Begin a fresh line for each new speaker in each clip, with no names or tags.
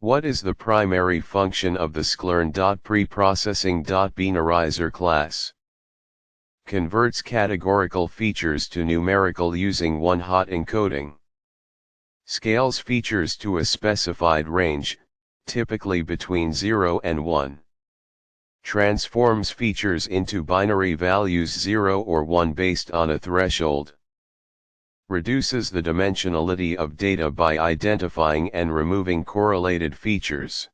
What is the primary function of the sklearn.preprocessing.binarizer class? Converts categorical features to numerical using one-hot encoding. Scales features to a specified range, typically between 0 and 1. Transforms features into binary values 0 or 1 based on a threshold. Reduces the dimensionality of data by identifying and removing correlated features.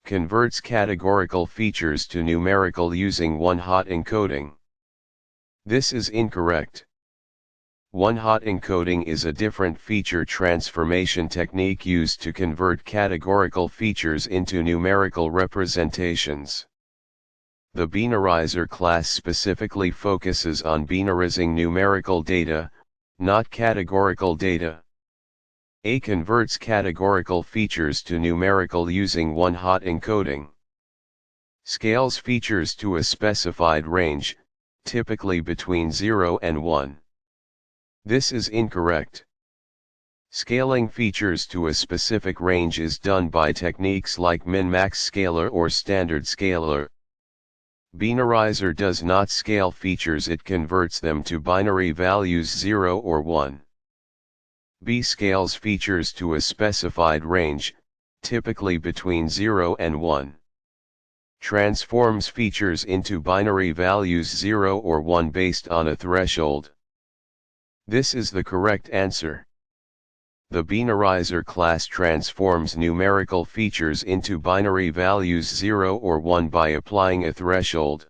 Converts categorical features to numerical using one-hot encoding. This is incorrect. One-hot encoding is a different feature transformation technique used to convert categorical features into numerical representations. The binarizer class specifically focuses on binarizing numerical data, not categorical data. A converts categorical features to numerical using one-hot encoding. Scales features to a specified range, typically between 0 and 1. This is incorrect. Scaling features to a specific range is done by techniques like min-max scaler or standard scaler. Binarizer does not scale features, it converts them to binary values 0 or 1. B scales features to a specified range, typically between 0 and 1. Transforms features into binary values 0 or 1 based on a threshold. This is the correct answer. The binarizer class transforms numerical features into binary values 0 or 1 by applying a threshold.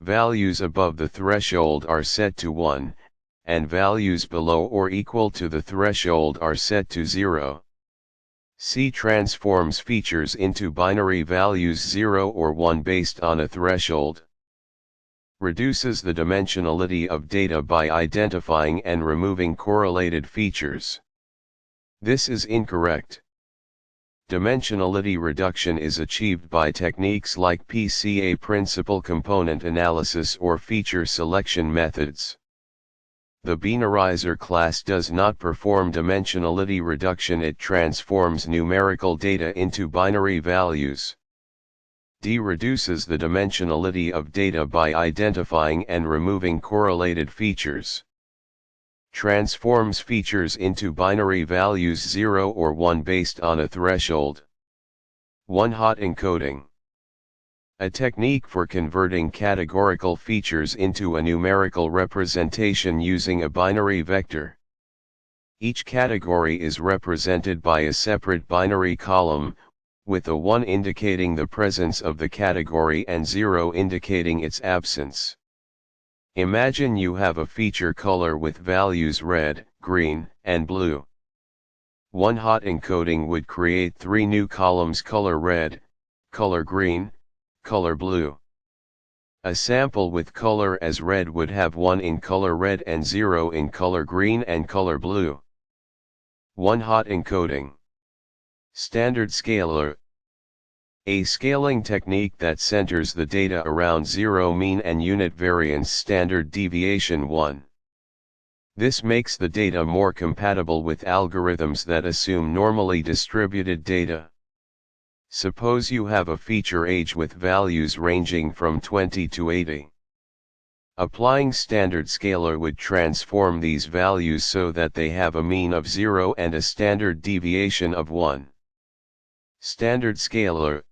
Values above the threshold are set to 1, and values below or equal to the threshold are set to 0. C transforms features into binary values 0 or 1 based on a threshold. Reduces the dimensionality of data by identifying and removing correlated features. This is incorrect. Dimensionality reduction is achieved by techniques like PCA principal component analysis or feature selection methods. The binarizer class does not perform dimensionality reduction, it transforms numerical data into binary values. D reduces the dimensionality of data by identifying and removing correlated features. Transforms features into binary values 0 or 1 based on a threshold. One-hot encoding. A technique for converting categorical features into a numerical representation using a binary vector. Each category is represented by a separate binary column, with a 1 indicating the presence of the category and 0 indicating its absence. Imagine you have a feature color with values red, green, and blue. One-hot encoding would create 3 new columns: color red, color green, color blue. A sample with color as red would have 1 in color red and 0 in color green and color blue. One-hot encoding. Standard scaler. A scaling technique that centers the data around 0 mean and unit variance standard deviation 1. This makes the data more compatible with algorithms that assume normally distributed data. Suppose you have a feature age with values ranging from 20 to 80. Applying standard scaler would transform these values so that they have a mean of 0 and a standard deviation of 1. Standard scaler.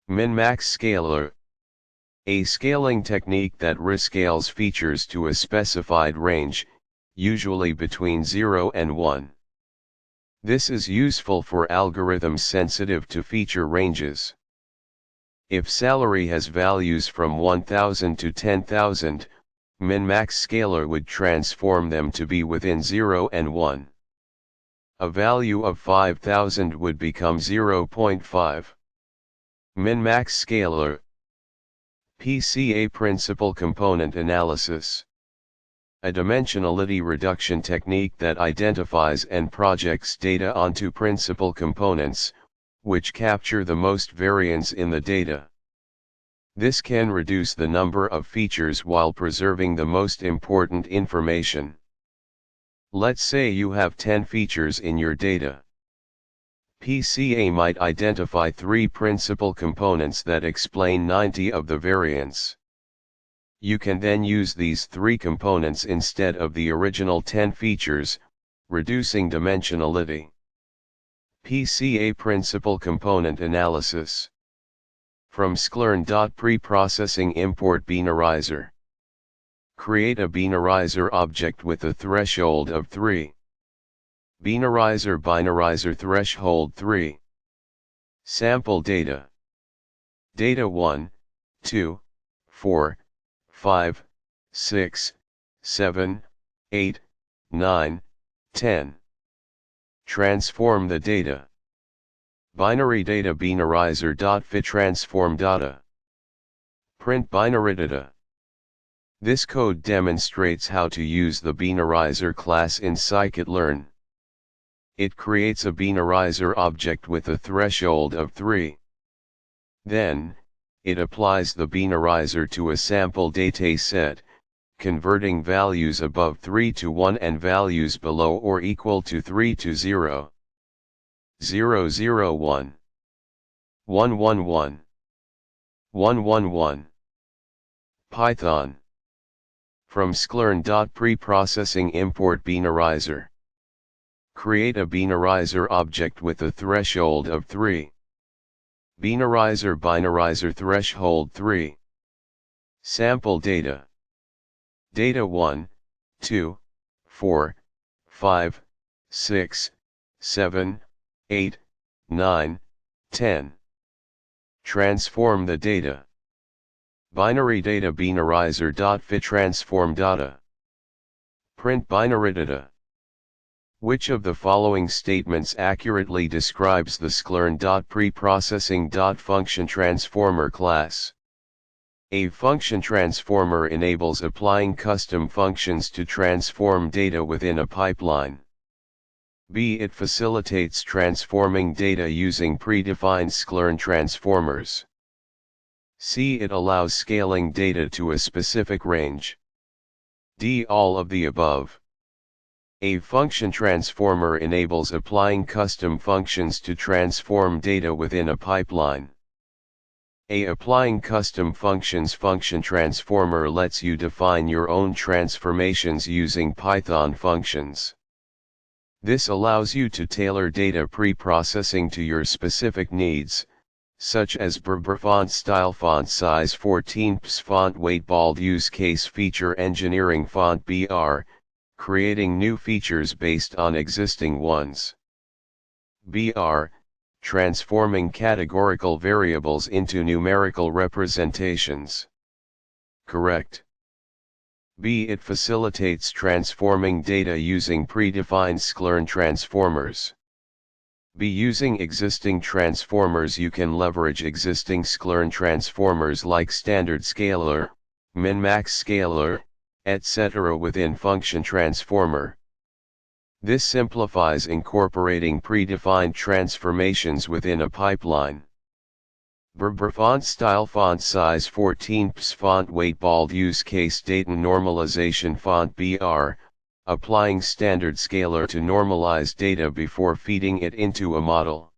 Min-max scaler. A scaling technique that rescales features to a specified range, usually between 0 and 1. This is useful for algorithms sensitive to feature ranges. If salary has values from 1000 to 10,000, min-max scaler would transform them to be within 0 and 1. A value of 5,000 would become 0.5. Min-max scaler. PCA principal component analysis. A dimensionality reduction technique that identifies and projects data onto principal components, which capture the most variance in the data. This can reduce the number of features while preserving the most important information. Let's say you have 10 features in your data. PCA might identify 3 principal components that explain 90 of the variance. You can then use these 3 components instead of the original 10 features, reducing dimensionality. PCA Principal Component Analysis. From sklearn. Preprocessing import binarizer. Create a binarizer object with a threshold of 3. Binarizer threshold 3. Sample data. Data 1, 2, 4, 5, 6, 7, 8, 9, 10. Transform the data. Binary data binarizer.fit transform data. Print binary data. This code demonstrates how to use the binarizer class in sklearn. It creates a binarizer object with a threshold of 3. Then, it applies the binarizer to a sample dataset, converting values above 3 to 1 and values below or equal to 3 to 0. 001, 111, 111. Python. From sklearn. Preprocessing import binarizer. Create a binarizer object with a threshold of 3. Binarizer threshold 3. Sample data. Data 1, 2, 4, 5, 6, 7, 8, 9, 10. Transform the data. Binary data binarizer.fit transform data. Print binary data. Which of the following statements accurately describes the sklearn.preprocessing.function transformer class? A function transformer enables applying custom functions to transform data within a pipeline. B. It facilitates transforming data using predefined sklearn transformers. C. It allows scaling data to a specific range. D. All of the above. A function transformer enables applying custom functions to transform data within a pipeline. A. Applying custom functions function transformer lets you define your own transformations using Python functions. This allows you to tailor data preprocessing to your specific needs, such as font style, font size 14 ps, font weight, bold, use case, feature engineering, font BR, creating new features based on existing ones. BR, transforming categorical variables into numerical representations. Correct. B. It facilitates transforming data using predefined sklearn transformers. B. Using existing transformers, you can leverage existing sklearn transformers like standard scalar, min-max scalar, etc. within function transformer. This simplifies incorporating predefined transformations within a pipeline. Font style, font size 14 ps, font weight, bold, use case, data normalization, font BR, applying standard scalar to normalize data before feeding it into a model.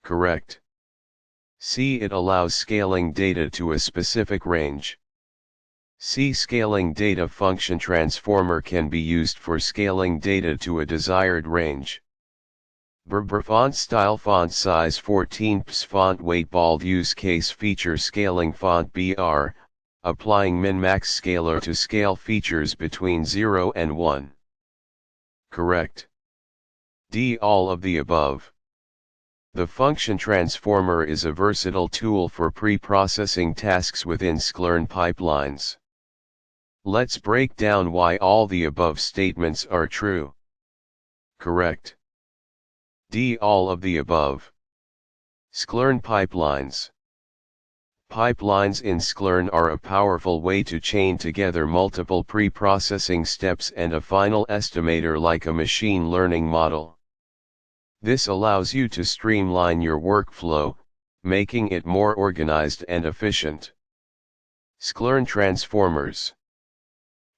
Correct. C. It allows scaling data to a specific range. C. Scaling data function transformer can be used for scaling data to a desired range. Font style, font size 14 ps, font weight, bold, use case, feature scaling, font BR, applying min-max scalar to scale features between 0 and 1. Correct. D. All of the above. The function transformer is a versatile tool for pre-processing tasks within sklearn pipelines. Let's break down why all the above statements are true. Correct. D. All of the above. Sklearn pipelines. Pipelines in sklearn are a powerful way to chain together multiple pre-processing steps and a final estimator like a machine learning model. This allows you to streamline your workflow, making it more organized and efficient. Sklearn transformers.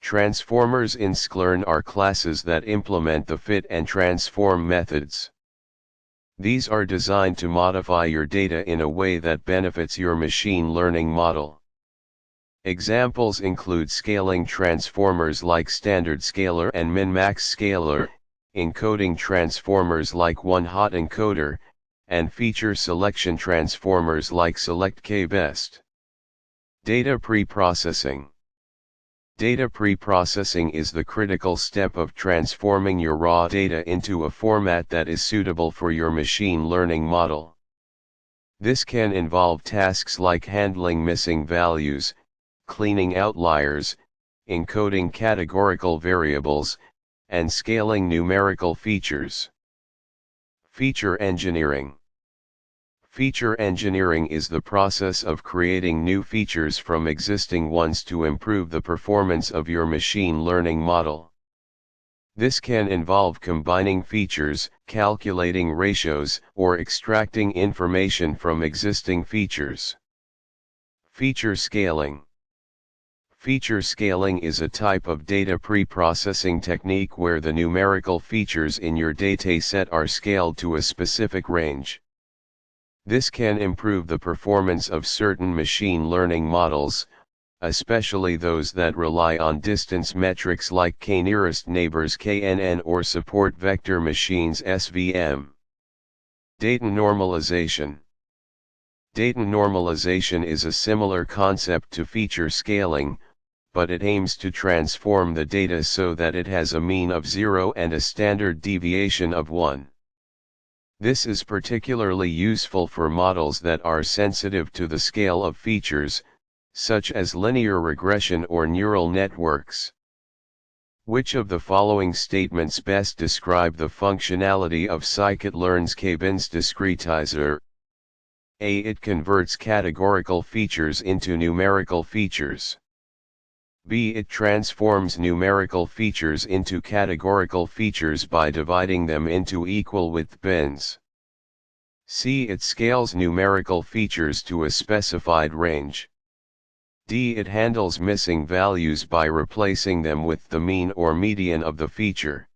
Transformers in sklearn are classes that implement the fit and transform methods. These are designed to modify your data in a way that benefits your machine learning model. Examples include scaling transformers like standard scaler and min-max scaler, encoding transformers like one-hot encoder, and feature selection transformers like select k-best. Data preprocessing. Data preprocessing is the critical step of transforming your raw data into a format that is suitable for your machine learning model. This can involve tasks like handling missing values, cleaning outliers, encoding categorical variables, and scaling numerical features. Feature engineering. Feature engineering is the process of creating new features from existing ones to improve the performance of your machine learning model. This can involve combining features, calculating ratios, or extracting information from existing features. Feature scaling. Feature scaling is a type of data preprocessing technique where the numerical features in your dataset are scaled to a specific range. This can improve the performance of certain machine learning models, especially those that rely on distance metrics like k-nearest neighbors KNN or support vector machines SVM. Data normalization. Data normalization is a similar concept to feature scaling, but it aims to transform the data so that it has a mean of 0 and a standard deviation of 1. This is particularly useful for models that are sensitive to the scale of features, such as linear regression or neural networks. Which of the following statements best describe the functionality of scikit-learn's K-bins discretizer? A. It converts categorical features into numerical features. B. It transforms numerical features into categorical features by dividing them into equal width bins. C. It scales numerical features to a specified range. D. It handles missing values by replacing them with the mean or median of the feature.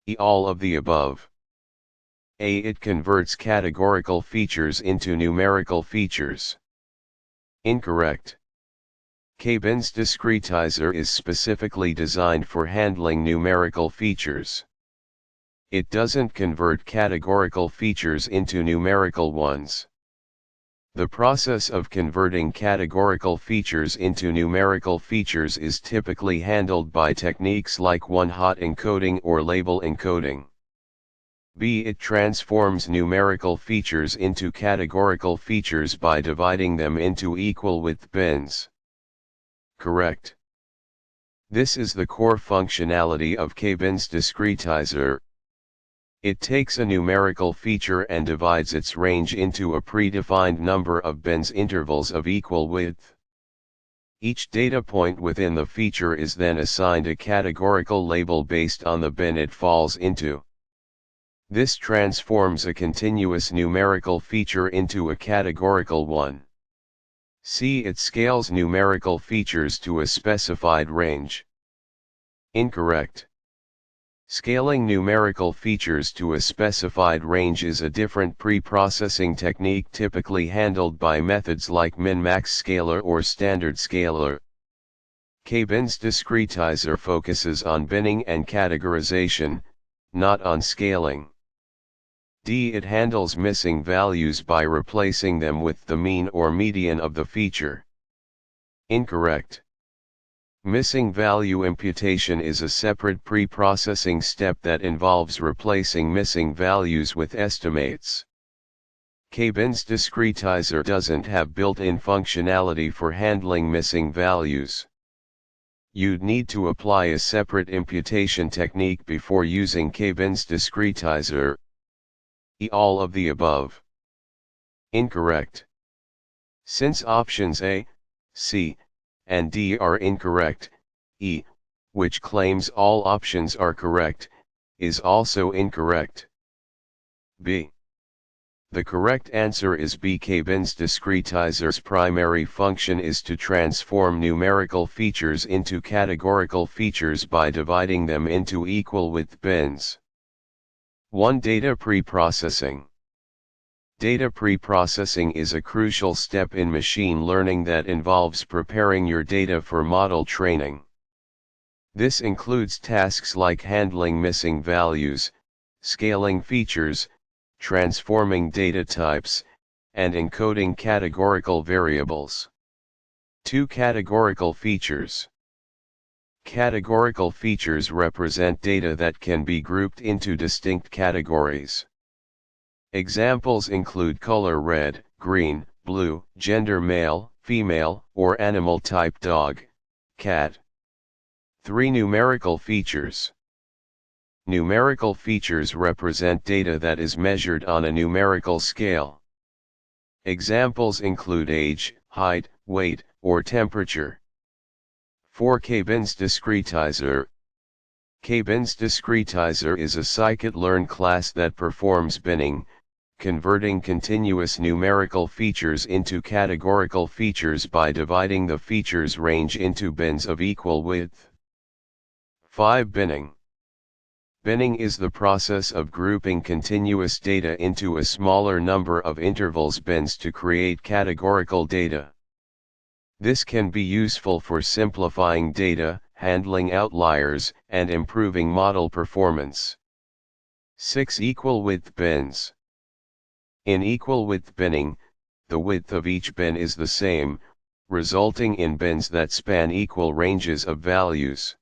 E. All of the above. A. It converts categorical features into numerical features. Incorrect. K-bins discretizer is specifically designed for handling numerical features. It doesn't convert categorical features into numerical ones. The process of converting categorical features into numerical features is typically handled by techniques like one-hot encoding or label encoding. B. It transforms numerical features into categorical features by dividing them into equal width bins. Correct. This is the core functionality of K-bins discretizer. It takes a numerical feature and divides its range into a predefined number of bins intervals of equal width. Each data point within the feature is then assigned a categorical label based on the bin it falls into. This transforms a continuous numerical feature into a categorical one. C. It scales numerical features to a specified range. Incorrect. Scaling numerical features to a specified range is a different preprocessing technique typically handled by methods like min-max scaler or standard scaler. K-bins discretizer focuses on binning and categorization, not on scaling. D. It handles missing values by replacing them with the mean or median of the feature. Incorrect. Missing value imputation is a separate preprocessing step that involves replacing missing values with estimates. K-bins discretizer doesn't have built-in functionality for handling missing values. You'd need to apply a separate imputation technique before using K-bins discretizer. E. All of the above. Incorrect. Since options A, C, and D are incorrect, E, which claims all options are correct, is also incorrect. B. The correct answer is B. K-bins discretizer's primary function is to transform numerical features into categorical features by dividing them into equal width bins. 1. Data preprocessing. Data preprocessing is a crucial step in machine learning that involves preparing your data for model training. This includes tasks like handling missing values, scaling features, transforming data types, and encoding categorical variables. 2. Categorical features. Categorical features represent data that can be grouped into distinct categories. Examples include color red, green, blue, gender male, female, or animal type dog, cat. 3. Numerical features. Numerical features represent data that is measured on a numerical scale. Examples include age, height, weight, or temperature. 4. K-bins discretizer. K-bins discretizer is a scikit-learn class that performs binning, converting continuous numerical features into categorical features by dividing the features range into bins of equal width. 5. Binning. Binning is the process of grouping continuous data into a smaller number of intervals bins to create categorical data. This can be useful for simplifying data, handling outliers, and improving model performance. 6. Equal width bins. In equal width binning, the width of each bin is the same, resulting in bins that span equal ranges of values.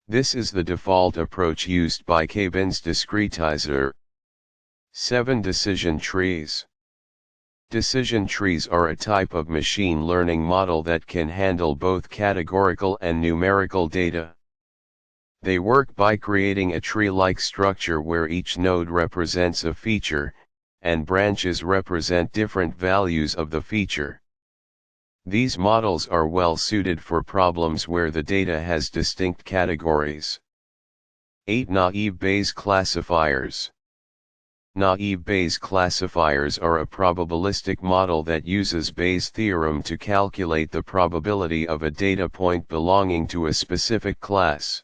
This is the default approach used by K-bins discretizer. 7. Decision trees. Decision trees are a type of machine learning model that can handle both categorical and numerical data. They work by creating a tree-like structure where each node represents a feature, and branches represent different values of the feature. These models are well suited for problems where the data has distinct categories. 8. Naive Bayes classifiers. Naive Bayes classifiers are a probabilistic model that uses Bayes' theorem to calculate the probability of a data point belonging to a specific class.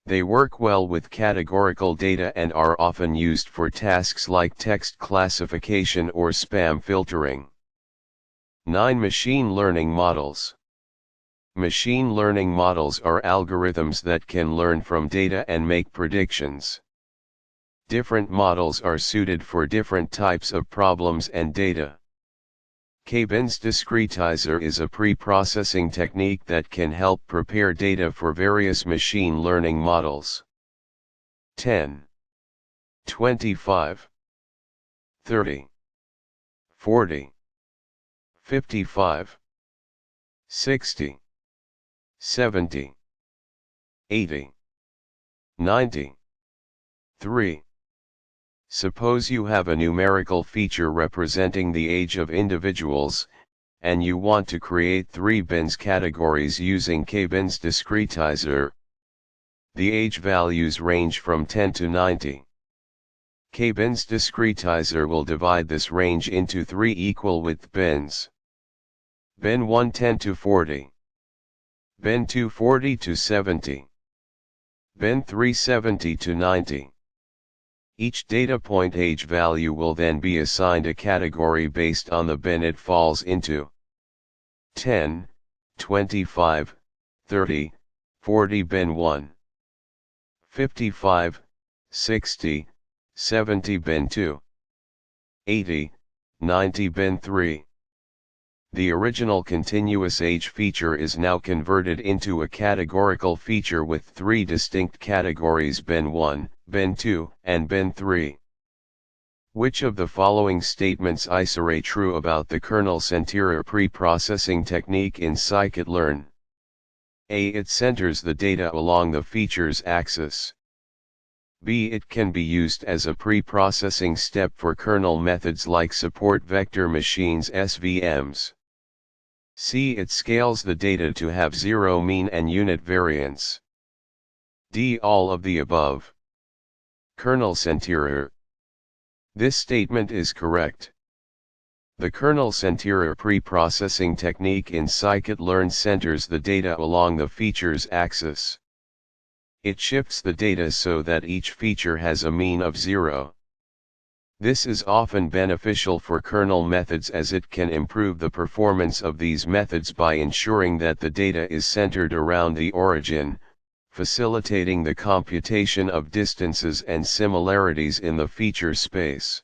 They work well with categorical data and are often used for tasks like text classification or spam filtering. 9. Machine learning models. Machine learning models are algorithms that can learn from data and make predictions. Different models are suited for different types of problems and data. K-bins discretizer is a pre-processing technique that can help prepare data for various machine learning models. 10. 25. 30. 40. 55. 60. 70. 80. 90. 3. Suppose you have a numerical feature representing the age of individuals, and you want to create 3 bins categories using K-bins discretizer. The age values range from 10 to 90. K-bins discretizer will divide this range into 3 equal width bins. Bin 1 10 to 40. Bin 2 40 to 70. Bin 3 70 to 90. Each data point age value will then be assigned a category based on the bin it falls into. 10, 25, 30, 40 bin 1. 55, 60, 70 bin 2. 80, 90 bin 3. The original continuous age feature is now converted into a categorical feature with 3 distinct categories: bin 1, bin 2, and bin 3. Which of the following statements is true about the kernel-centered pre-processing technique in scikit-learn? A. It centers the data along the features axis. B. It can be used as a pre-processing step for kernel methods like support vector machines (SVMs). C. It scales the data to have zero mean and unit variance. D. All of the above. Kernel-centered. This statement is correct. The kernel-centered pre-processing technique in scikit-learn centers the data along the features axis. It shifts the data so that each feature has a mean of 0. This is often beneficial for kernel methods as it can improve the performance of these methods by ensuring that the data is centered around the origin, facilitating the computation of distances and similarities in the feature space.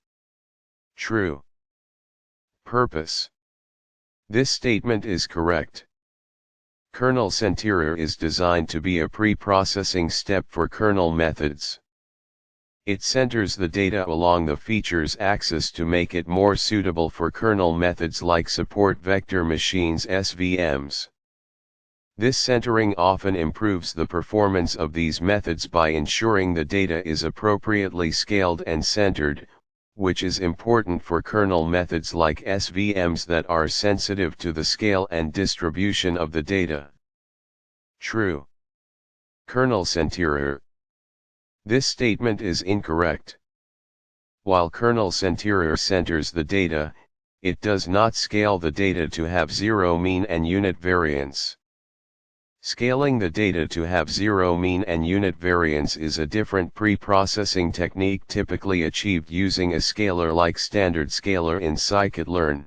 True. Purpose. This statement is correct. Kernel centerer is designed to be a pre-processing step for kernel methods. It centers the data along the feature's axis to make it more suitable for kernel methods like support vector machines (SVMs). This centering often improves the performance of these methods by ensuring the data is appropriately scaled and centered, which is important for kernel methods like SVMs that are sensitive to the scale and distribution of the data. True. Kernel centerer. This statement is incorrect. While kernel centerer centers the data, it does not scale the data to have 0 mean and unit variance. Scaling the data to have 0 mean and unit variance is a different pre-processing technique typically achieved using a scaler like standard scaler in sklearn.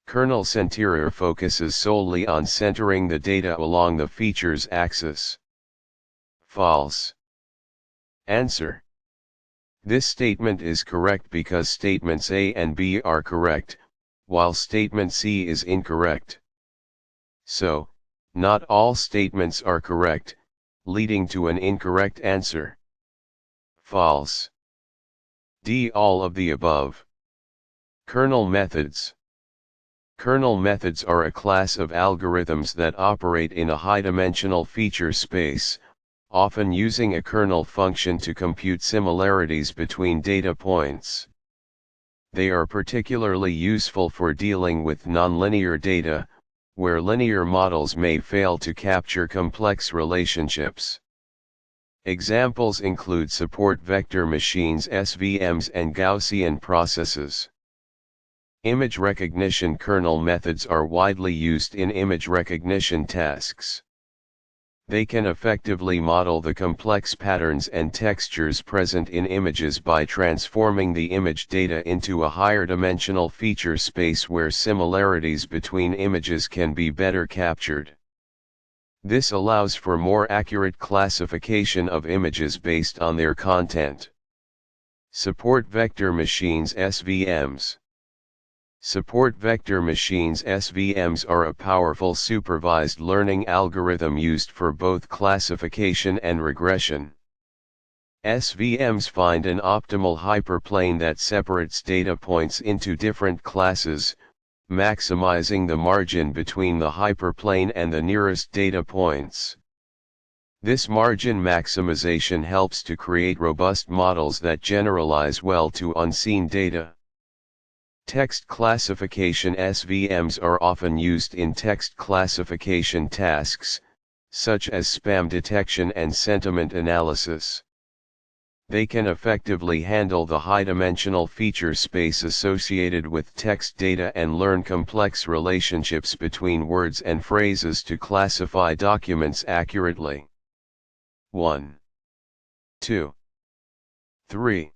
Kernel centerer focuses solely on centering the data along the feature's axis. False. Answer. This statement is correct because statements A and B are correct, while statement C is incorrect. So, not all statements are correct, leading to an incorrect answer. False. D. All of the above. Kernel methods. Kernel methods are a class of algorithms that operate in a high-dimensional feature space, often using a kernel function to compute similarities between data points. They are particularly useful for dealing with nonlinear data, where linear models may fail to capture complex relationships. Examples include support vector machines (SVMs) and Gaussian processes. Image recognition kernel methods are widely used in image recognition tasks. They can effectively model the complex patterns and textures present in images by transforming the image data into a higher dimensional feature space where similarities between images can be better captured. This allows for more accurate classification of images based on their content. Support vector machines (SVMs). Support vector machines (SVMs) are a powerful supervised learning algorithm used for both classification and regression. SVMs find an optimal hyperplane that separates data points into different classes, maximizing the margin between the hyperplane and the nearest data points. This margin maximization helps to create robust models that generalize well to unseen data. Text classification SVMs are often used in text classification tasks, such as spam detection and sentiment analysis. They can effectively handle the high-dimensional feature space associated with text data and learn complex relationships between words and phrases to classify documents accurately. 1, 2, 3,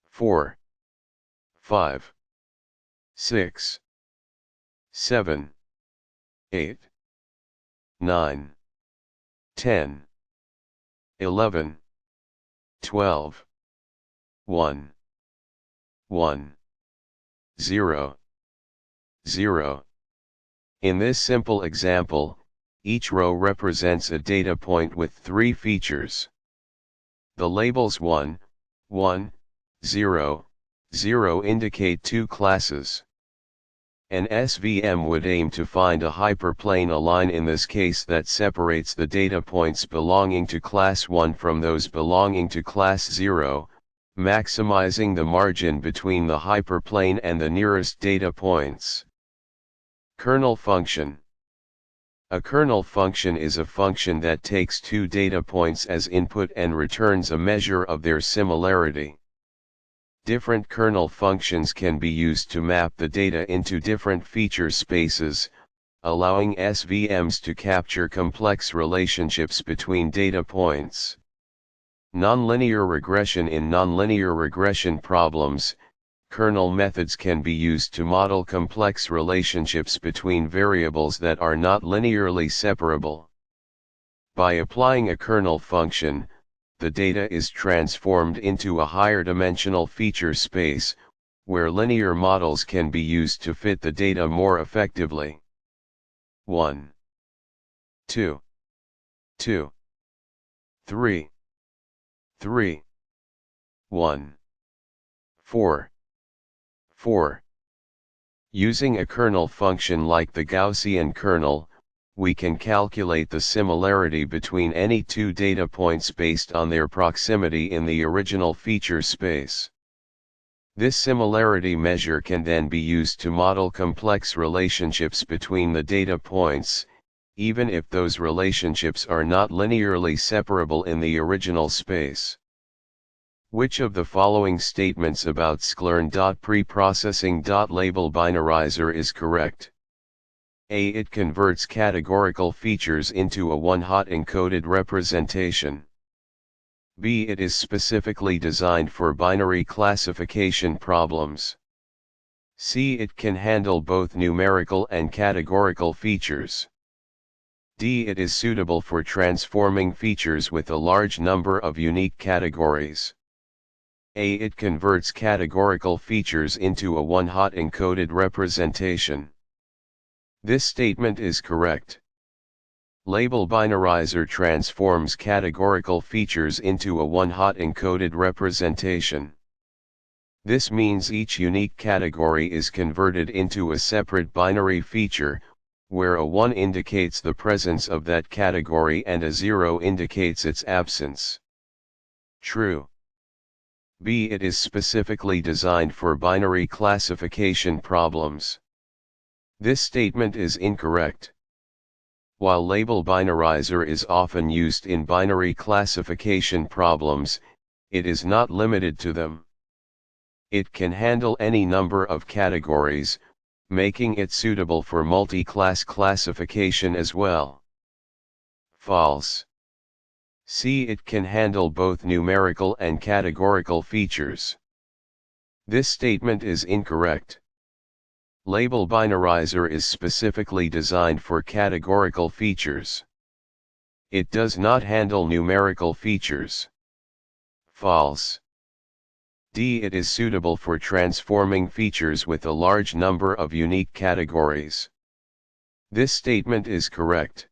4, 5, 6, 7, 8, 9, 10, 11, 12, 1, 1, 0, 0. In this simple example, each row represents a data point with 3 features. The labels 1, 1, 0, 0 indicate 2 classes. An SVM would aim to find a hyperplane align in this case that separates the data points belonging to class 1 from those belonging to class 0, maximizing the margin between the hyperplane and the nearest data points. Kernel function. A kernel function is a function that takes 2 data points as input and returns a measure of their similarity. Different kernel functions can be used to map the data into different feature spaces, allowing SVMs to capture complex relationships between data points. Nonlinear regression. In nonlinear regression problems, kernel methods can be used to model complex relationships between variables that are not linearly separable. By applying a kernel function, the data is transformed into a higher dimensional feature space, where linear models can be used to fit the data more effectively. 1, 2, 2, 3, 3, 1, 4, 4. Using a kernel function like the Gaussian kernel, we can calculate the similarity between any two data points based on their proximity in the original feature space. This similarity measure can then be used to model complex relationships between the data points, even if those relationships are not linearly separable in the original space. Which of the following statements about sklearn.preprocessing.label binarizer is correct? A. It converts categorical features into a one-hot encoded representation. B. It is specifically designed for binary classification problems. C. It can handle both numerical and categorical features. D. It is suitable for transforming features with a large number of unique categories. A. It converts categorical features into a one-hot encoded representation. This statement is correct. Label binarizer transforms categorical features into a one-hot encoded representation. This means each unique category is converted into a separate binary feature, where a 1 indicates the presence of that category and a 0 indicates its absence. True. B. It is specifically designed for binary classification problems. This statement is incorrect. While label binarizer is often used in binary classification problems, it is not limited to them. It can handle any number of categories, making it suitable for multi-class classification as well. False. C. It can handle both numerical and categorical features. This statement is incorrect. Label binarizer is specifically designed for categorical features. It does not handle numerical features. False. D. It is suitable for transforming features with a large number of unique categories. This statement is correct.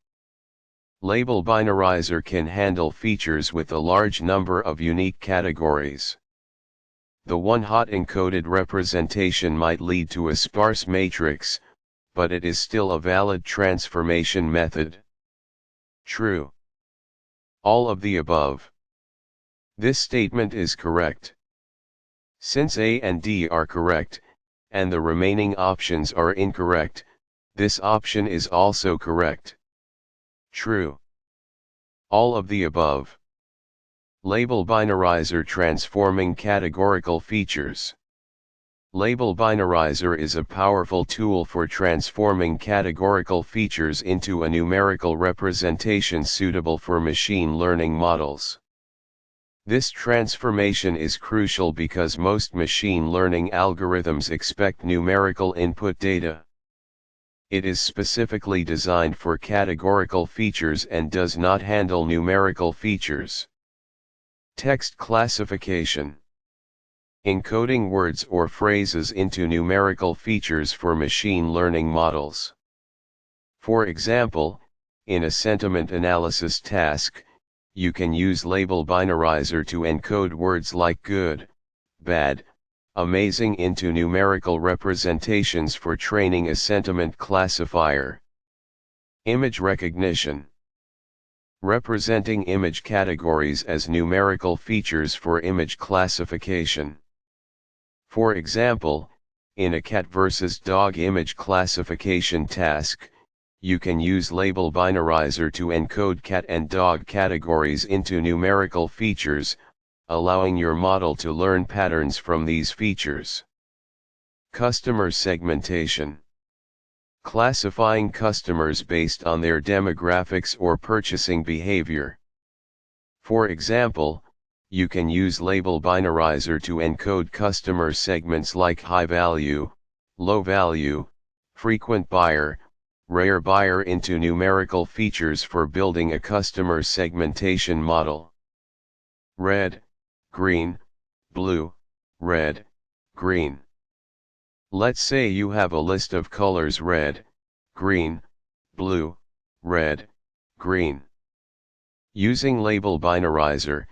Label binarizer can handle features with a large number of unique categories. The one-hot encoded representation might lead to a sparse matrix, but it is still a valid transformation method. True. All of the above. This statement is correct. Since A and D are correct, and the remaining options are incorrect, this option is also correct. True. All of the above. Label binarizer transforming categorical features. Label binarizer is a powerful tool for transforming categorical features into a numerical representation suitable for machine learning models. This transformation is crucial because most machine learning algorithms expect numerical input data. It is specifically designed for categorical features and does not handle numerical features. Text classification. Encoding words or phrases into numerical features for machine learning models. For example, in a sentiment analysis task, you can use label binarizer to encode words like good, bad, amazing into numerical representations for training a sentiment classifier. Image recognition. Representing image categories as numerical features for image classification. For example, in a cat versus dog image classification task, you can use label binarizer to encode cat and dog categories into numerical features, allowing your model to learn patterns from these features. Customer segmentation. Classifying customers based on their demographics or purchasing behavior. For example, you can use label binarizer to encode customer segments like high value, low value, frequent buyer, rare buyer into numerical features for building a customer segmentation model. Red, green, blue, red, green. Let's say you have a list of colors red, green, blue, red, green. Using label binarizer,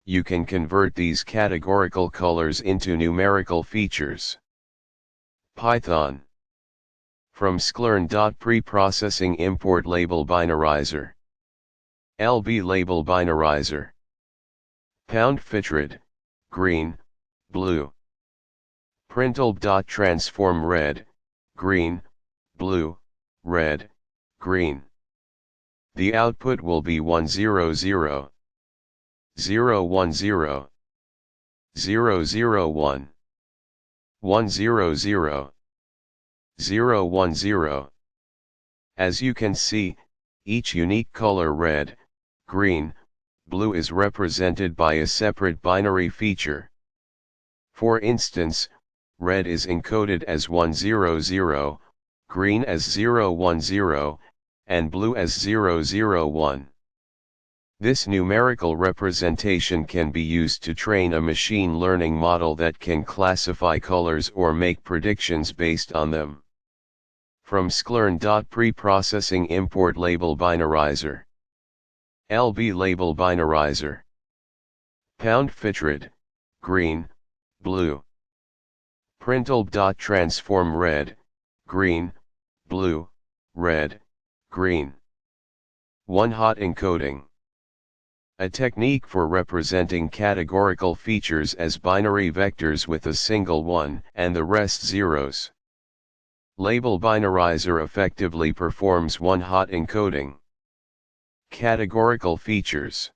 you can convert these categorical colors into numerical features. Python. From sklearn. Preprocessing import label binarizer. LB label binarizer. #filtered, green, blue. Printlb. Transform red, green, blue, red, green. The output will be 100, 010, 001, 100, 010. As you can see, each unique color red, green, blue is represented by a separate binary feature. For instance, red is encoded as 100, green as 010, and blue as 001. This numerical representation can be used to train a machine learning model that can classify colors or make predictions based on them. From sklearn. Preprocessing import label binarizer. LB label binarizer. #filtered, green, blue. Printlb. Transform red, green, blue, red, green. One-hot encoding. A technique for representing categorical features as binary vectors with a single one and the rest zeros. Label binarizer effectively performs one-hot encoding. Categorical features.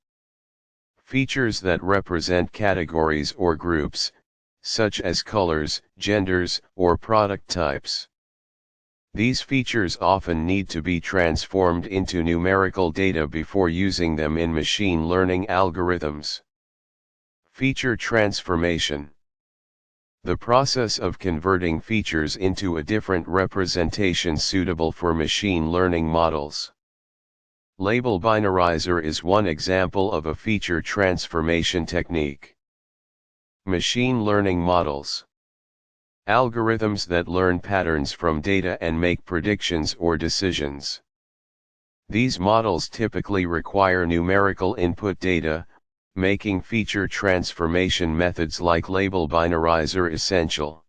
Features that represent categories or groups, such as colors, genders, or product types. These features often need to be transformed into numerical data before using them in machine learning algorithms. Feature transformation. The process of converting features into a different representation suitable for machine learning models. Label binarizer is one example of a feature transformation technique. Machine learning models. Algorithms that learn patterns from data and make predictions or decisions. These models typically require numerical input data, making feature transformation methods like label binarizer essential.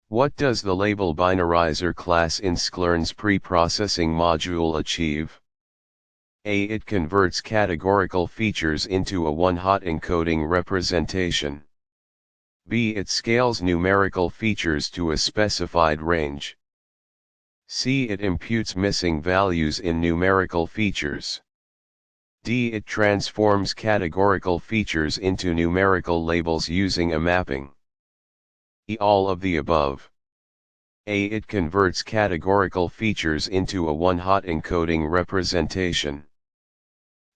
What does the label binarizer class in sklearn's preprocessing module achieve? A. It converts categorical features into a one-hot encoding representation. B. It scales numerical features to a specified range. C. It imputes missing values in numerical features. D. It transforms categorical features into numerical labels using a mapping. E. All of the above. A. It converts categorical features into a one-hot encoding representation.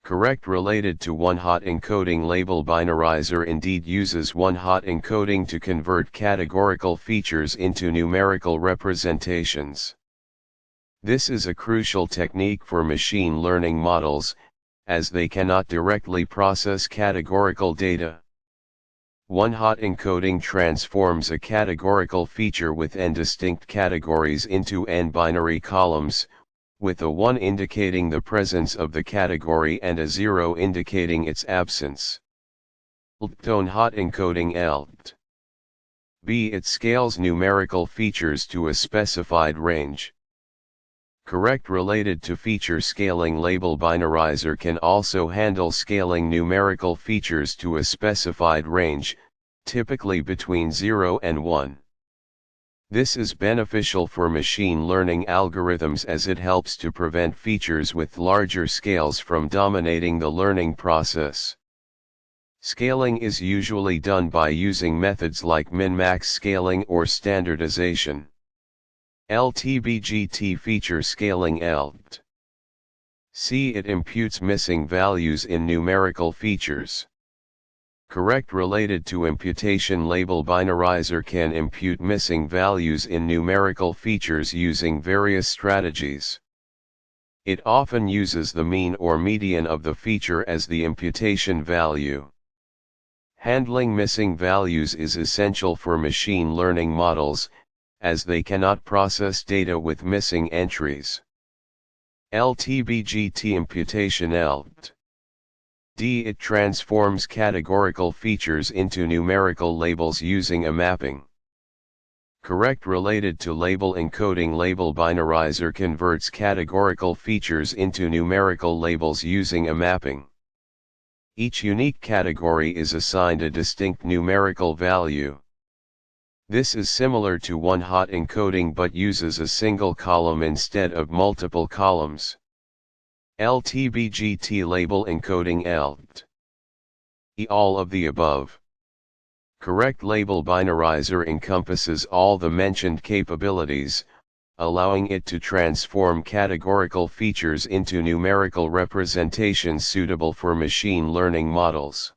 Correct. Related to one-hot encoding, label binarizer indeed uses one-hot encoding to convert categorical features into numerical representations. This is a crucial technique for machine learning models, as they cannot directly process categorical data. One-hot encoding transforms a categorical feature with n distinct categories into n binary columns, with a 1 indicating the presence of the category and a 0 indicating its absence. One-hot encoding LT. B. It scales numerical features to a specified range. Correct. Related to feature scaling, label binarizer can also handle scaling numerical features to a specified range, typically between 0 and 1. This is beneficial for machine learning algorithms as it helps to prevent features with larger scales from dominating the learning process. Scaling is usually done by using methods like min-max scaling or standardization. LTBGT feature scaling LT. C. It imputes missing values in numerical features. Correct. Related to imputation, label binarizer can impute missing values in numerical features using various strategies. It often uses the mean or median of the feature as the imputation value. Handling missing values is essential for machine learning models, as they cannot process data with missing entries. LTBGT imputation LT. D. It transforms categorical features into numerical labels using a mapping. Correct. Related to label encoding, label binarizer converts categorical features into numerical labels using a mapping. Each unique category is assigned a distinct numerical value. This is similar to one-hot encoding but uses a single column instead of multiple columns. LTBGT label encoding LT. E. All of the above. Correct. Label binarizer encompasses all the mentioned capabilities, allowing it to transform categorical features into numerical representations suitable for machine learning models.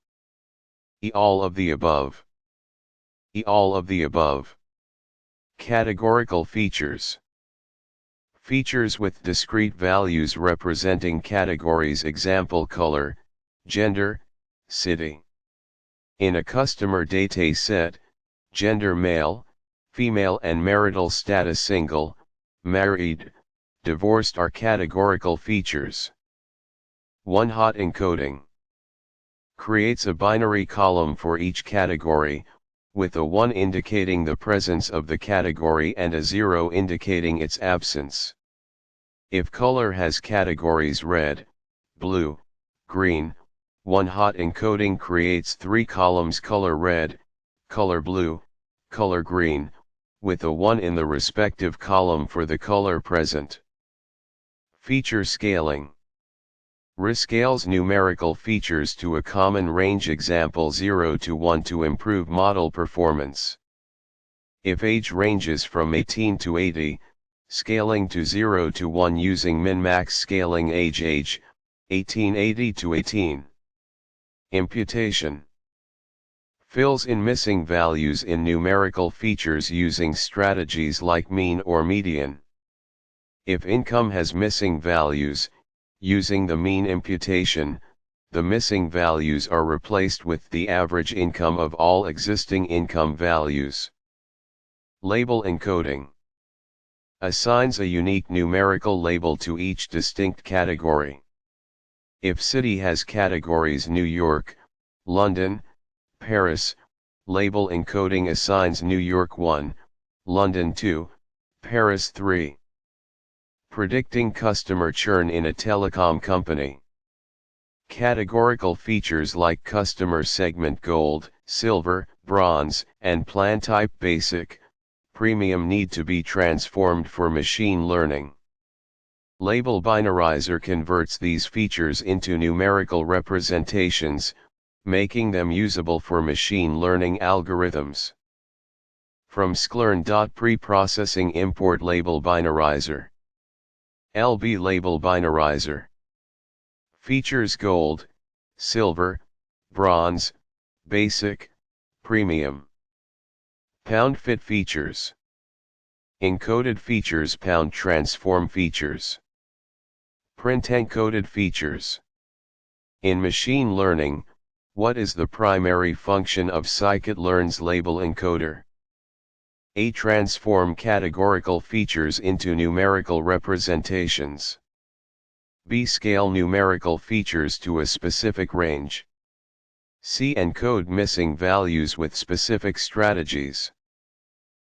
E. All of the above. E. All of the above. Categorical features. Features with discrete values representing categories. Example: color, gender, city. In a customer data set, gender male, female and marital status single, married, divorced are categorical features. One-hot encoding creates a binary column for each category, with a 1 indicating the presence of the category and a 0 indicating its absence. If color has categories red, blue, green, one-hot encoding creates 3 columns: color red, color blue, color green, with a 1 in the respective column for the color present. Feature scaling rescales numerical features to a common range, example 0 to 1, to improve model performance. If age ranges from 18 to 80, scaling to 0 to 1 using min-max scaling. Age 1880 to 18. Imputation fills in missing values in numerical features using strategies like mean or median. If income has missing values, using the mean imputation, the missing values are replaced with the average income of all existing income values. Label encoding assigns a unique numerical label to each distinct category. If city has categories New York, London, Paris, label encoding assigns New York 1, London 2, Paris 3. Predicting customer churn in a telecom company. Categorical features like customer segment gold, silver, bronze, and plan type basic, premium need to be transformed for machine learning. Label binarizer converts these features into numerical representations, making them usable for machine learning algorithms. From sklearn. Preprocessing import label binarizer. LB label binarizer. Features gold, silver, bronze, basic, premium. Pound fit features. Encoded features. Pound transform features. Print encoded features. In machine learning, what is the primary function of scikit-learn's label encoder? A. Transform categorical features into numerical representations. B. Scale numerical features to a specific range. C. Encode missing values with specific strategies.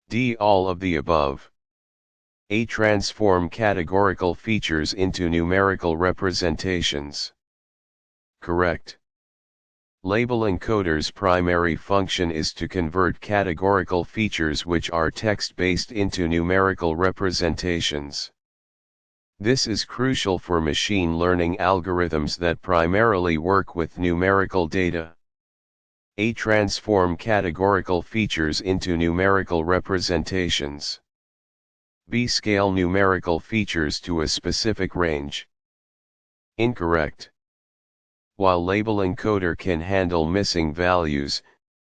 D. All of the above. A. Transform categorical features into numerical representations. Correct. Label encoder's primary function is to convert categorical features which are text-based into numerical representations. This is crucial for machine learning algorithms that primarily work with numerical data. A. Transform categorical features into numerical representations. B. Scale numerical features to a specific range. Incorrect. While label encoder can handle missing values,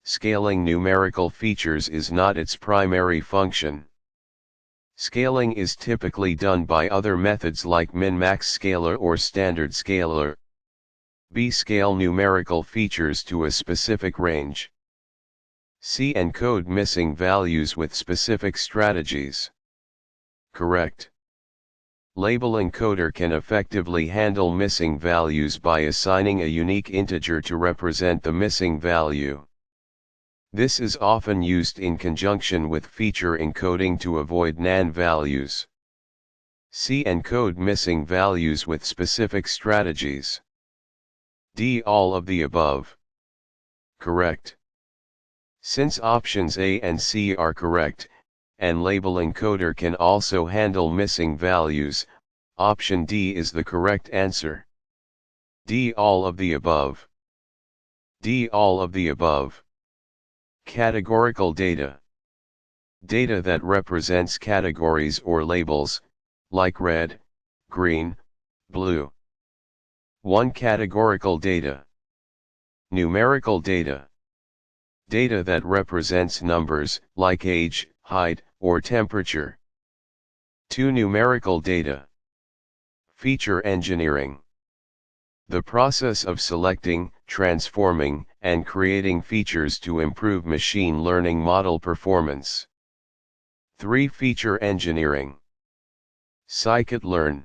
scaling numerical features is not its primary function. Scaling is typically done by other methods like min-max scaler or standard scaler. B. Scale numerical features to a specific range. C. Encode missing values with specific strategies. Correct. Label encoder can effectively handle missing values by assigning a unique integer to represent the missing value. This is often used in conjunction with feature encoding to avoid NaN values. C. Encode missing values with specific strategies. D. All of the above. Correct. Since options A and C are correct, and label encoder can also handle missing values, option D is the correct answer. D. All of the above. D. All of the above. Categorical data. Data that represents categories or labels, like red, green, blue. 1. Categorical data. Numerical data. Data that represents numbers, like age, height, or temperature. 2. Numerical data. Feature engineering. The process of selecting, transforming, and creating features to improve machine learning model performance. 3. Feature engineering. Sklearn.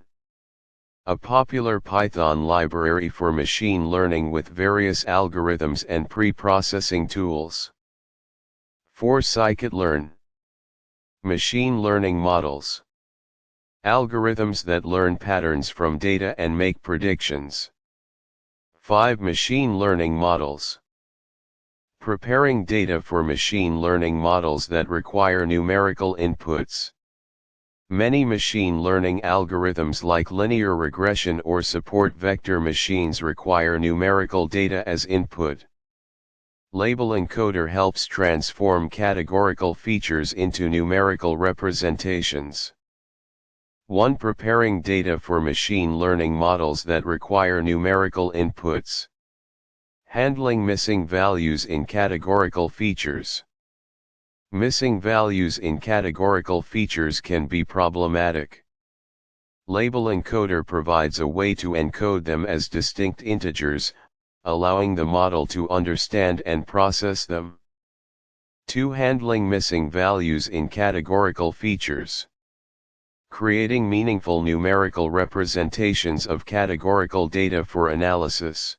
A popular Python library for machine learning with various algorithms and pre-processing tools. 4. Sklearn. Machine learning models. Algorithms that learn patterns from data and make predictions. 5. Machine learning models. Preparing data for machine learning models that require numerical inputs. Many machine learning algorithms like linear regression or support vector machines require numerical data as input. Label encoder helps transform categorical features into numerical representations. 1. Preparing data for machine learning models that require numerical inputs. Handling missing values in categorical features. Missing values in categorical features can be problematic. Label encoder provides a way to encode them as distinct integers, allowing the model to understand and process them. 2. Handling missing values in categorical features. Creating meaningful numerical representations of categorical data for analysis.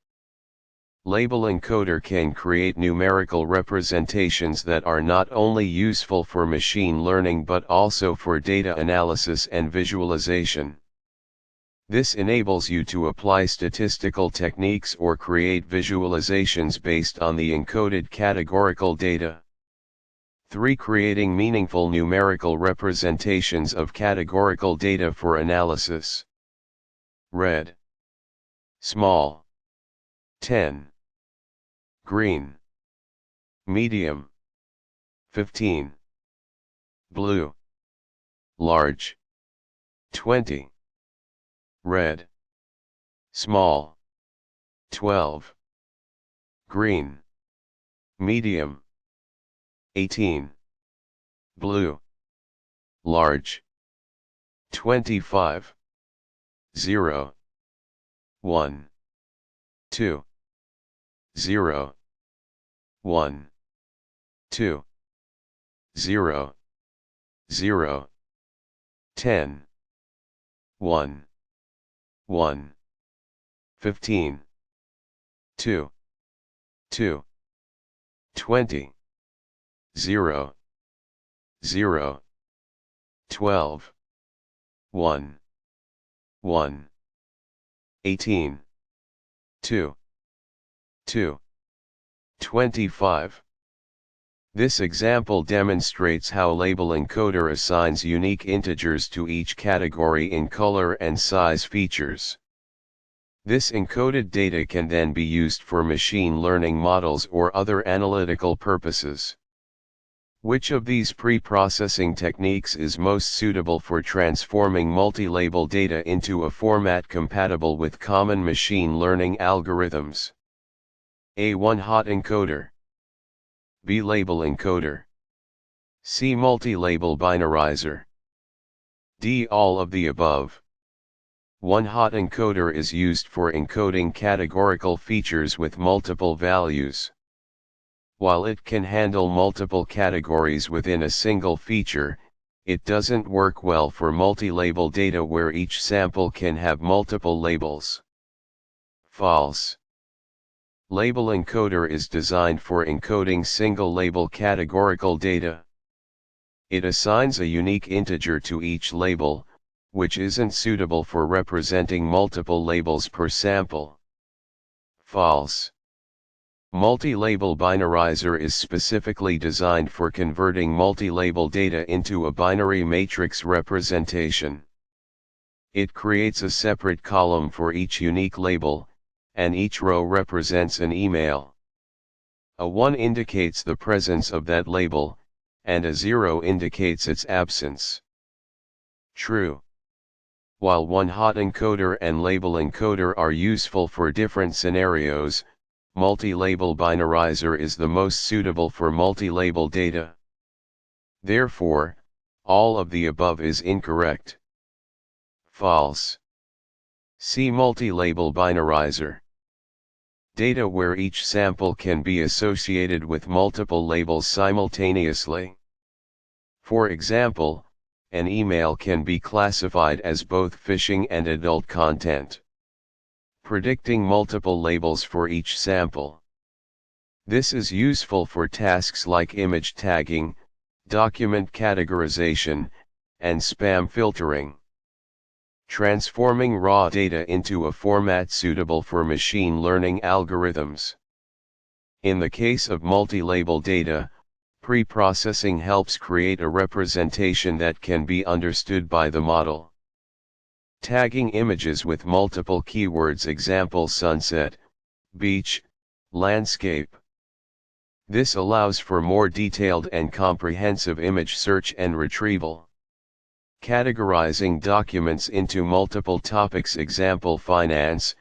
Label encoder can create numerical representations that are not only useful for machine learning but also for data analysis and visualization. This enables you to apply statistical techniques or create visualizations based on the encoded categorical data. 3. Creating meaningful numerical representations of categorical data for analysis. Red. Small. 10. Green. Medium. 15. Blue. Large. 20. Red. Small. 12. Green. Medium. 18. Blue. Large. 25. 0. 1. 2. 0. 1. 2. 0. 0. 10. 1. 1. 15. 2. 2. 20. 0. 0. 12. 1. 1. 18. 2. 2. 25. This example demonstrates how label encoder assigns unique integers to each category in color and size features. This encoded data can then be used for machine learning models or other analytical purposes. Which of these pre-processing techniques is most suitable for transforming multi-label data into a format compatible with common machine learning algorithms? A. One-hot encoder. B. Label encoder. C. Multi-label binarizer. D. All of the above. One-hot encoder is used for encoding categorical features with multiple values. While it can handle multiple categories within a single feature, it doesn't work well for multi-label data where each sample can have multiple labels. False. Label encoder is designed for encoding single-label categorical data. It assigns a unique integer to each label, which isn't suitable for representing multiple labels per sample. False. Multi-label binarizer is specifically designed for converting multi-label data into a binary matrix representation. It creates a separate column for each unique label, and each row represents an email. A 1 indicates the presence of that label, and a 0 indicates its absence. True. While one-hot encoder and label encoder are useful for different scenarios, multi-label binarizer is the most suitable for multi-label data. Therefore, all of the above is incorrect. False. See multi-label binarizer. Data where each sample can be associated with multiple labels simultaneously. For example, an email can be classified as both phishing and adult content, predicting multiple labels for each sample. This is useful for tasks like image tagging, document categorization, and spam filtering. Transforming raw data into a format suitable for machine learning algorithms. In the case of multi-label data, preprocessing helps create a representation that can be understood by the model. Tagging images with multiple keywords, example sunset, beach, landscape. This allows for more detailed and comprehensive image search and retrieval. Categorizing documents into multiple topics, example finance,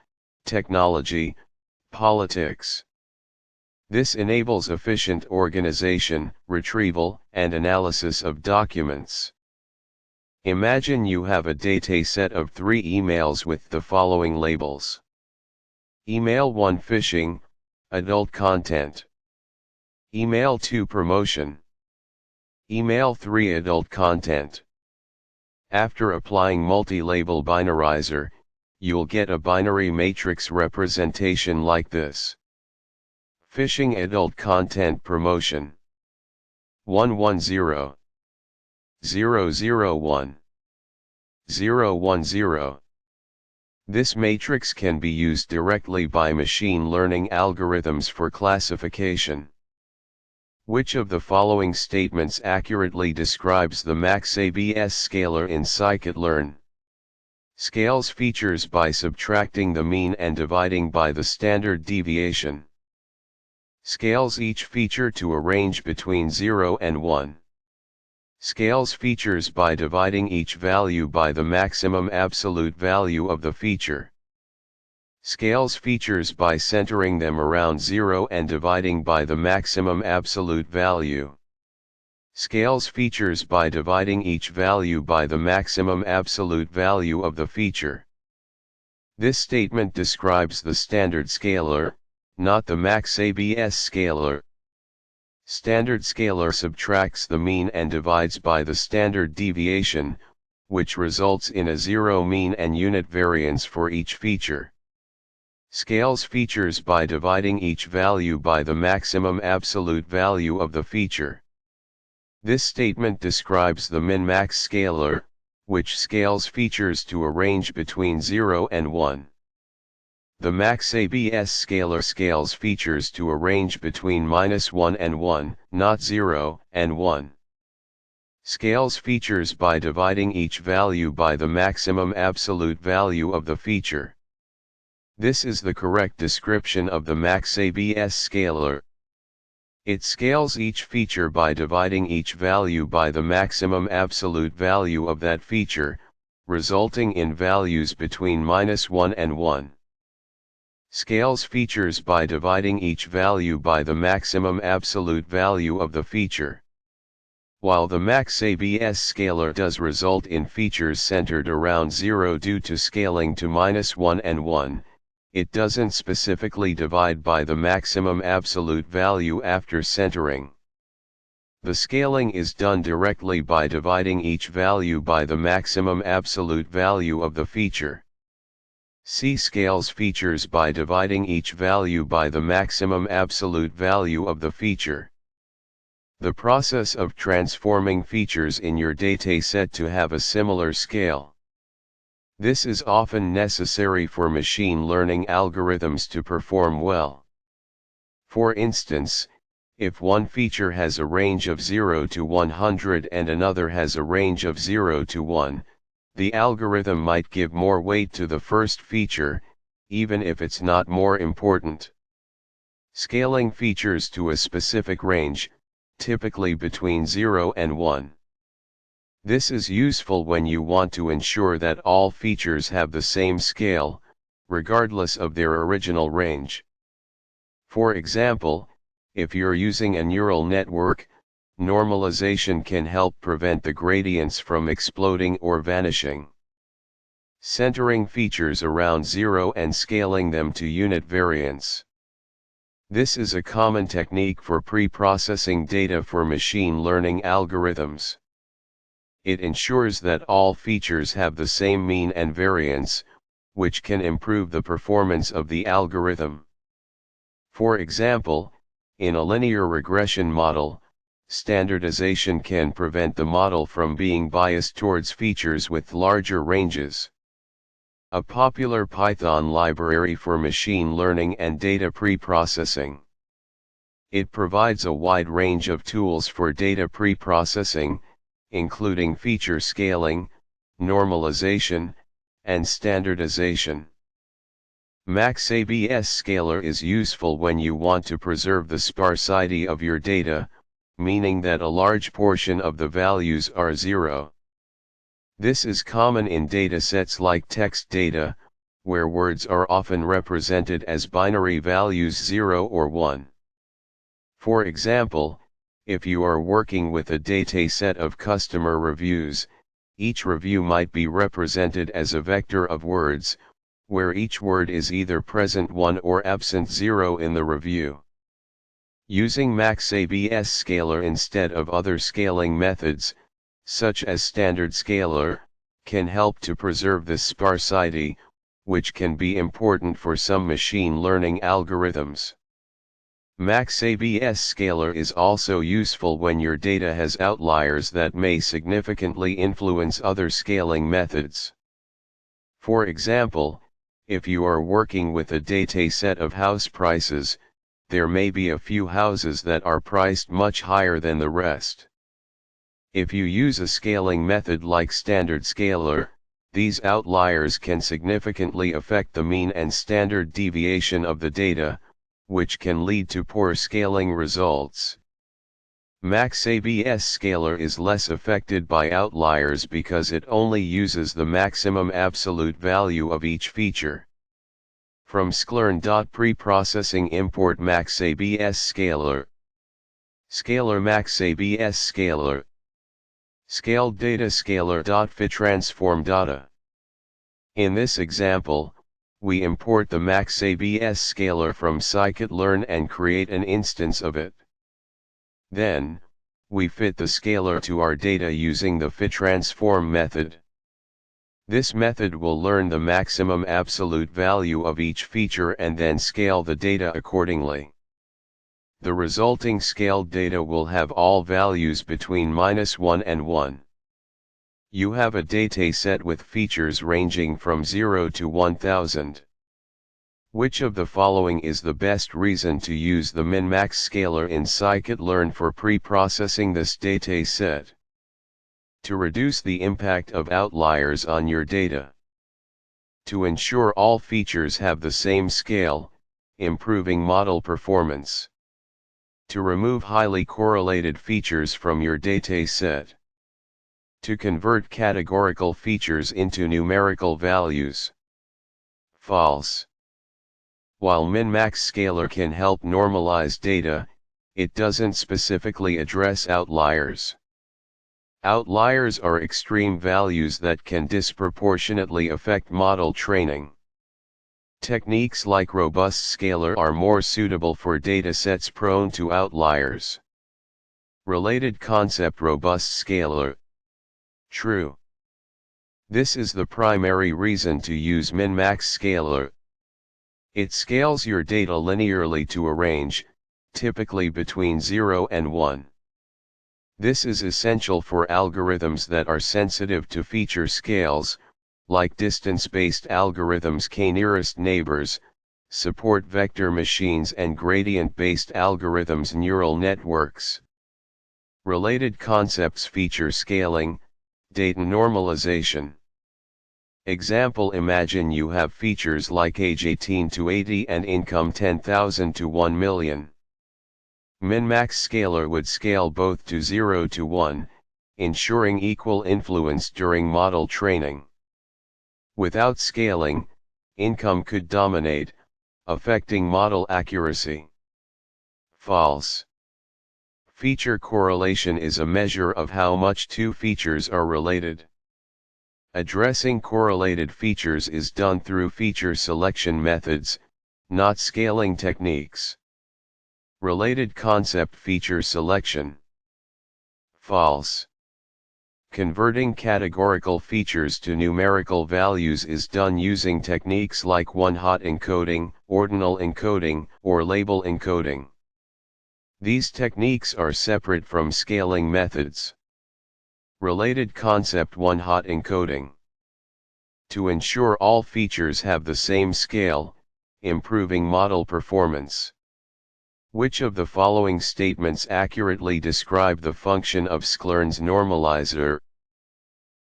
technology, politics. This enables efficient organization, retrieval, and analysis of documents. Imagine you have a dataset of 3 emails with the following labels. Email 1 phishing, adult content. Email 2 promotion. Email 3 adult content. After applying multi-label binarizer, you'll get a binary matrix representation like this. Phishing adult content promotion 110 001 010. This matrix can be used directly by machine learning algorithms for classification. Which of the following statements accurately describes the max-ABS scalar in sklearn? Scales features by subtracting the mean and dividing by the standard deviation. Scales each feature to a range between 0 and 1. Scales features by dividing each value by the maximum absolute value of the feature. Scales features by centering them around 0 and dividing by the maximum absolute value. Scales features by dividing each value by the maximum absolute value of the feature. This statement describes the standard scalar, not the max-ABS scalar. Standard scalar subtracts the mean and divides by the standard deviation, which results in a 0 mean and unit variance for each feature. Scales features by dividing each value by the maximum absolute value of the feature. This statement describes the min-max scalar, which scales features to a range between 0 and 1. The max-ABS scalar scales features to a range between -1 and 1, not 0 and 1. Scales features by dividing each value by the maximum absolute value of the feature. This is the correct description of the max-ABS scalar. It scales each feature by dividing each value by the maximum absolute value of that feature, resulting in values between -1 and 1. Scales features by dividing each value by the maximum absolute value of the feature. While the max_ABS scaler does result in features centered around 0 due to scaling to -1 and 1, it doesn't specifically divide by the maximum absolute value after centering. The scaling is done directly by dividing each value by the maximum absolute value of the feature. C scales features by dividing each value by the maximum absolute value of the feature. The process of transforming features in your dataset to have a similar scale. This is often necessary for machine learning algorithms to perform well. For instance, if one feature has a range of 0 to 100 and another has a range of 0 to 1, the algorithm might give more weight to the first feature, even if it's not more important. Scaling features to a specific range, typically between 0 and 1. This is useful when you want to ensure that all features have the same scale, regardless of their original range. For example, if you're using a neural network, normalization can help prevent the gradients from exploding or vanishing. Centering features around 0 and scaling them to unit variance. This is a common technique for pre-processing data for machine learning algorithms. It ensures that all features have the same mean and variance, which can improve the performance of the algorithm. For example, in a linear regression model, standardization can prevent the model from being biased towards features with larger ranges. A popular Python library for machine learning and data pre-processing. It provides a wide range of tools for data pre-processing, including feature scaling, normalization, and standardization. Max_ABS scaler is useful when you want to preserve the sparsity of your data, meaning that a large portion of the values are 0. This is common in datasets like text data, where words are often represented as binary values 0 or 1. For example, if you are working with a dataset of customer reviews, each review might be represented as a vector of words, where each word is either present 1 or absent 0 in the review. Using max_ABS scaler instead of other scaling methods, such as standard scaler, can help to preserve this sparsity, which can be important for some machine learning algorithms. Max_ABS scaler is also useful when your data has outliers that may significantly influence other scaling methods. For example, if you are working with a dataset of house prices, there may be a few houses that are priced much higher than the rest. If you use a scaling method like standard scaler, these outliers can significantly affect the mean and standard deviation of the data, which can lead to poor scaling results. Max_ABS scaler is less affected by outliers because it only uses the maximum absolute value of each feature. From sklearn. Preprocessing import max_ABS scaler. Scaler max_ABS scaler. Scaled data scaler. Fit transform data. In this example, we import the max_ABS scaler from scikit-learn and create an instance of it. Then, we fit the scaler to our data using the fitTransform method. This method will learn the maximum absolute value of each feature and then scale the data accordingly. The resulting scaled data will have all values between -1 and 1. You have a dataset with features ranging from 0 to 1000. Which of the following is the best reason to use the min-max scaler in scikit-learn for pre-processing this dataset? To reduce the impact of outliers on your data. To ensure all features have the same scale, improving model performance. To remove highly correlated features from your dataset. To convert categorical features into numerical values. False. While min-max scaler can help normalize data, it doesn't specifically address outliers. Outliers are extreme values that can disproportionately affect model training. Techniques like robust scaler are more suitable for datasets prone to outliers. Related concept: robust scaler. True. This is the primary reason to use min-max scaler. It scales your data linearly to a range, typically between 0 and 1. This is essential for algorithms that are sensitive to feature scales, like distance-based algorithms, k-nearest neighbors, support vector machines, and gradient-based algorithms, neural networks. Related concepts: feature scaling, data normalization. Example: imagine you have features like age 18 to 80 and income 10,000 to 1 million. Min-max scaler would scale both to 0 to 1, ensuring equal influence during model training. Without scaling, income could dominate, affecting model accuracy. False. Feature correlation is a measure of how much two features are related. Addressing correlated features is done through feature selection methods, not scaling techniques. Related concept: feature selection. False. Converting categorical features to numerical values is done using techniques like one-hot encoding, ordinal encoding, or label encoding. These techniques are separate from scaling methods. Related concept: one-hot encoding. To ensure all features have the same scale, improving model performance. Which of the following statements accurately describe the function of sklearn's normalizer?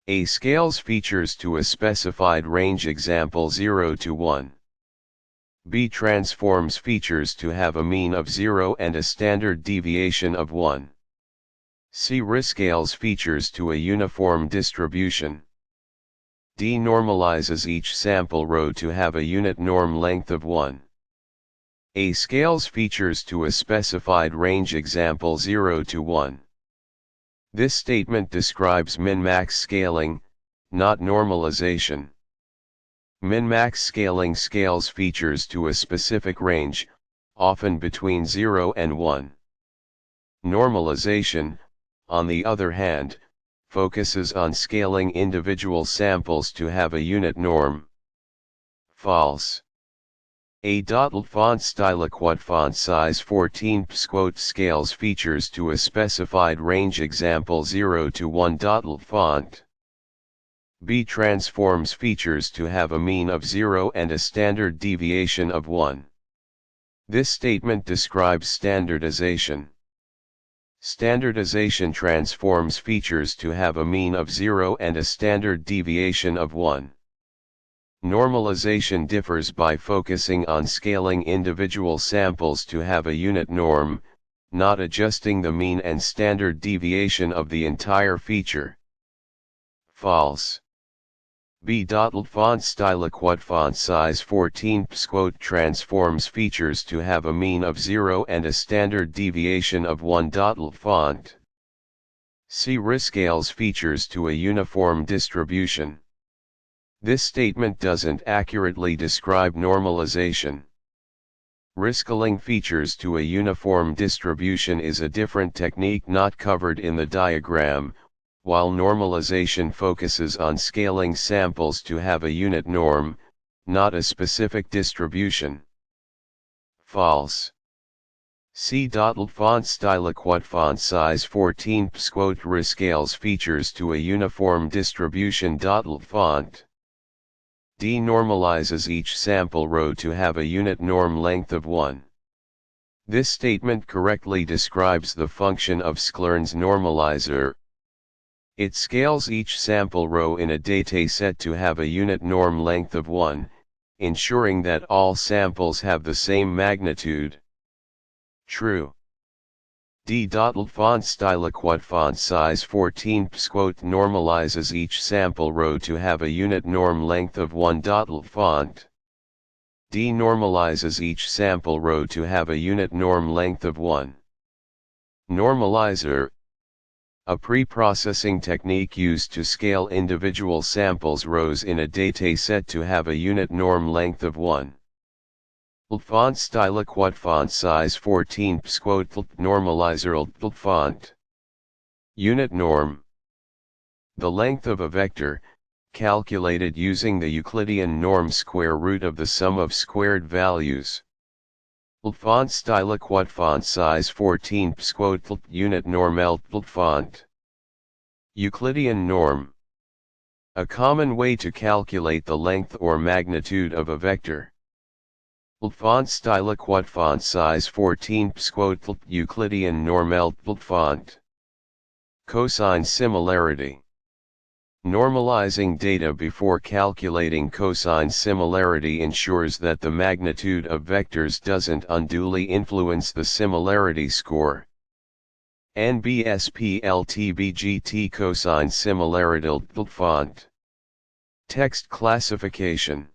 A. Scales features to a specified range, example 0 to 1. B. Transforms features to have a mean of 0 and a standard deviation of 1. C. Rescales features to a uniform distribution. D. Normalizes each sample row to have a unit norm length of 1. A. Scales features to a specified range, example 0 to 1. This statement describes min-max scaling, not normalization. Min-max scaling scales features to a specific range, often between 0 and 1. Normalization, on the other hand, focuses on scaling individual samples to have a unit norm. False. A. Font style quad font size 14 psquot scales features to a specified range, example 0 to 1. Font. B. Transforms features to have a mean of 0 and a standard deviation of 1. This statement describes standardization. Standardization transforms features to have a mean of 0 and a standard deviation of 1. Normalization differs by focusing on scaling individual samples to have a unit norm, not adjusting the mean and standard deviation of the entire feature. False. B. Font style quad font size 14 psquot transforms features to have a mean of 0 and a standard deviation of 1. Font. C. Rescales features to a uniform distribution. This statement doesn't accurately describe normalization. Rescaling features to a uniform distribution is a different technique not covered in the diagram, while normalization focuses on scaling samples to have a unit norm, not a specific distribution. False. C. Font style quad font size 14 psquot rescales features to a uniform distribution. Font. D. Normalizes each sample row to have a unit norm length of 1. This statement correctly describes the function of sklearn's normalizer. It scales each sample row in a dataset to have a unit norm length of 1, ensuring that all samples have the same magnitude. True. D. Font style quad font size 14 psquot normalizes each sample row to have a unit norm length of 1. Font D normalizes each sample row to have a unit norm length of 1. Normalizer, a preprocessing technique used to scale individual samples rows in a dataset to have a unit norm length of 1. Font style quad font size 14 psquot normalizer font unit norm. The length of a vector, calculated using the Euclidean norm square root of the sum of squared values. Font style quad font size 14 psquot unit norm font Euclidean norm. A common way to calculate the length or magnitude of a vector. Font style quad font size 14 psquot Euclidean norm font cosine similarity. Normalizing data before calculating cosine similarity ensures that the magnitude of vectors doesn't unduly influence the similarity score. NBSPLTBGT cosine similarity font text classification.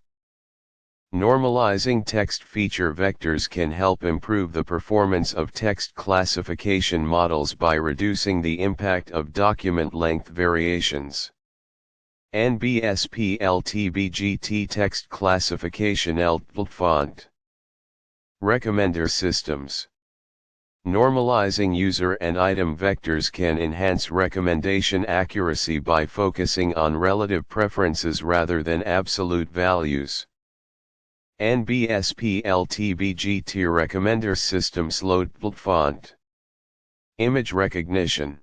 Normalizing text feature vectors can help improve the performance of text classification models by reducing the impact of document length variations. NBSPLTBGT text classification font recommender systems. Normalizing user and item vectors can enhance recommendation accuracy by focusing on relative preferences rather than absolute values. NBSPLTBGT recommender systems load font image recognition.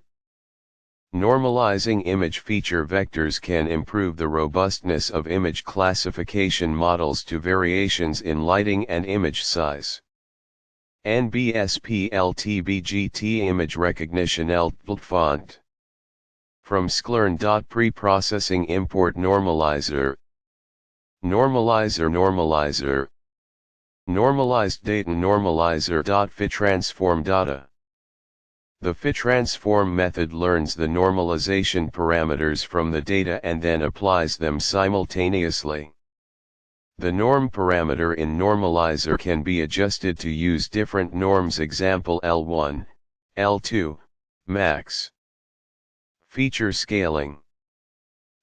Normalizing image feature vectors can improve the robustness of image classification models to variations in lighting and image size. NBSPLTBGT image recognition font from sklearn. Preprocessing import normalizer. Normalizer normalized data normalizer. Fit transform data. The fit transform method learns the normalization parameters from the data and then applies them simultaneously. The norm parameter in normalizer can be adjusted to use different norms, example L1, L2, max. Feature scaling.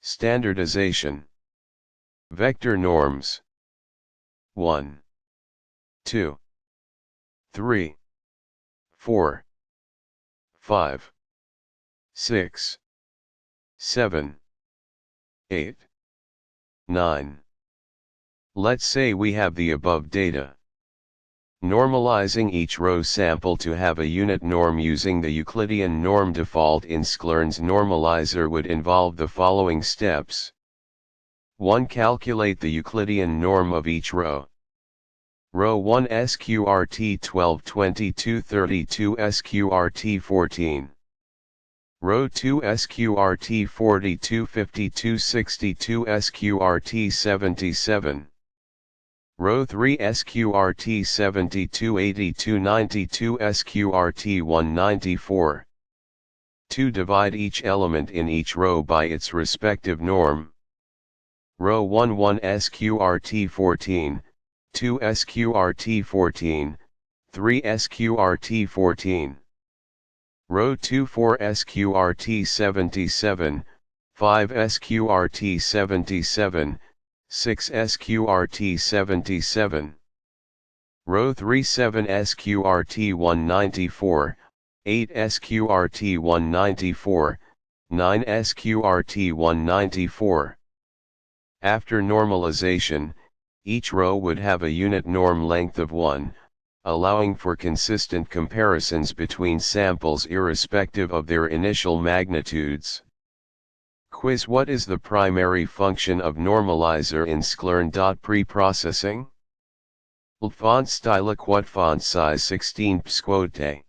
Standardization. Vector norms 1, 2, 3, 4, 5, 6, 7, 8, 9. Let's say we have the above data. Normalizing each row sample to have a unit norm using the Euclidean norm default in sklearn's normalizer would involve the following steps. 1. Calculate the Euclidean norm of each row. Row 1 SQRT 12 22 32 SQRT 14. Row 2 SQRT 42 52 62 SQRT 77. Row 3 SQRT 72 82 92 SQRT 194. 2. Divide each element in each row by its respective norm. Row 1 1 SQRT 14, 2 SQRT 14, 3 SQRT 14. Row 2 4 SQRT 77, 5 SQRT 77, 6 SQRT 77. Row 3 7 SQRT 194, 8 SQRT 194, 9 SQRT 194. After normalization, each row would have a unit norm length of 1, allowing for consistent comparisons between samples irrespective of their initial magnitudes. Quiz: what is the primary function of normalizer in sklearn? Preprocessing. Font style quad font size 16 psquot.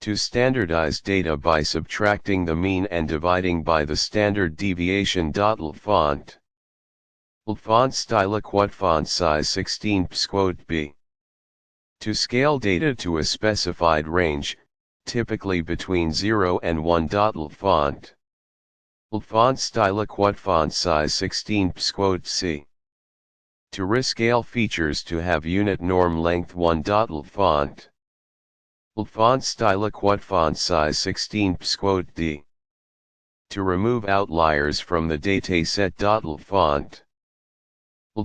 To standardize data by subtracting the mean and dividing by the standard deviation. Font style quad font size 16 psquot b. To scale data to a specified range, typically between 0 and 1. Font. Font style quad font size 16 psquot c. To rescale features to have unit norm length 1. Font. Font style quad font size 16 psquot d. To remove outliers from the dataset. Font.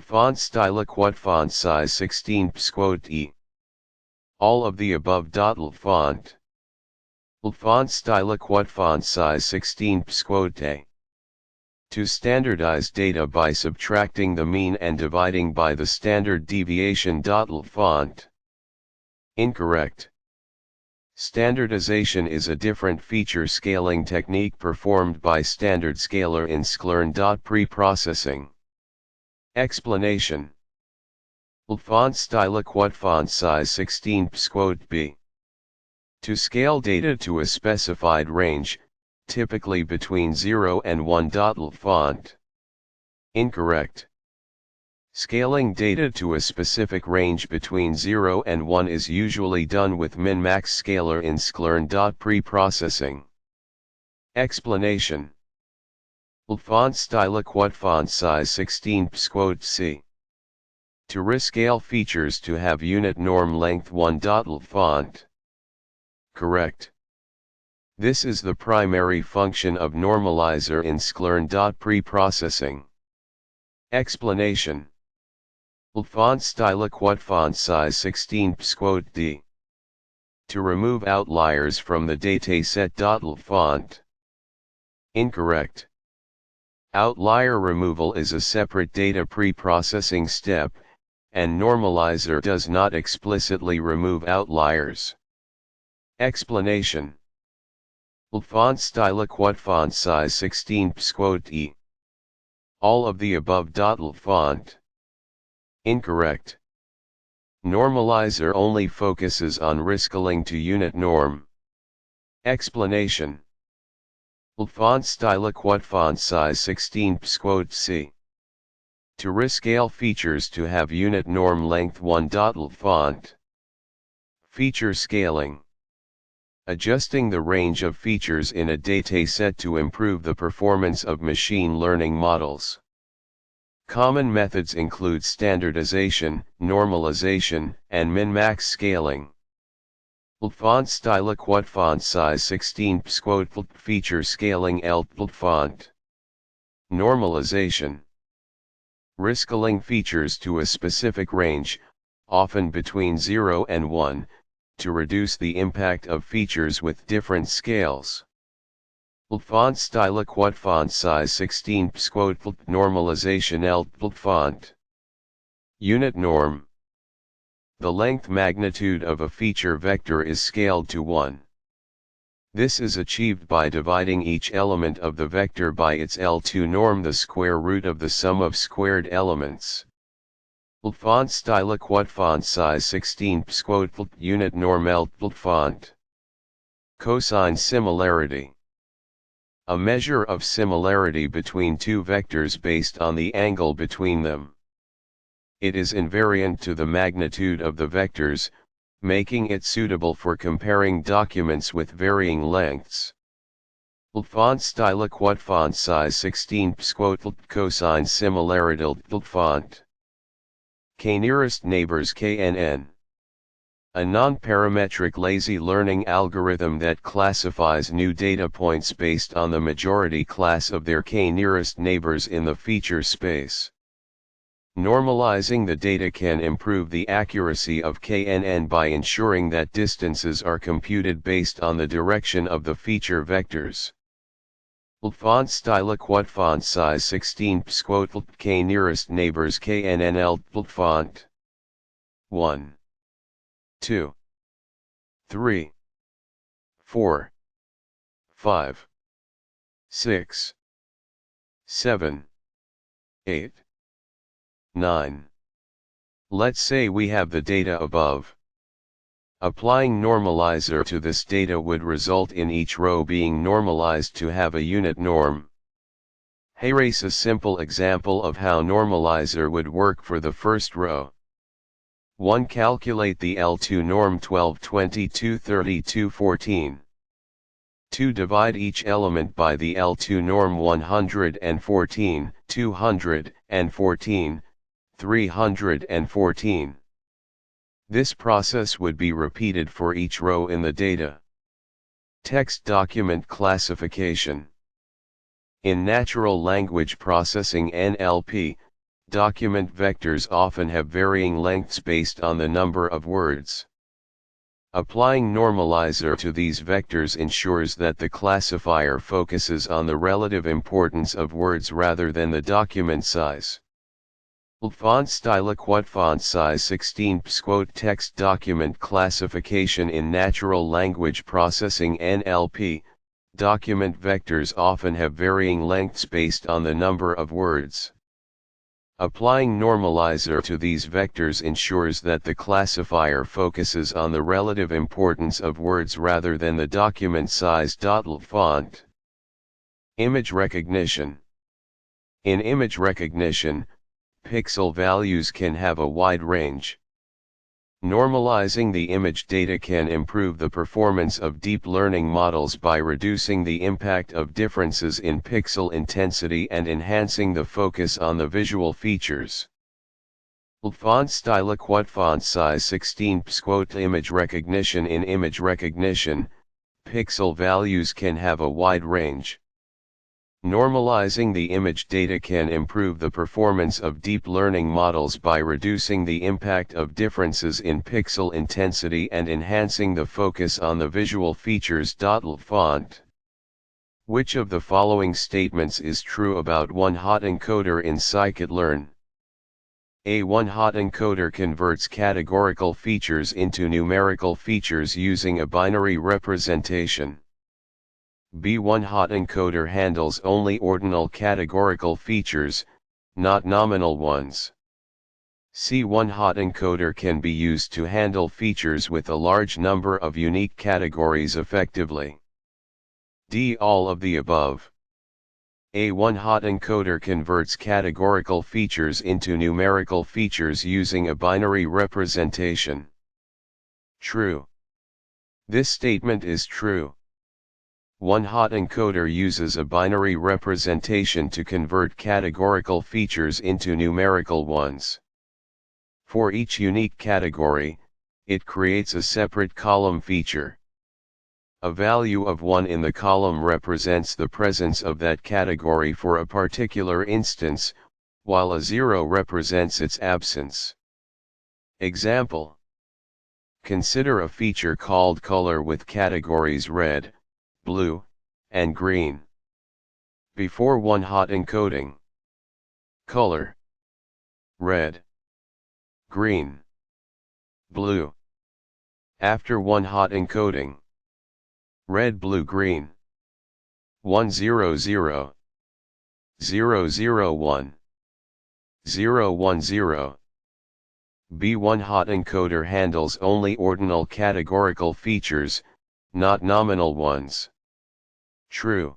Font style quad font size 16 psquot e. All of the above. Font. Font style quad font size 16 psquot a. To standardize data by subtracting the mean and dividing by the standard deviation. Font. Incorrect. Standardization is a different feature scaling technique performed by standard scaler in sklearn. Preprocessing. Explanation. Font style quad font size 16 psquot b. To scale data to a specified range, typically between 0 and 1. Font. Incorrect. Scaling data to a specific range between 0 and 1 is usually done with min-max scaler in sklearn. Preprocessing. Explanation. Font style quad font size 16 psquot c. To rescale features to have unit norm length 1. Font. Correct. This is the primary function of normalizer in sklearn. Preprocessing. Explanation. Font style quad font size 16 psquot d. To remove outliers from the dataset. Font. Incorrect. Outlier removal is a separate data preprocessing step, and normalizer does not explicitly remove outliers. Explanation. Font style quad font size 16 psquot e. All of the above. Font. Incorrect. Normalizer only focuses on rescaling to unit norm. Explanation. Font style quad font size 16 psquot c. To rescale features to have unit norm length 1. Font. Feature scaling. Adjusting the range of features in a dataset to improve the performance of machine learning models. Common methods include standardization, normalization, and min-max scaling. Font style quad font size 16 psquot feature scaling font. Normalization. Rescaling features to a specific range, often between 0 and 1, to reduce the impact of features with different scales. Font style quad font size 16 psquot normalization font. Unit norm. The length magnitude of a feature vector is scaled to 1. This is achieved by dividing each element of the vector by its L2 norm, the square root of the sum of squared elements. Font style quad font size 16 psquot unit norm font. Cosine similarity. A measure of similarity between two vectors based on the angle between them. It is invariant to the magnitude of the vectors, making it suitable for comparing documents with varying lengths. Font style quad font size 16 psquot cosine similarity font. K-nearest neighbors KNN. A non-parametric lazy learning algorithm that classifies new data points based on the majority class of their k-nearest neighbors in the feature space. Normalizing the data can improve the accuracy of KNN by ensuring that distances are computed based on the direction of the feature vectors. Font style quad font size 16 psquot k nearest neighbors KNN font. 1, 2, 3, 4, 5, 6, 7, 8, 9. Let's say we have the data above. Applying normalizer to this data would result in each row being normalized to have a unit norm. Here's a simple example of how normalizer would work for the first row. 1. Calculate the L2 norm 12, 22, 32, 14. 2. Divide each element by the L2 norm 114, 214, 314. This process would be repeated for each row in the data. Text document classification. In natural language processing (NLP), document vectors often have varying lengths based on the number of words. Applying normalizer to these vectors ensures that the classifier focuses on the relative importance of words rather than the document size. Font style quote font size 16 quote text document classification. In natural language processing (NLP), document vectors often have varying lengths based on the number of words. Applying normalizer to these vectors ensures that the classifier focuses on the relative importance of words rather than the document size. Font. Image recognition. In image recognition, pixel values can have a wide range. Normalizing the image data can improve the performance of deep learning models by reducing the impact of differences in pixel intensity and enhancing the focus on the visual features. Font style quote font size 16 quote image recognition. In image recognition, pixel values can have a wide range. Normalizing the image data can improve the performance of deep learning models by reducing the impact of differences in pixel intensity and enhancing the focus on the visual features. Font. Which of the following statements is true about one-hot encoder in scikit-learn? A one-hot encoder converts categorical features into numerical features using a binary representation. B. One-hot encoder handles only ordinal categorical features, not nominal ones. C. One-hot encoder can be used to handle features with a large number of unique categories effectively. D. All of the above. A one-hot encoder converts categorical features into numerical features using a binary representation. True. This statement is true. One-hot encoder uses a binary representation to convert categorical features into numerical ones. For each unique category, it creates a separate column feature. A value of 1 in the column represents the presence of that category for a particular instance, while a 0 represents its absence. Example. Consider a feature called color with categories red, blue, and green. Before one-hot encoding. Color. Red. Green. Blue. After one-hot encoding. Red, blue, green. 100, 001, 010. B. One-hot encoder handles only ordinal categorical features, not nominal ones. True.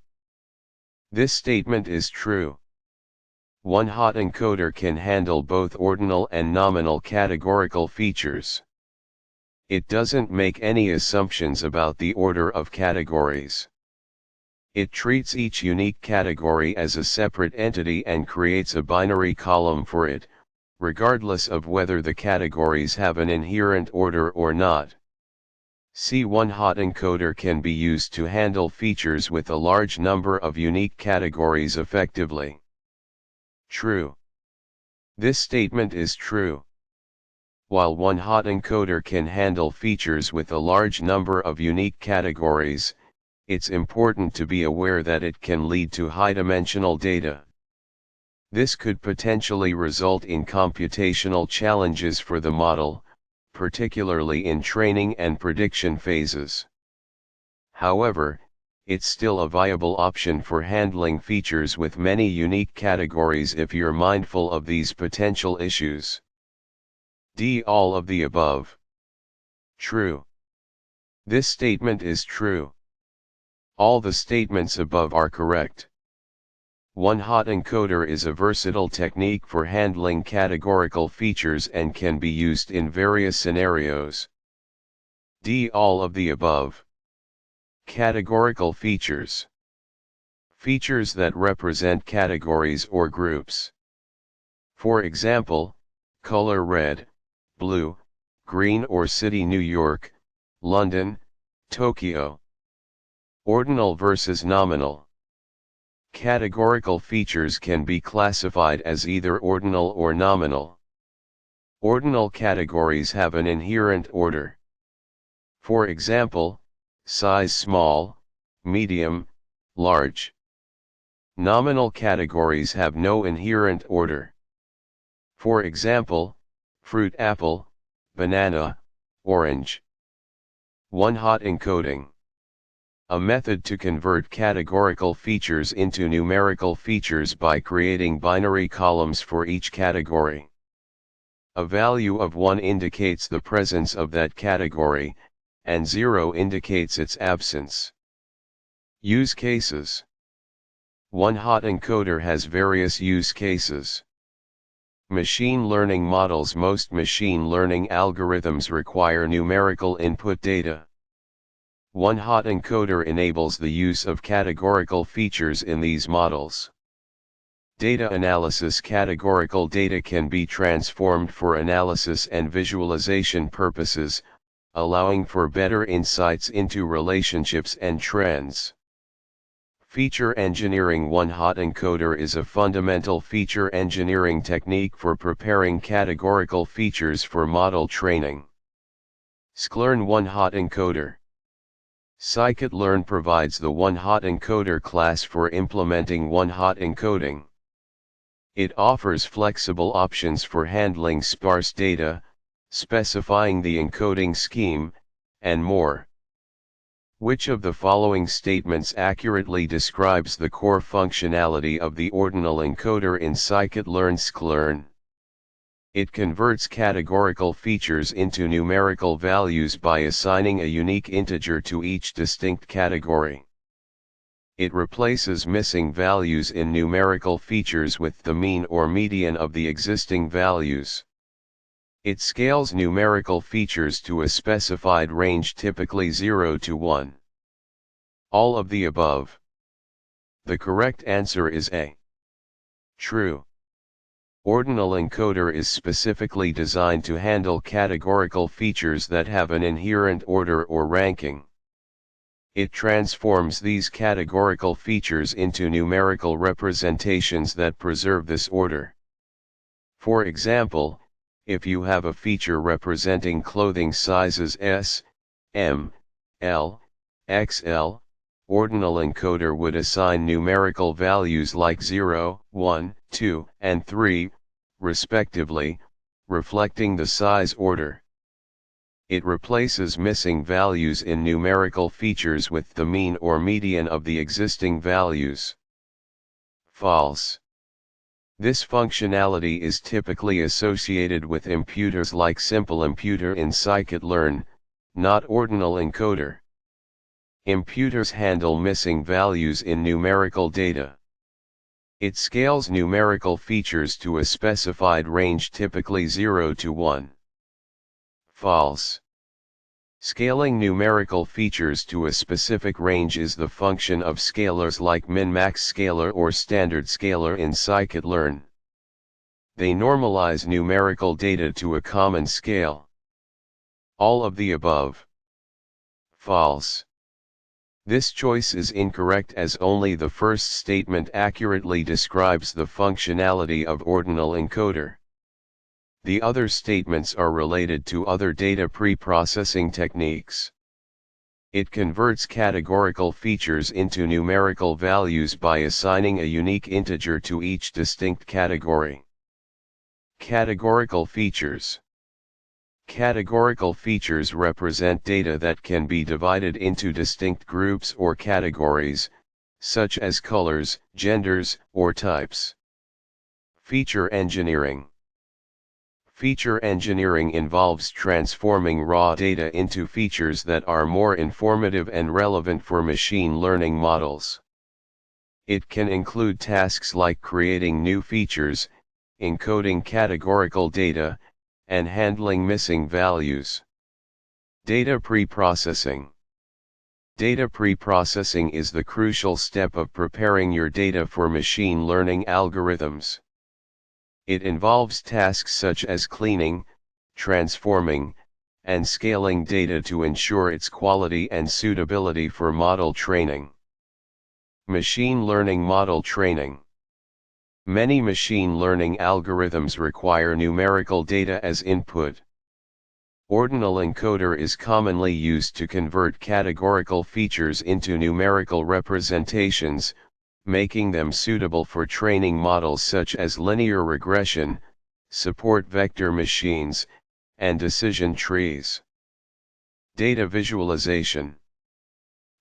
This statement is true. One-hot encoder can handle both ordinal and nominal categorical features. It doesn't make any assumptions about the order of categories. It treats each unique category as a separate entity and creates a binary column for it, regardless of whether the categories have an inherent order or not. C. One-hot encoder can be used to handle features with a large number of unique categories effectively. True. This statement is true. While one-hot encoder can handle features with a large number of unique categories, it's important to be aware that it can lead to high-dimensional data. This could potentially result in computational challenges for the model, particularly in training and prediction phases. However, it's still a viable option for handling features with many unique categories if you're mindful of these potential issues. D. All of the above. True. This statement is true. All the statements above are correct. One-hot encoder is a versatile technique for handling categorical features and can be used in various scenarios. D. All of the above. Categorical features. Features that represent categories or groups. For example, color red, blue, green or city New York, London, Tokyo. Ordinal versus nominal. Categorical features can be classified as either ordinal or nominal. Ordinal categories have an inherent order. For example, size small, medium, large. Nominal categories have no inherent order. For example, fruit apple, banana, orange. One-hot encoding. A method to convert categorical features into numerical features by creating binary columns for each category. A value of 1 indicates the presence of that category, and 0 indicates its absence. Use cases. One-hot encoder has various use cases. Machine learning models. Most machine learning algorithms require numerical input data. One-hot encoder enables the use of categorical features in these models. Data analysis. Categorical data can be transformed for analysis and visualization purposes, allowing for better insights into relationships and trends. Feature engineering. One-hot encoder is a fundamental feature engineering technique for preparing categorical features for model training. Sklearn one-hot encoder. Scikit-learn provides the one-hot encoder class for implementing one-hot encoding. It offers flexible options for handling sparse data, specifying the encoding scheme, and more. Which of the following statements accurately describes the core functionality of the ordinal encoder in Scikit-learn? Sklearn. It converts categorical features into numerical values by assigning a unique integer to each distinct category. It replaces missing values in numerical features with the mean or median of the existing values. It scales numerical features to a specified range, typically 0 to 1. All of the above. The correct answer is A. True. Ordinal encoder is specifically designed to handle categorical features that have an inherent order or ranking. It transforms these categorical features into numerical representations that preserve this order. For example, if you have a feature representing clothing sizes S, M, L, XL, ordinal encoder would assign numerical values like 0, 1, 2, and 3, respectively, reflecting the size order. It replaces missing values in numerical features with the mean or median of the existing values. False. This functionality is typically associated with imputers like simple imputer in Scikit-learn, not ordinal encoder. Imputers handle missing values in numerical data. It scales numerical features to a specified range, typically 0 to 1. False. Scaling numerical features to a specific range is the function of scalars like min-max scalar or standard scalar in Scikit-learn. They normalize numerical data to a common scale. All of the above. False. This choice is incorrect as only the first statement accurately describes the functionality of ordinal encoder. The other statements are related to other data preprocessing techniques. It converts categorical features into numerical values by assigning a unique integer to each distinct category. Categorical features. Categorical features represent data that can be divided into distinct groups or categories, such as colors, genders, or types. Feature engineering. Feature engineering involves transforming raw data into features that are more informative and relevant for machine learning models. It can include tasks like creating new features, encoding categorical data, and handling missing values. Data preprocessing. Data preprocessing is the crucial step of preparing your data for machine learning algorithms. It involves tasks such as cleaning, transforming, and scaling data to ensure its quality and suitability for model training. Machine learning model training. Many machine learning algorithms require numerical data as input. Ordinal encoder is commonly used to convert categorical features into numerical representations, making them suitable for training models such as linear regression, support vector machines, and decision trees. Data visualization.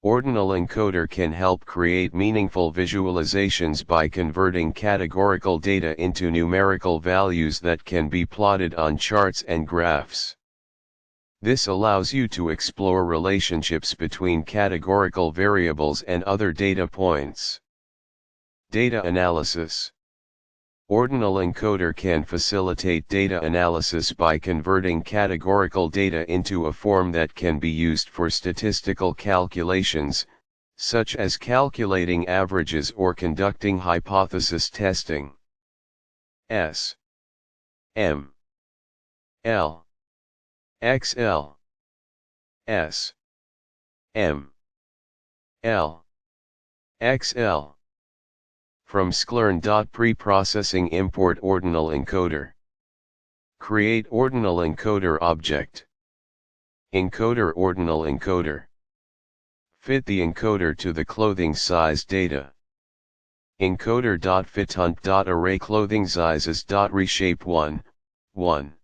Ordinal encoder can help create meaningful visualizations by converting categorical data into numerical values that can be plotted on charts and graphs. This allows you to explore relationships between categorical variables and other data points. Data analysis. Ordinal encoder can facilitate data analysis by converting categorical data into a form that can be used for statistical calculations, such as calculating averages or conducting hypothesis testing. S. M. L. XL. S. M. L. XL. From sklearn. Preprocessing. Import ordinal encoder. Create ordinal encoder object. Encoder. Ordinal encoder. Fit the encoder to the clothing size data. Encoder.fithunt.array clothing sizes. Reshape 1, 1.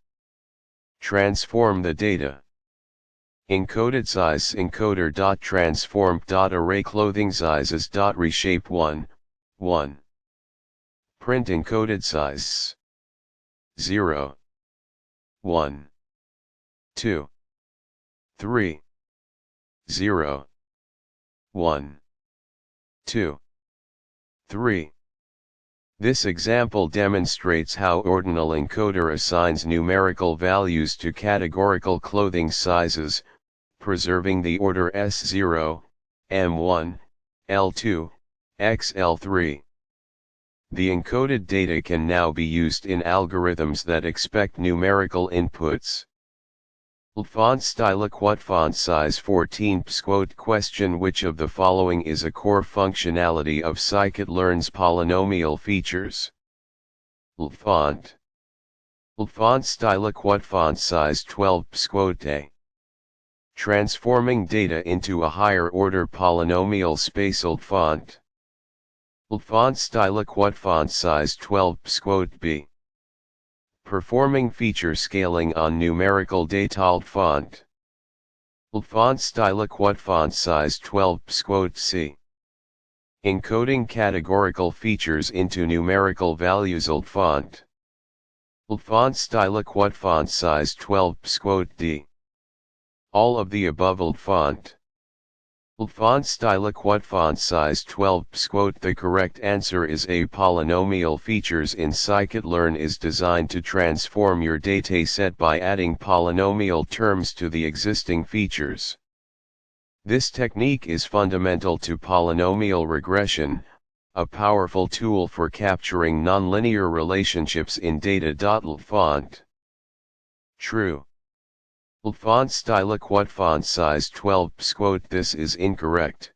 Transform the data. Encoded size encoder.transform.array clothing sizes. Reshape 1, 1. Print encoded size 0, 1, 2, 3, 0, 1, 2, 3. This example demonstrates how ordinal encoder assigns numerical values to categorical clothing sizes, preserving the order S0, M1, L2, XL3. The encoded data can now be used in algorithms that expect numerical inputs. Font style. What font size 14 ps? Question. Which of the following is a core functionality of scikit-learn's polynomial features? Font. Font style. What font size 12 ps? Transforming data into a higher order polynomial spatial font. Font style. What font size 12 ps? B. Performing feature scaling on numerical data. Font. Font style. What font size 12 ps? C. Encoding categorical features into numerical values. Font. Font style. What font size 12 ps? D. All of the above. Font. Font style. What font size 12 ps? The correct answer is A. Polynomial features in scikit-learn is designed to transform your dataset by adding polynomial terms to the existing features. This technique is fundamental to polynomial regression, a powerful tool for capturing nonlinear relationships in data. Font. True. Font style. What font size 12 ps? This is incorrect.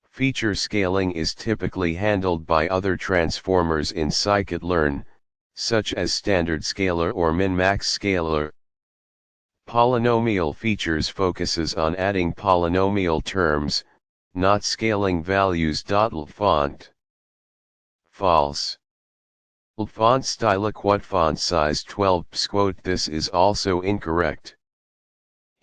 Feature scaling is typically handled by other transformers in scikit-learn, such as standard scaler or min-max scaler. Polynomial features focuses on adding polynomial terms, not scaling values. Font. False. Font style. What font size 12 ps? This is also incorrect.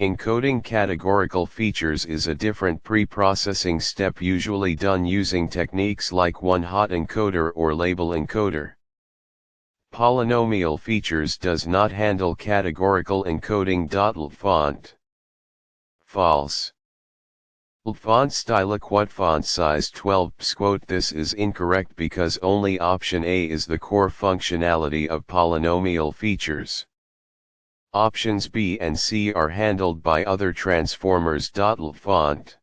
Encoding categorical features is a different pre-processing step usually done using techniques like one-hot encoder or label encoder. Polynomial features does not handle categorical encoding. Font. False. Font style quote font size 12 quote This is incorrect because only option A is the core functionality of polynomial features. Options B and C are handled by other transformers. Font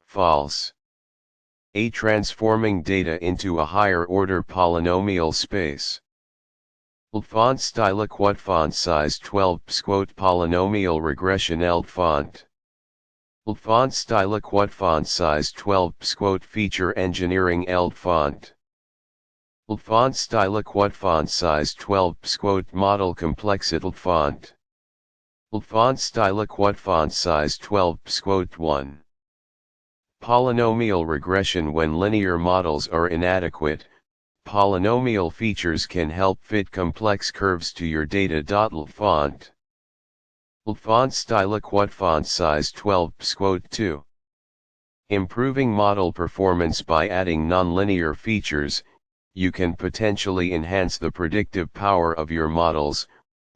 false. A transforming data into a higher order polynomial space. Font style quote font size 12 quote polynomial regression font. Font style quote font size 12 quote feature engineering font. Font style quote font size 12 quote model complexity font. Font style quote font size 12 quote 1. Polynomial regression. When linear models are inadequate, polynomial features can help fit complex curves to your data. Font font style quote font size 12 quote 2. Improving model performance by adding nonlinear features, you can potentially enhance the predictive power of your models,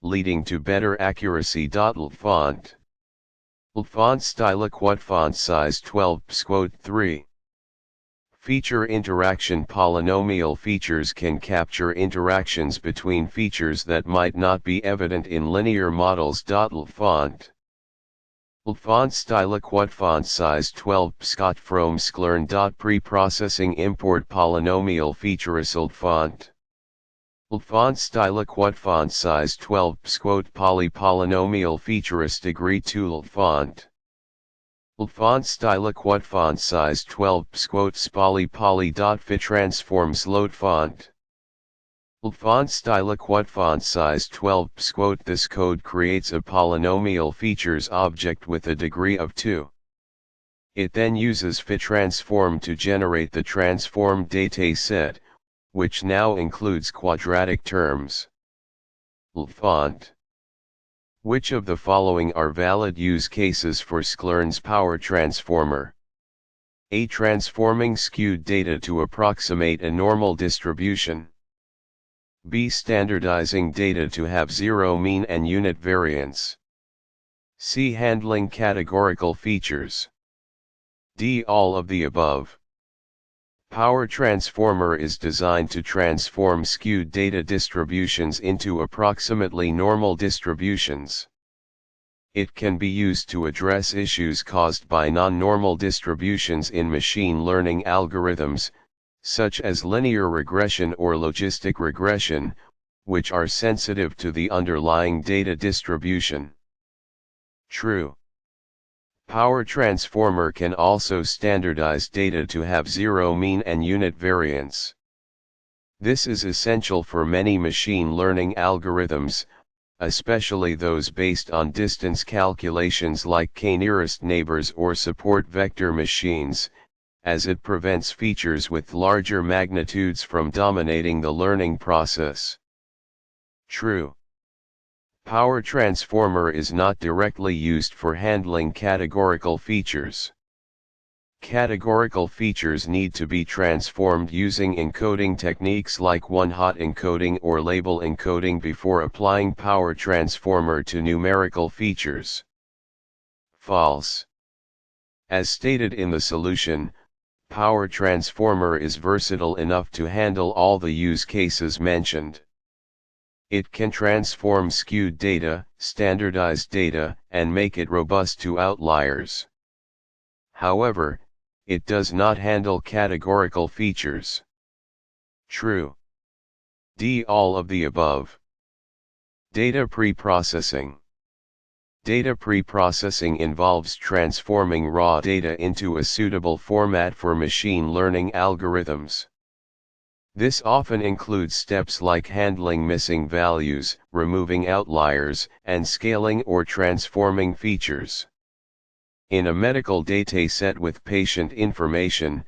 leading to better accuracy. Font font style quote font size 12 quote 3. Feature interaction. Polynomial features can capture interactions between features that might not be evident in linear models. Font font style quote font size 12 Scott from sklearn. Preprocessing import polynomial feature result font. Font style quote font size 12 quote polynomial features degree tool font. Font style quote font size 12 quote poly. Fit transforms load font. Font style quote font size 12 quote This code creates a polynomial features object with a degree of 2. It then uses fit transform to generate the transformed data set, which now includes quadratic terms. Font. Which of the following are valid use cases for sklearn's power transformer? A. Transforming skewed data to approximate a normal distribution. B. Standardizing data to have zero mean and unit variance. C. Handling categorical features. D. All of the above. Power transformer is designed to transform skewed data distributions into approximately normal distributions. It can be used to address issues caused by non-normal distributions in machine learning algorithms, such as linear regression or logistic regression, which are sensitive to the underlying data distribution. True. Power transformer can also standardize data to have zero mean and unit variance. This is essential for many machine learning algorithms, especially those based on distance calculations like k-nearest neighbors or support vector machines, as it prevents features with larger magnitudes from dominating the learning process. True. Power transformer is not directly used for handling categorical features. Categorical features need to be transformed using encoding techniques like one-hot encoding or label encoding before applying power transformer to numerical features. False. As stated in the solution, power transformer is versatile enough to handle all the use cases mentioned. It can transform skewed data, standardized data, and make it robust to outliers. However, it does not handle categorical features. True. D. All of the above. Data preprocessing. Data preprocessing involves transforming raw data into a suitable format for machine learning algorithms. This often includes steps like handling missing values, removing outliers, and scaling or transforming features. In a medical dataset with patient information,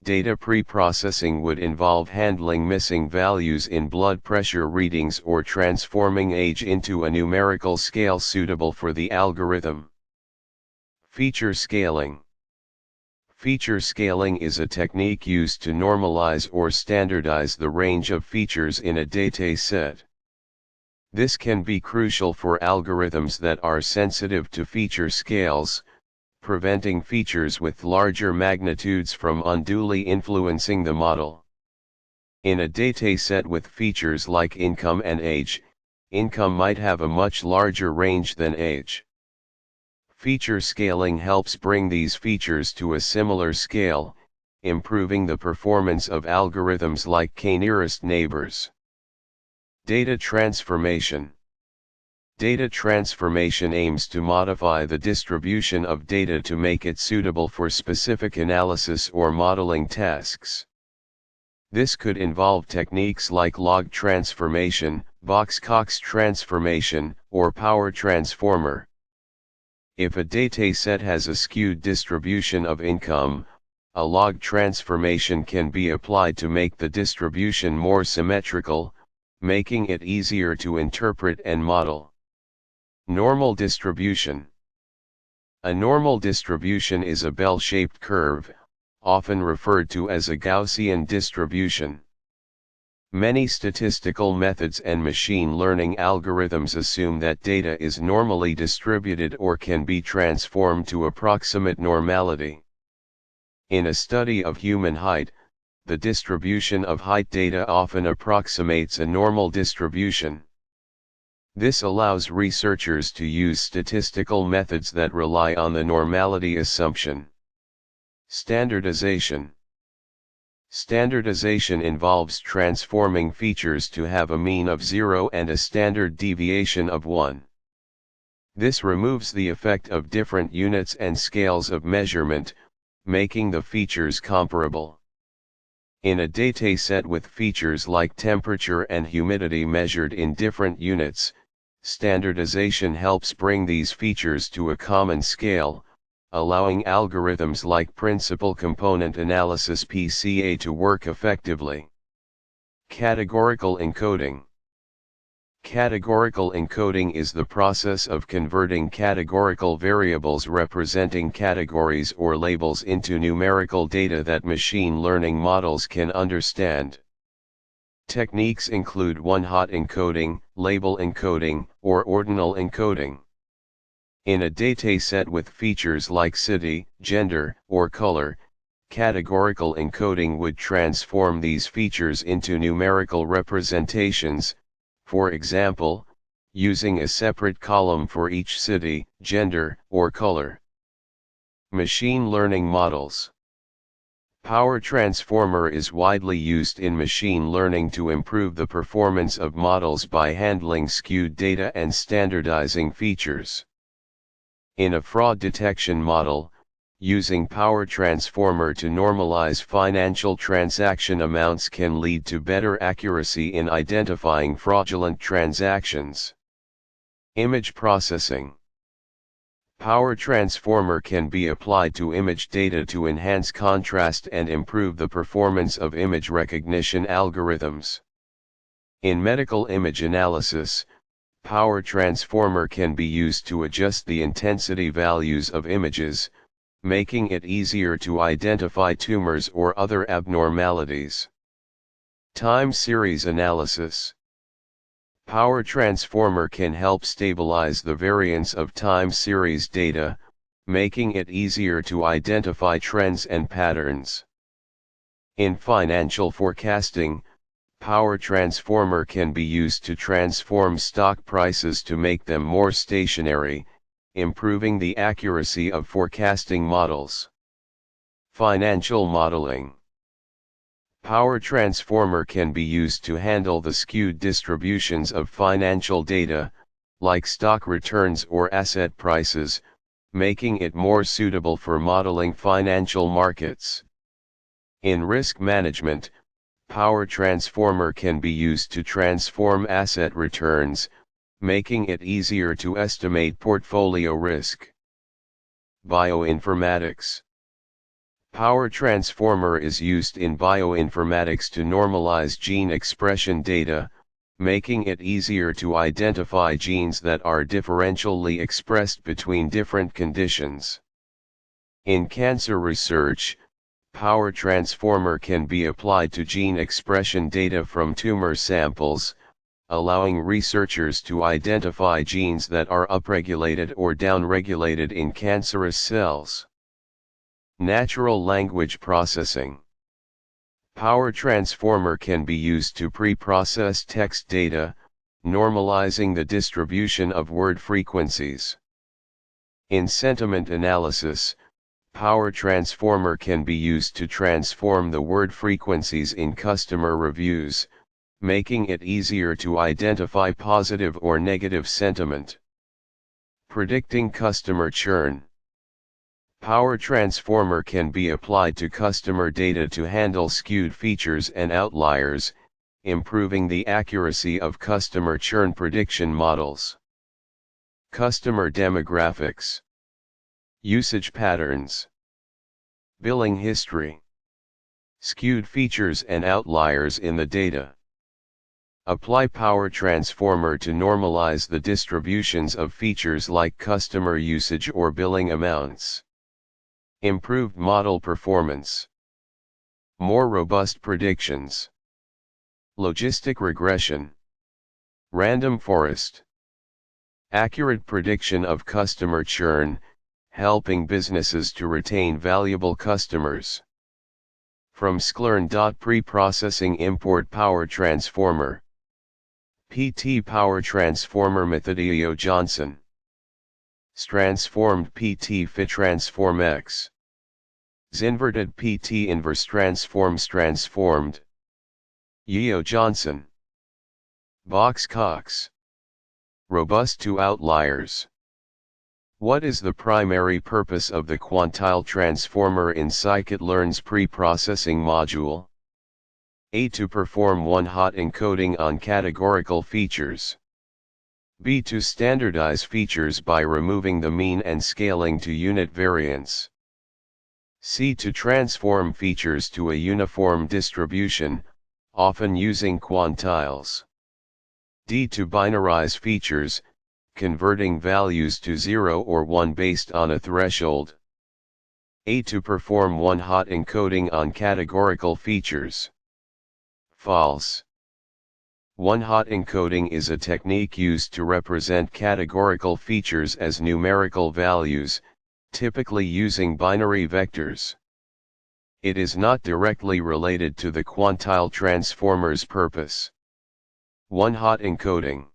data preprocessing would involve handling missing values in blood pressure readings or transforming age into a numerical scale suitable for the algorithm. Feature scaling. Feature scaling is a technique used to normalize or standardize the range of features in a dataset. This can be crucial for algorithms that are sensitive to feature scales, preventing features with larger magnitudes from unduly influencing the model. In a dataset with features like income and age, income might have a much larger range than age. Feature scaling helps bring these features to a similar scale, improving the performance of algorithms like k-nearest neighbors. Data transformation. Data transformation aims to modify the distribution of data to make it suitable for specific analysis or modeling tasks. This could involve techniques like log transformation, Box-Cox transformation, or power transformer. If a dataset has a skewed distribution of income, a log transformation can be applied to make the distribution more symmetrical, making it easier to interpret and model. Normal distribution. A normal distribution is a bell-shaped curve, often referred to as a Gaussian distribution. Many statistical methods and machine learning algorithms assume that data is normally distributed or can be transformed to approximate normality. In a study of human height, the distribution of height data often approximates a normal distribution. This allows researchers to use statistical methods that rely on the normality assumption. Standardization. Standardization involves transforming features to have a mean of 0 and a standard deviation of 1. This removes the effect of different units and scales of measurement, making the features comparable. In a dataset with features like temperature and humidity measured in different units, standardization helps bring these features to a common scale, allowing algorithms like principal component analysis (PCA) to work effectively. Categorical encoding. Categorical encoding is the process of converting categorical variables representing categories or labels into numerical data that machine learning models can understand. Techniques include one-hot encoding, label encoding, or ordinal encoding. In a dataset with features like city, gender, or color, categorical encoding would transform these features into numerical representations, for example, using a separate column for each city, gender, or color. Machine learning models. Power transformer is widely used in machine learning to improve the performance of models by handling skewed data and standardizing features. In a fraud detection model, using power transformer to normalize financial transaction amounts can lead to better accuracy in identifying fraudulent transactions. Image processing. Power transformer can be applied to image data to enhance contrast and improve the performance of image recognition algorithms. In medical image analysis, power transformer can be used to adjust the intensity values of images, making it easier to identify tumors or other abnormalities. Time series analysis. Power transformer can help stabilize the variance of time series data, making it easier to identify trends and patterns. In financial forecasting, power transformer can be used to transform stock prices to make them more stationary, improving the accuracy of forecasting models. Financial modeling. Power transformer can be used to handle the skewed distributions of financial data, like stock returns or asset prices, making it more suitable for modeling financial markets. In risk management, power transformer can be used to transform asset returns, making it easier to estimate portfolio risk. Bioinformatics. Power transformer is used in bioinformatics to normalize gene expression data, making it easier to identify genes that are differentially expressed between different conditions. In cancer research, power transformer can be applied to gene expression data from tumor samples, allowing researchers to identify genes that are upregulated or downregulated in cancerous cells. Natural language processing. Power transformer can be used to pre-process text data, normalizing the distribution of word frequencies. In sentiment analysis, power transformer can be used to transform the word frequencies in customer reviews, making it easier to identify positive or negative sentiment. Predicting customer churn. Power transformer can be applied to customer data to handle skewed features and outliers, improving the accuracy of customer churn prediction models. Customer demographics. Usage patterns. Billing history. Skewed features and outliers in the data. Apply power transformer to normalize the distributions of features like customer usage or billing amounts. Improved model performance. More robust predictions. Logistic regression. Random forest. Accurate prediction of customer churn, helping businesses to retain valuable customers. From sklearn. Preprocessing import power transformer. PT power transformer method Johnson. Transformed PT fit transform X. Inverted PT inverse transforms transformed. Yeo Johnson. Box Cox. Robust to outliers. What is the primary purpose of the quantile transformer in scikit-learn's preprocessing module? A. To perform one-hot encoding on categorical features. B. To standardize features by removing the mean and scaling to unit variance. C. To transform features to a uniform distribution, often using quantiles. D. To binarize features, converting values to 0 or 1 based on a threshold. A. To perform one-hot encoding on categorical features. False. One-hot encoding is a technique used to represent categorical features as numerical values, typically using binary vectors. It is not directly related to the quantile transformer's purpose. One-hot encoding.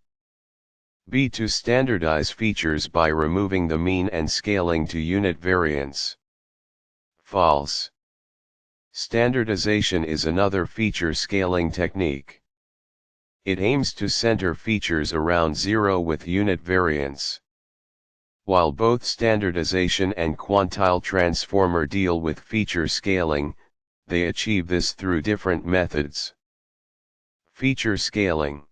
B. To standardize features by removing the mean and scaling to unit variance. False. Standardization is another feature scaling technique. It aims to center features around 0 with unit variance. While both standardization and quantile transformer deal with feature scaling, they achieve this through different methods. Feature scaling.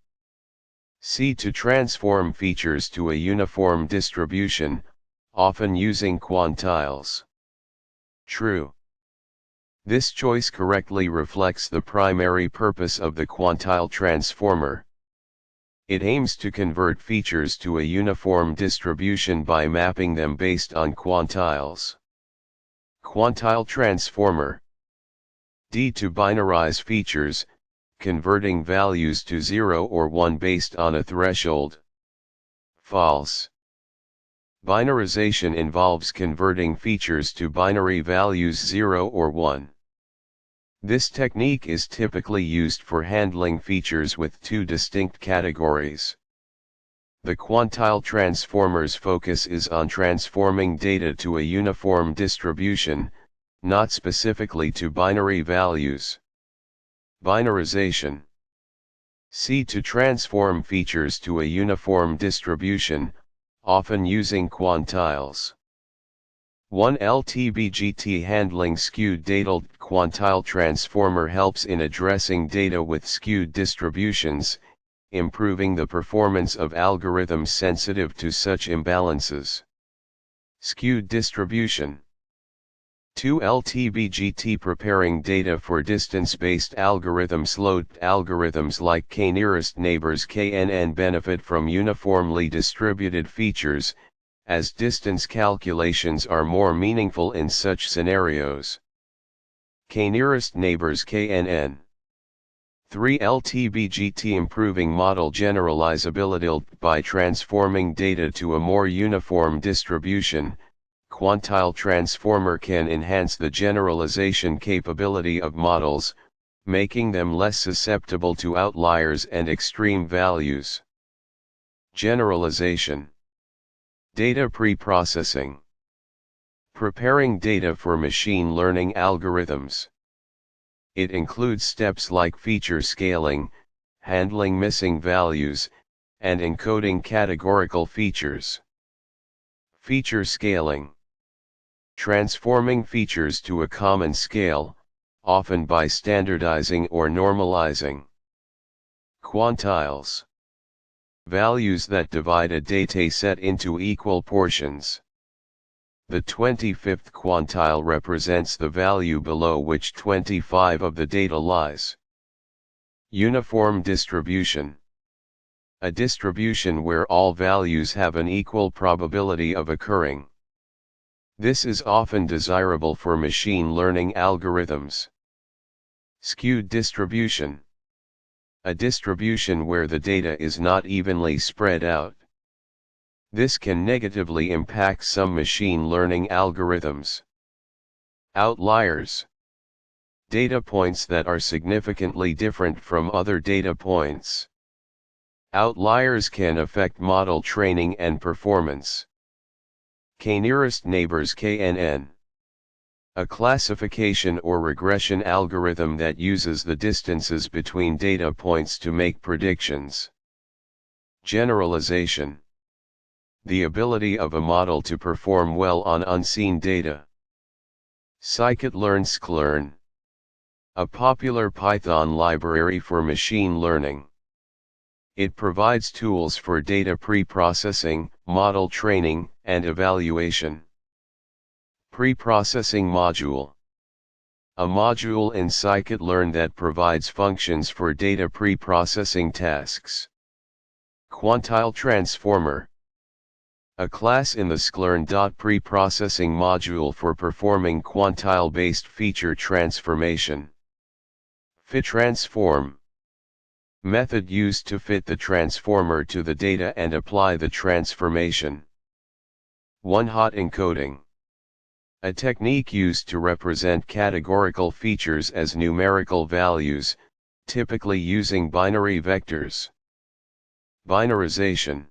C. To transform features to a uniform distribution, often using quantiles. True. This choice correctly reflects the primary purpose of the quantile transformer. It aims to convert features to a uniform distribution by mapping them based on quantiles. Quantile transformer. D. To binarize features, converting values to 0 or 1 based on a threshold. False. Binarization involves converting features to binary values 0 or 1. This technique is typically used for handling features with two distinct categories. The quantile transformer's focus is on transforming data to a uniform distribution, not specifically to binary values. Binarization. C. To transform features to a uniform distribution, often using quantiles. 1. LTBGT handling skewed data. Quantile transformer helps in addressing data with skewed distributions, improving the performance of algorithms sensitive to such imbalances. Skewed distribution. 2. LTBGT preparing data for distance-based algorithms. Sloped algorithms like k-nearest neighbors KNN benefit from uniformly distributed features, as distance calculations are more meaningful in such scenarios. K-nearest neighbors KNN. 3. LTBGT improving model generalizability by transforming data to a more uniform distribution. Quantile transformer can enhance the generalization capability of models, making them less susceptible to outliers and extreme values. Generalization. Data preprocessing. Preparing data for machine learning algorithms. It includes steps like feature scaling, handling missing values, and encoding categorical features. Feature scaling. Transforming features to a common scale, often by standardizing or normalizing. Quantiles. Values that divide a dataset into equal portions. The 25th quantile represents the value below which 25 of the data lies. Uniform distribution. A distribution where all values have an equal probability of occurring. This is often desirable for machine learning algorithms. Skewed distribution. A distribution where the data is not evenly spread out. This can negatively impact some machine learning algorithms. Outliers. Data points that are significantly different from other data points. Outliers can affect model training and performance. K-nearest neighbors KNN. A classification or regression algorithm that uses the distances between data points to make predictions. Generalization. The ability of a model to perform well on unseen data. Scikit-learn sklearn. A popular Python library for machine learning. It provides tools for data preprocessing, model training, and evaluation. Preprocessing module. A module in scikit-learn that provides functions for data preprocessing tasks. Quantile transformer. A class in the sklearn preprocessing module for performing quantile-based feature transformation. FitTransform. Method used to fit the transformer to the data and apply the transformation. One-hot encoding. A technique used to represent categorical features as numerical values, typically using binary vectors. Binarization.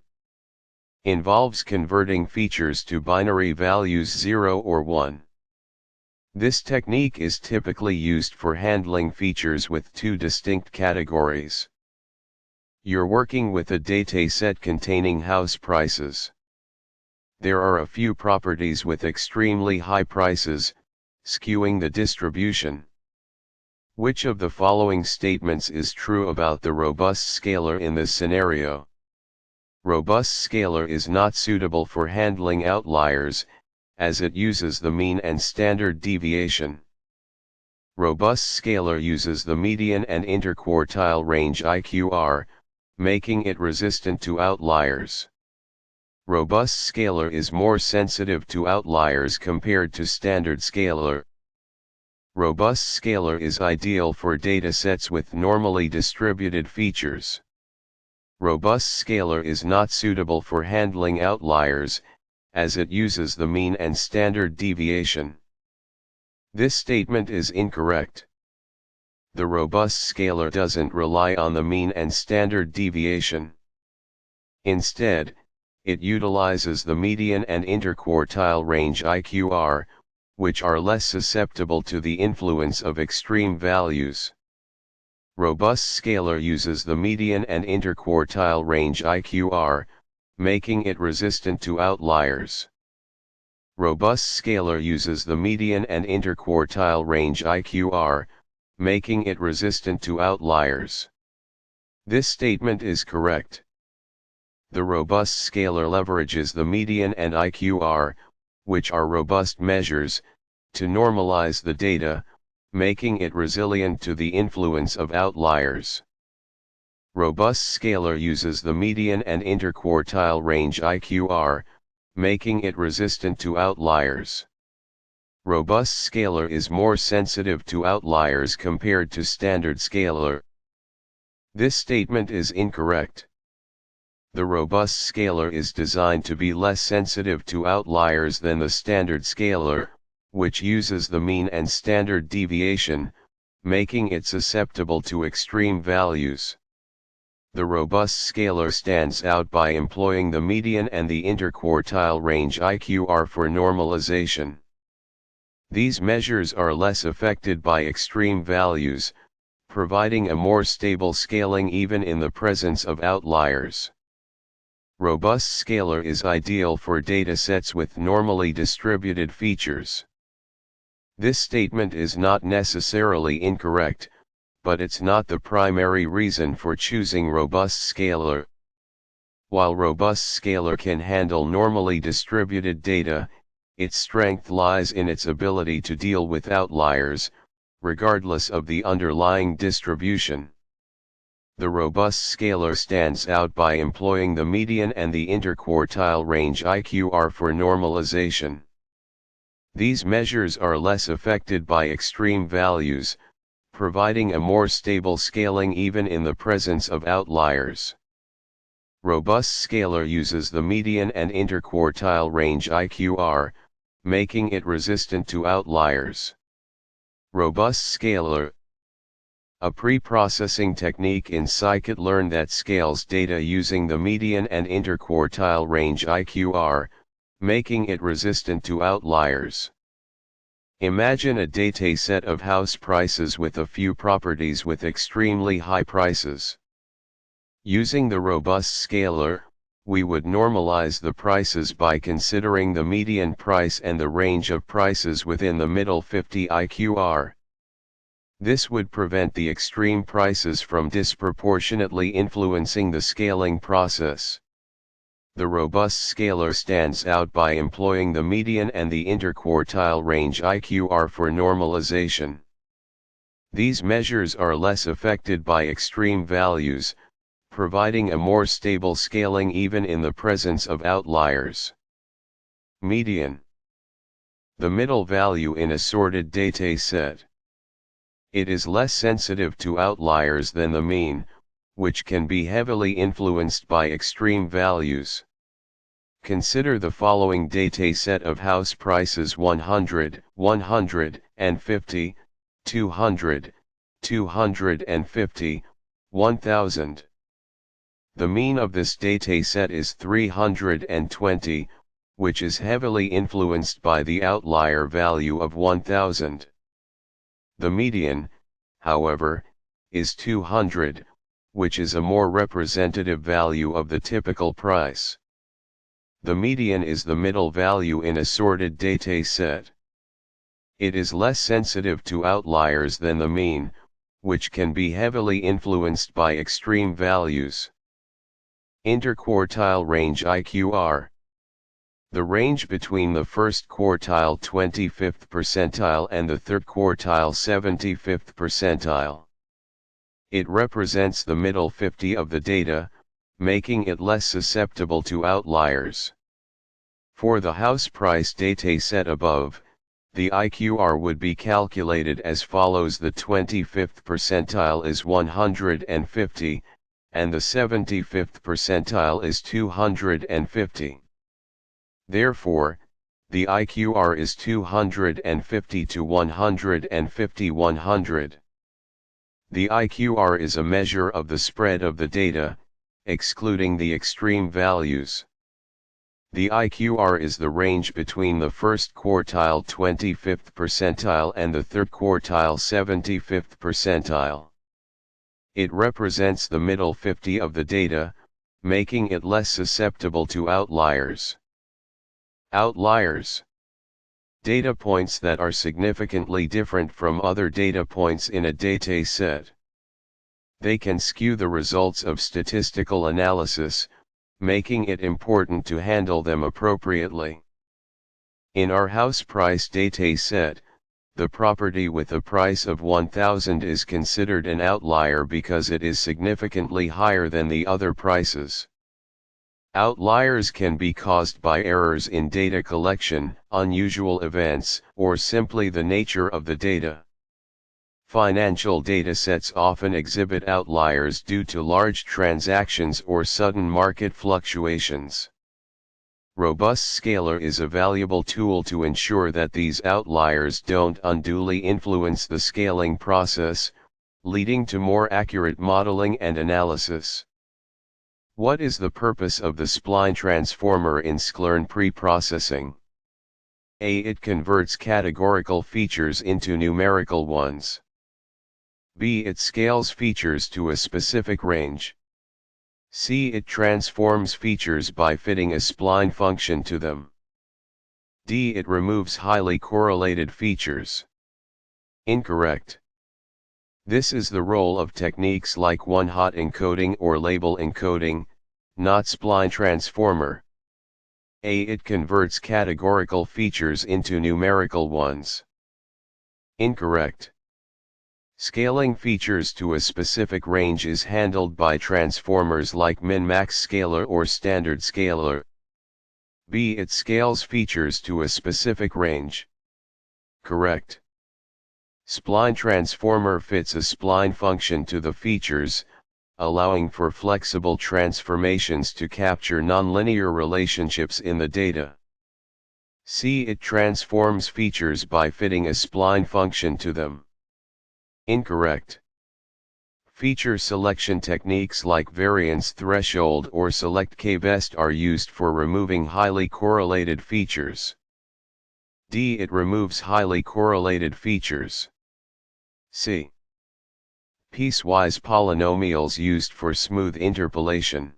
Involves converting features to binary values 0 or 1. This technique is typically used for handling features with two distinct categories. You're working with a dataset containing house prices. There are a few properties with extremely high prices, skewing the distribution. Which of the following statements is true about the robust scalar in this scenario? Robust scalar is not suitable for handling outliers, as it uses the mean and standard deviation. Robust scalar uses the median and interquartile range IQR, making it resistant to outliers. Robust scalar is more sensitive to outliers compared to standard scalar. Robust scalar is ideal for datasets with normally distributed features. Robust scalar is not suitable for handling outliers, as it uses the mean and standard deviation. This statement is incorrect. The robust scalar doesn't rely on the mean and standard deviation. Instead, it utilizes the median and interquartile range IQR, which are less susceptible to the influence of extreme values. Robust scalar uses the median and interquartile range IQR, making it resistant to outliers. Robust scalar uses the median and interquartile range IQR, making it resistant to outliers. This statement is correct. The robust scalar leverages the median and IQR, which are robust measures, to normalize the data, making it resilient to the influence of outliers. Robust scalar uses the median and interquartile range IQR, making it resistant to outliers. Robust scalar is more sensitive to outliers compared to standard scalar. This statement is incorrect. The robust scaler is designed to be less sensitive to outliers than the standard scaler, which uses the mean and standard deviation, making it susceptible to extreme values. The robust scaler stands out by employing the median and the interquartile range IQR for normalization. These measures are less affected by extreme values, providing a more stable scaling even in the presence of outliers. Robust scaler is ideal for datasets with normally distributed features. This statement is not necessarily incorrect, but it's not the primary reason for choosing robust scaler. While robust scaler can handle normally distributed data, its strength lies in its ability to deal with outliers, regardless of the underlying distribution. The robust scaler stands out by employing the median and the interquartile range IQR for normalization. These measures are less affected by extreme values, providing a more stable scaling even in the presence of outliers. Robust scaler uses the median and interquartile range IQR, making it resistant to outliers. Robust scaler, a preprocessing technique in sklearn that scales data using the median and interquartile range IQR, making it resistant to outliers. Imagine a dataset of house prices with a few properties with extremely high prices. Using the robust scaler, we would normalize the prices by considering the median price and the range of prices within the middle 50 IQR. This would prevent the extreme prices from disproportionately influencing the scaling process. The robust scaler stands out by employing the median and the interquartile range IQR for normalization. These measures are less affected by extreme values, providing a more stable scaling even in the presence of outliers. Median. The middle value in a sorted dataset. It is less sensitive to outliers than the mean, which can be heavily influenced by extreme values. Consider the following dataset of house prices 100, 150, 200, 250, 1000. The mean of this dataset is 320, which is heavily influenced by the outlier value of 1000. The median, however, is 200, which is a more representative value of the typical price. The median is the middle value in a sorted dataset. It is less sensitive to outliers than the mean, which can be heavily influenced by extreme values. Interquartile range IQR. The range between the first quartile 25th percentile and the third quartile 75th percentile. It represents the middle 50 of the data, making it less susceptible to outliers. For the house price dataset above, the IQR would be calculated as follows: the 25th percentile is 150, and the 75th percentile is 250. Therefore, the IQR is 250 to 150 100. The IQR is a measure of the spread of the data, excluding the extreme values. The IQR is the range between the first quartile 25th percentile and the third quartile 75th percentile. It represents the middle 50 of the data, making it less susceptible to outliers. Outliers. Data points that are significantly different from other data points in a dataset. They can skew the results of statistical analysis, making it important to handle them appropriately. In our house price dataset, the property with a price of 1000 is considered an outlier because it is significantly higher than the other prices. Outliers can be caused by errors in data collection, unusual events, or simply the nature of the data. Financial datasets often exhibit outliers due to large transactions or sudden market fluctuations. Robust sklearn is a valuable tool to ensure that these outliers don't unduly influence the scaling process, leading to more accurate modeling and analysis. What is the purpose of the spline transformer in sklearn preprocessing? A. It converts categorical features into numerical ones. B. It scales features to a specific range. C. It transforms features by fitting a spline function to them. D. It removes highly correlated features. Incorrect. This is the role of techniques like one-hot encoding or label encoding, not spline transformer. A. It converts categorical features into numerical ones. Incorrect. Scaling features to a specific range is handled by transformers like min-max scaler or standard scaler. B. It scales features to a specific range. Correct. Spline transformer fits a spline function to the features, allowing for flexible transformations to capture nonlinear relationships in the data. C. It transforms features by fitting a spline function to them. Incorrect. Feature selection techniques like variance threshold or select k-best are used for removing highly correlated features. D. It removes highly correlated features. C. Piecewise polynomials used for smooth interpolation.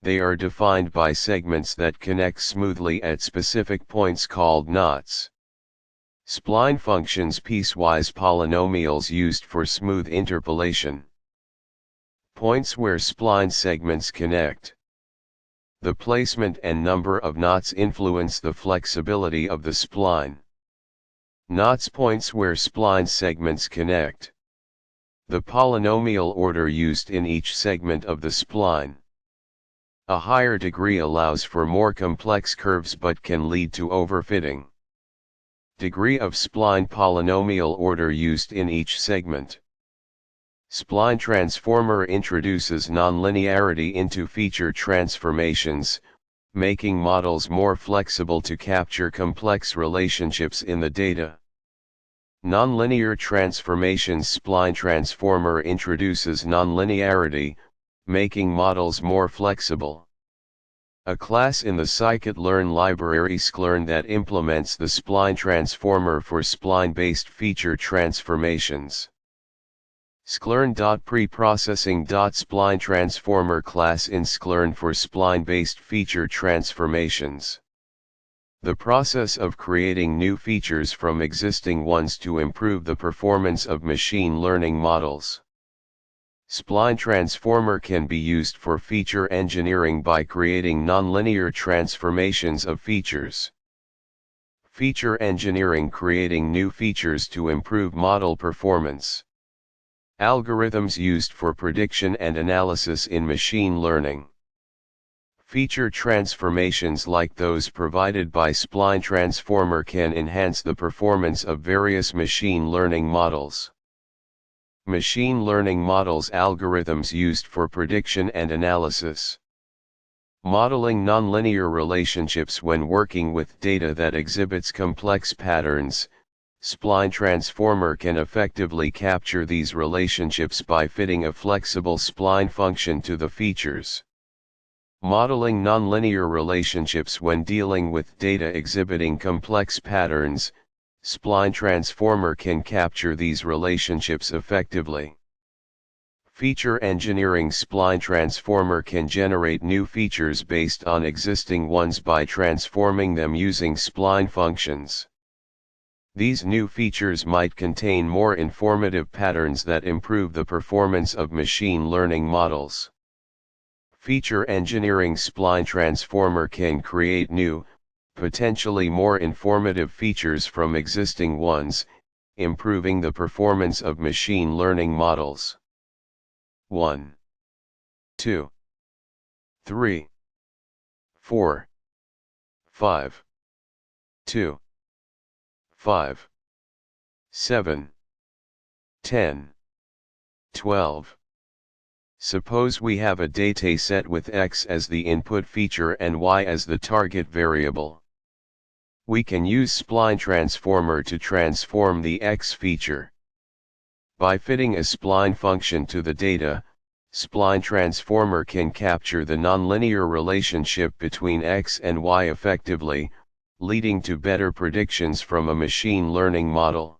They are defined by segments that connect smoothly at specific points called knots. Spline functions piecewise polynomials used for smooth interpolation. Points where spline segments connect. The placement and number of knots influence the flexibility of the spline. Knots points where spline segments connect. The polynomial order used in each segment of the spline. A higher degree allows for more complex curves but can lead to overfitting. Degree of spline polynomial order used in each segment. Spline transformer introduces nonlinearity into feature transformations, making models more flexible to capture complex relationships in the data. Nonlinear transformations. Spline transformer introduces nonlinearity, making models more flexible. A class in the scikit-learn library sklearn that implements the spline transformer for spline-based feature transformations. sklearn.preprocessing.spline transformer class in sklearn for spline-based feature transformations. The process of creating new features from existing ones to improve the performance of machine learning models. Spline transformer can be used for feature engineering by creating nonlinear transformations of features. Feature engineering, creating new features to improve model performance. Algorithms used for prediction and analysis in machine learning. Feature transformations like those provided by spline transformer can enhance the performance of various machine learning models. Machine learning models. Algorithms used for prediction and analysis. Modeling nonlinear relationships when working with data that exhibits complex patterns. Spline transformer can effectively capture these relationships by fitting a flexible spline function to the features. Modeling nonlinear relationships when dealing with data exhibiting complex patterns. Spline transformer can capture these relationships effectively. Feature engineering. Spline transformer can generate new features based on existing ones by transforming them using spline functions. These new features might contain more informative patterns that improve the performance of machine learning models. Feature engineering. Spline transformer can create new, potentially more informative features from existing ones, improving the performance of machine learning models. 1, 2, 3, 4, 5, 2, 5, 7, 10, 12. Suppose we have a dataset with X as the input feature and Y as the target variable. We can use spline transformer to transform the X feature. By fitting a spline function to the data, spline transformer can capture the nonlinear relationship between X and Y effectively, leading to better predictions from a machine learning model.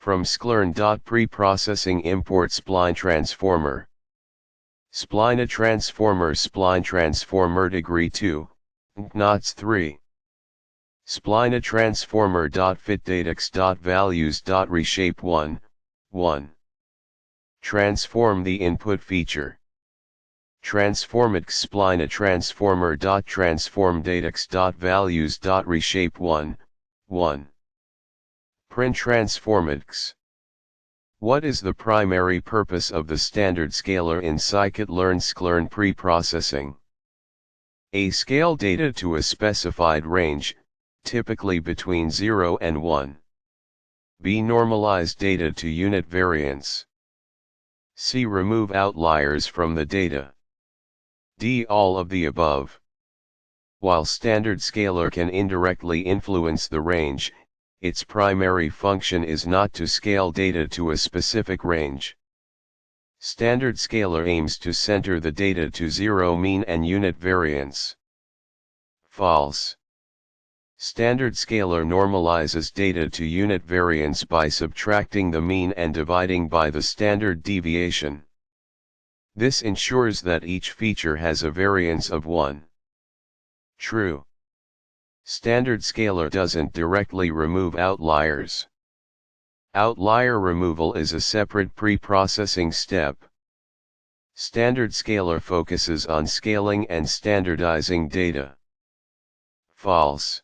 From sklearn. Preprocessing import spline transformer. Spline transformer degree 2, knots 3. Spline transformer. Fit datax. Values. Reshape 1, 1. Transform the input feature. Transformix spline transformer. Transform datax. Values. Reshape 1, 1. Print transformix. What is the primary purpose of the standard scaler in scikit-learn sklearn preprocessing? A. Scale data to a specified range, typically between 0 and 1. B. Normalize data to unit variance. C. Remove outliers from the data. D. All of the above. While standard scaler can indirectly influence the range, its primary function is not to scale data to a specific range. Standard scaler aims to center the data to 0 mean and unit variance. False. Standard scaler normalizes data to unit variance by subtracting the mean and dividing by the standard deviation. This ensures that each feature has a variance of 1. True. Standard scaler doesn't directly remove outliers. Outlier removal is a separate preprocessing step. Standard scaler focuses on scaling and standardizing data. False.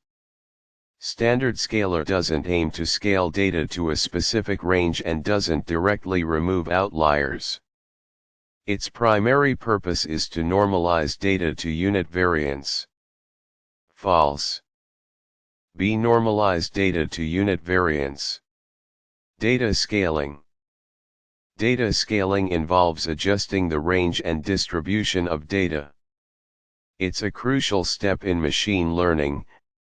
Standard scaler doesn't aim to scale data to a specific range and doesn't directly remove outliers. Its primary purpose is to normalize data to unit variance. False. B. Normalize data to unit variance. Data scaling. Data scaling involves adjusting the range and distribution of data. It's a crucial step in machine learning,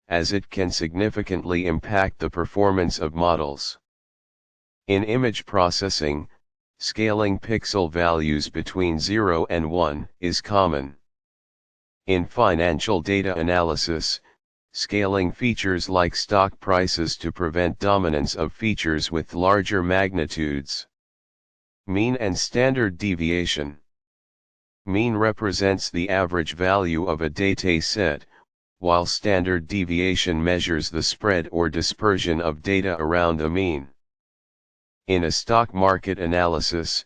as it can significantly impact the performance of models. In image processing, scaling pixel values between 0 and 1 is common. In financial data analysis, scaling features like stock prices to prevent dominance of features with larger magnitudes. Mean and standard deviation. Mean represents the average value of a data set, while standard deviation measures the spread or dispersion of data around a mean. In a stock market analysis,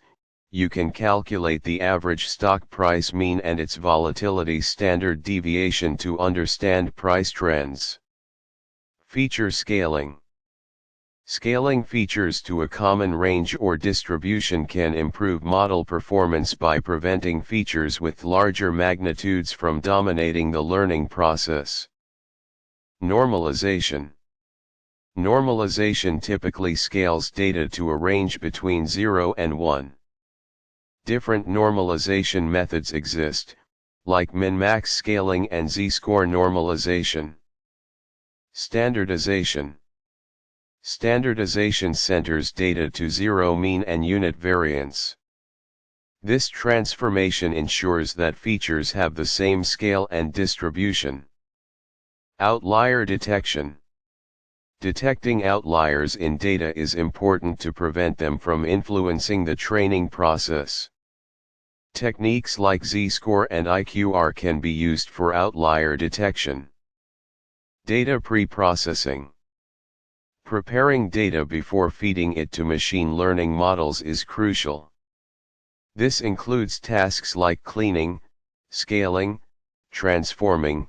you can calculate the average stock price mean and its volatility standard deviation to understand price trends. Feature scaling. Scaling features to a common range or distribution can improve model performance by preventing features with larger magnitudes from dominating the learning process. Normalization. Normalization typically scales data to a range between 0 and 1. Different normalization methods exist, like min-max scaling and z-score normalization. Standardization. Standardization centers data to 0 mean and unit variance. This transformation ensures that features have the same scale and distribution. Outlier detection. Detecting outliers in data is important to prevent them from influencing the training process. Techniques like z-score and IQR can be used for outlier detection. Data preprocessing. Preparing data before feeding it to machine learning models is crucial. This includes tasks like cleaning, scaling, transforming,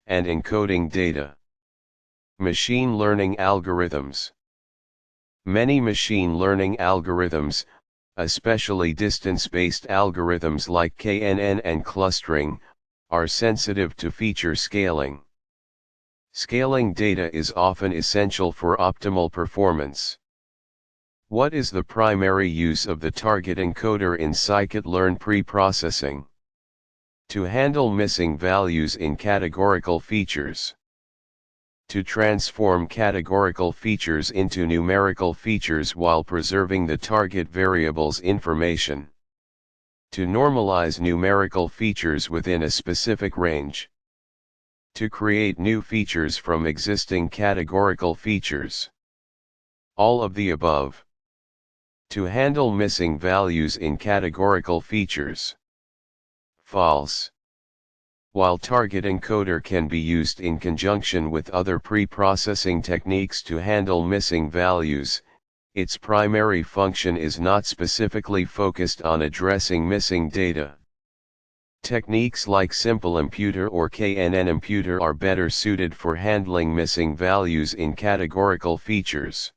and encoding data. Machine learning algorithms. Many machine learning algorithms, especially distance-based algorithms like KNN and clustering, are sensitive to feature scaling. Scaling data is often essential for optimal performance. What is the primary use of the target encoder in scikit-learn preprocessing? To handle missing values in categorical features. To transform categorical features into numerical features while preserving the target variable's information. To normalize numerical features within a specific range. To create new features from existing categorical features. All of the above. To handle missing values in categorical features. False. While target encoder can be used in conjunction with other preprocessing techniques to handle missing values, its primary function is not specifically focused on addressing missing data. Techniques like simple imputer or KNN imputer are better suited for handling missing values in categorical features.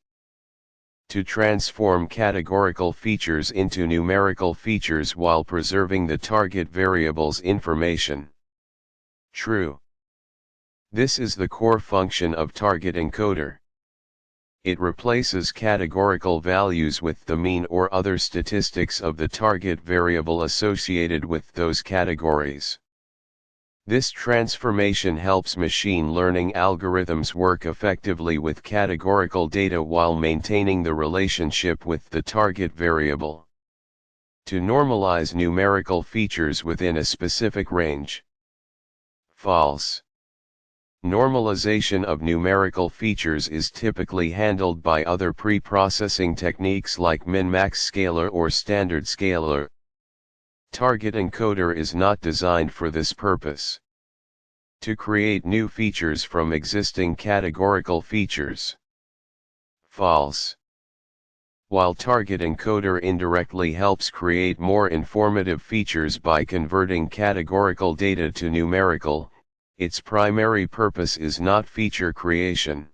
To transform categorical features into numerical features while preserving the target variable's information. True. This is the core function of target encoder. It replaces categorical values with the mean or other statistics of the target variable associated with those categories. This transformation helps machine learning algorithms work effectively with categorical data while maintaining the relationship with the target variable. To normalize numerical features within a specific range. False. Normalization of numerical features is typically handled by other preprocessing techniques like min-max scaler or standard scaler. Target encoder is not designed for this purpose. To create new features from existing categorical features. False. While target encoder indirectly helps create more informative features by converting categorical data to numerical, its primary purpose is not feature creation.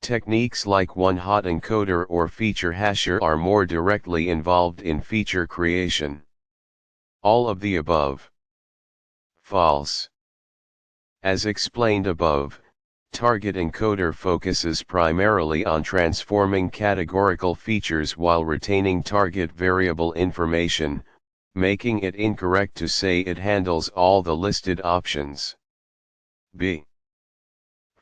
Techniques like one-hot encoder or feature hasher are more directly involved in feature creation. All of the above. False. As explained above, target encoder focuses primarily on transforming categorical features while retaining target variable information, making it incorrect to say it handles all the listed options. B.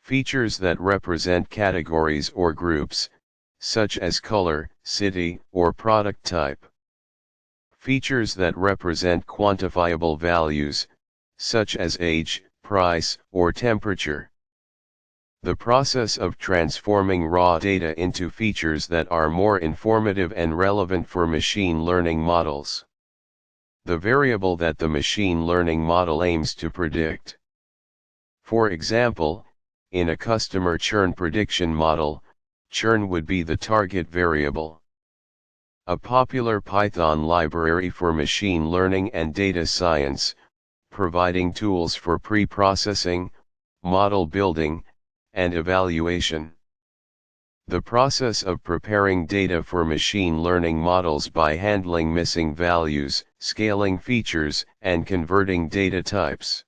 Features that represent categories or groups, such as color, city, or product type. Features that represent quantifiable values, such as age, price, or temperature. The process of transforming raw data into features that are more informative and relevant for machine learning models. The variable that the machine learning model aims to predict. For example, in a customer churn prediction model, churn would be the target variable. A popular Python library for machine learning and data science, providing tools for pre-processing, model building, and evaluation. The process of preparing data for machine learning models by handling missing values, scaling features, and converting data types.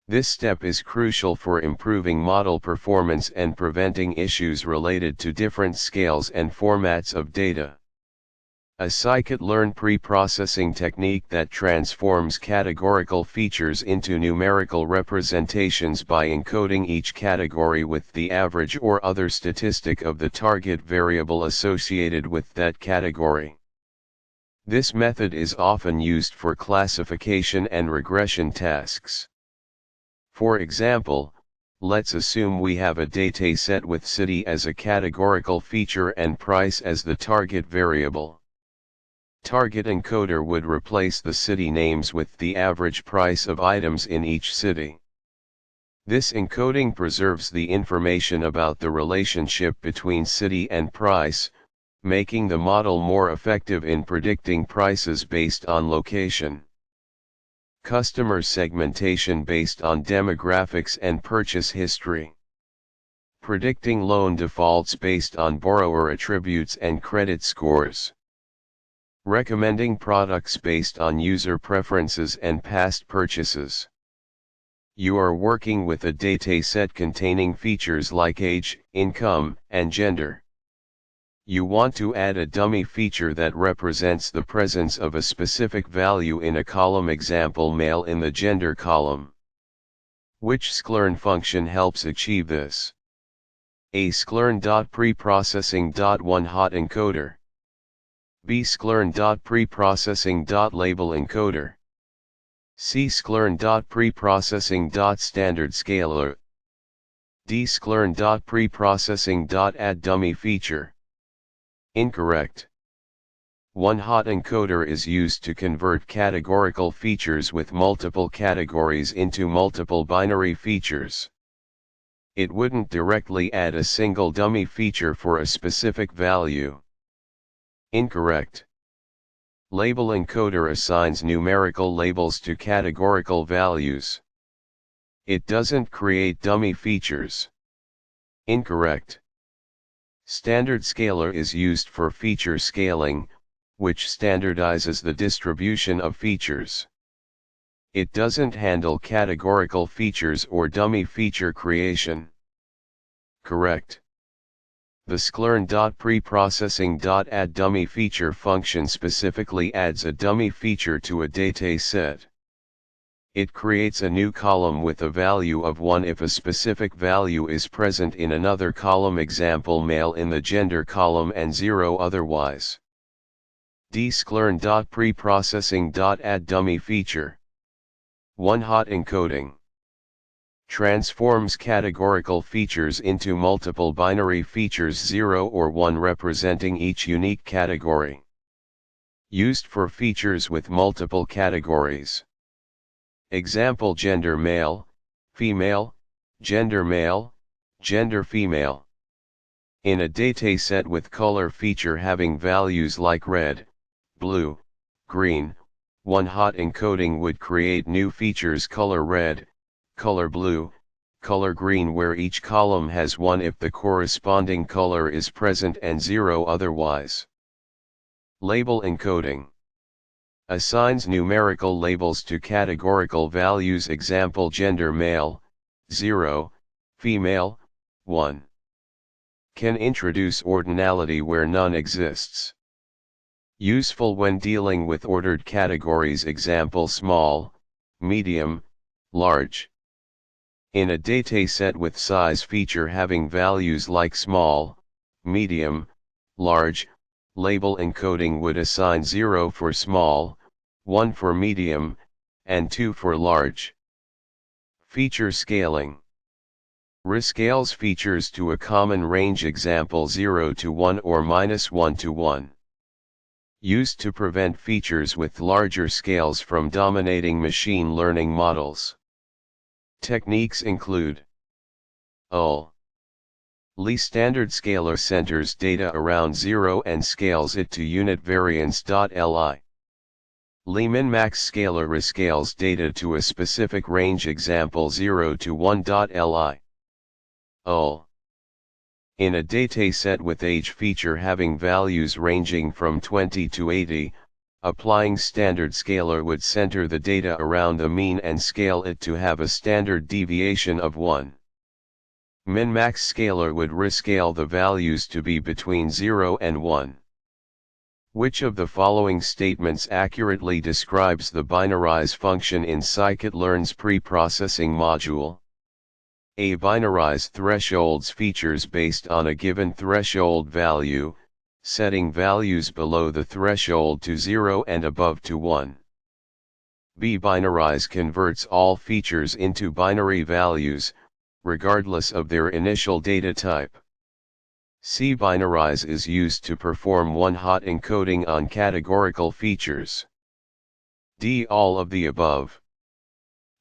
This step is crucial for improving model performance and preventing issues related to different scales and formats of data. A scikit-learn preprocessing technique that transforms categorical features into numerical representations by encoding each category with the average or other statistic of the target variable associated with that category. This method is often used for classification and regression tasks. For example, let's assume we have a dataset with city as a categorical feature and price as the target variable. Target encoder would replace the city names with the average price of items in each city. This encoding preserves the information about the relationship between city and price, making the model more effective in predicting prices based on location. Customer segmentation based on demographics and purchase history. Predicting loan defaults based on borrower attributes and credit scores. Recommending products based on user preferences and past purchases. You are working with a dataset containing features like age, income, and gender. You want to add a dummy feature that represents the presence of a specific value in a column, example male in the gender column. Which sklearn function helps achieve this? A. sklearn.preprocessing.one hot encoder. B. sklearn.preprocessing.label encoder. C. sklearn.preprocessing.standard scaler. D. sklearn.preprocessing.add dummy feature. Incorrect. One hot encoder is used to convert categorical features with multiple categories into multiple binary features. It wouldn't directly add a single dummy feature for a specific value. Incorrect. Label encoder assigns numerical labels to categorical values. It doesn't create dummy features. Incorrect. Standard scaler is used for feature scaling, which standardizes the distribution of features. It doesn't handle categorical features or dummy feature creation. Correct. The sklearn.preprocessing.add dummy feature function specifically adds a dummy feature to a data set. It creates a new column with a value of 1 if a specific value is present in another column, example male in the gender column, and 0 otherwise. D. sklearn.preprocessing.add dummy feature. One hot encoding transforms categorical features into multiple binary features, 0 or 1 representing each unique category. Used for features with multiple categories. Example gender male, female, gender male, gender female. In a dataset with color feature having values like red, blue, green, one hot encoding would create new features color red, color blue, color green, where each column has 1 if the corresponding color is present and 0 otherwise. Label encoding assigns numerical labels to categorical values, example gender male, 0, female, 1. Can introduce ordinality where none exists. Useful when dealing with ordered categories, example small, medium, large. In a dataset with size feature having values like small, medium, large, label encoding would assign 0 for small, 1 for medium, and 2 for large. Feature scaling rescales features to a common range, example 0 to 1 or -1 to 1. Used to prevent features with larger scales from dominating machine learning models. Techniques include Lee standard scaler centers data around 0 and scales it to unit variance.li. Lee min-max scaler rescales data to a specific range, example 0 to 1.li. In a dataset with age feature having values ranging from 20 to 80, applying standard scaler would center the data around the mean and scale it to have a standard deviation of 1. Min-max scaler would rescale the values to be between 0 and 1. Which of the following statements accurately describes the binarize function in scikit-learn's preprocessing module? A. Binarize thresholds features based on a given threshold value, setting values below the threshold to 0 and above to 1. B. Binarize converts all features into binary values, regardless of their initial data type. C. Binarize is used to perform one-hot encoding on categorical features. D. All of the above.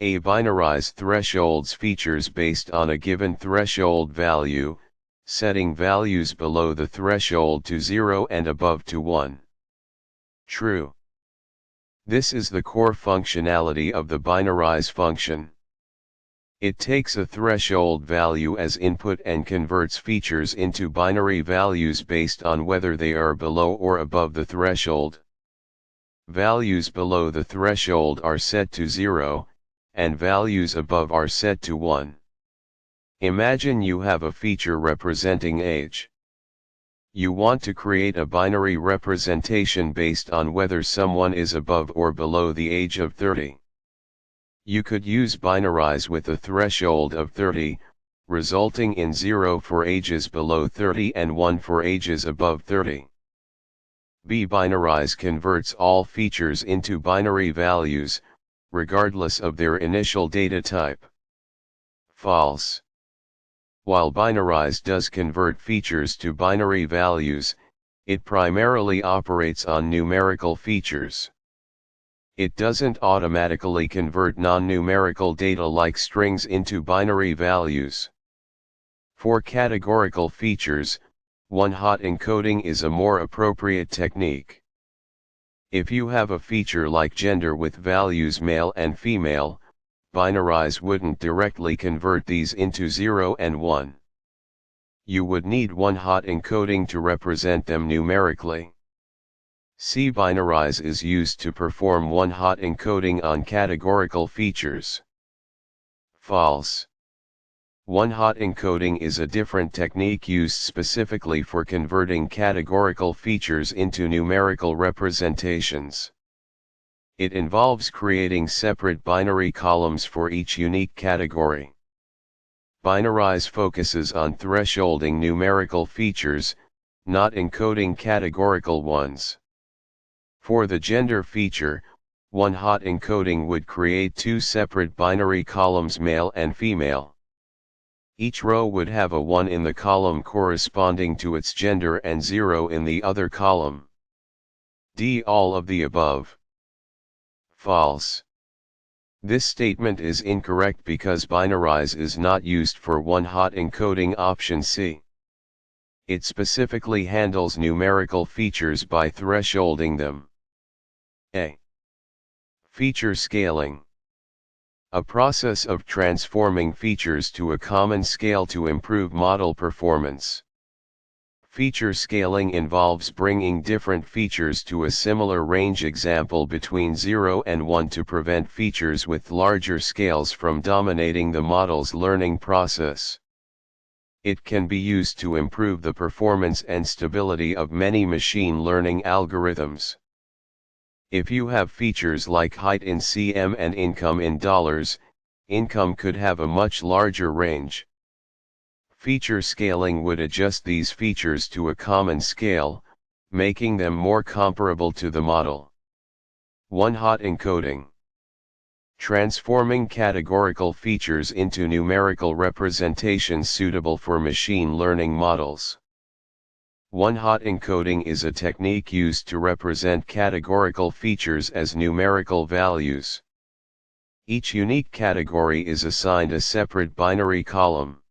A. Binarize thresholds features based on a given threshold value, setting values below the threshold to 0 and above to 1. True. This is the core functionality of the binarize function. It takes a threshold value as input and converts features into binary values based on whether they are below or above the threshold. Values below the threshold are set to 0, and values above are set to 1. Imagine you have a feature representing age. You want to create a binary representation based on whether someone is above or below the age of 30. You could use binarize with a threshold of 30, resulting in 0 for ages below 30 and 1 for ages above 30. Binarize converts all features into binary values, regardless of their initial data type. False. While binarize does convert features to binary values, it primarily operates on numerical features. It doesn't automatically convert non-numerical data like strings into binary values. For categorical features, one-hot encoding is a more appropriate technique. If you have a feature like gender with values male and female, binarize wouldn't directly convert these into 0 and 1. You would need one-hot encoding to represent them numerically. Binarize is used to perform one-hot encoding on categorical features. False. One-hot encoding is a different technique used specifically for converting categorical features into numerical representations. It involves creating separate binary columns for each unique category. Binarize focuses on thresholding numerical features, not encoding categorical ones. For the gender feature, one-hot encoding would create two separate binary columns male and female. Each row would have a 1 in the column corresponding to its gender and 0 in the other column. All of the above. False. This statement is incorrect because binarize is not used for one-hot encoding option C. It specifically handles numerical features by thresholding them. A. Feature scaling. A process of transforming features to a common scale to improve model performance. Feature scaling involves bringing different features to a similar range, example between 0 and 1, to prevent features with larger scales from dominating the model's learning process. It can be used to improve the performance and stability of many machine learning algorithms. If you have features like height in cm and income in dollars, income could have a much larger range. Feature scaling would adjust these features to a common scale, making them more comparable to the model. One-hot encoding. Transforming categorical features into numerical representations suitable for machine learning models. One-hot encoding is a technique used to represent categorical features as numerical values. Each unique category is assigned a separate binary column.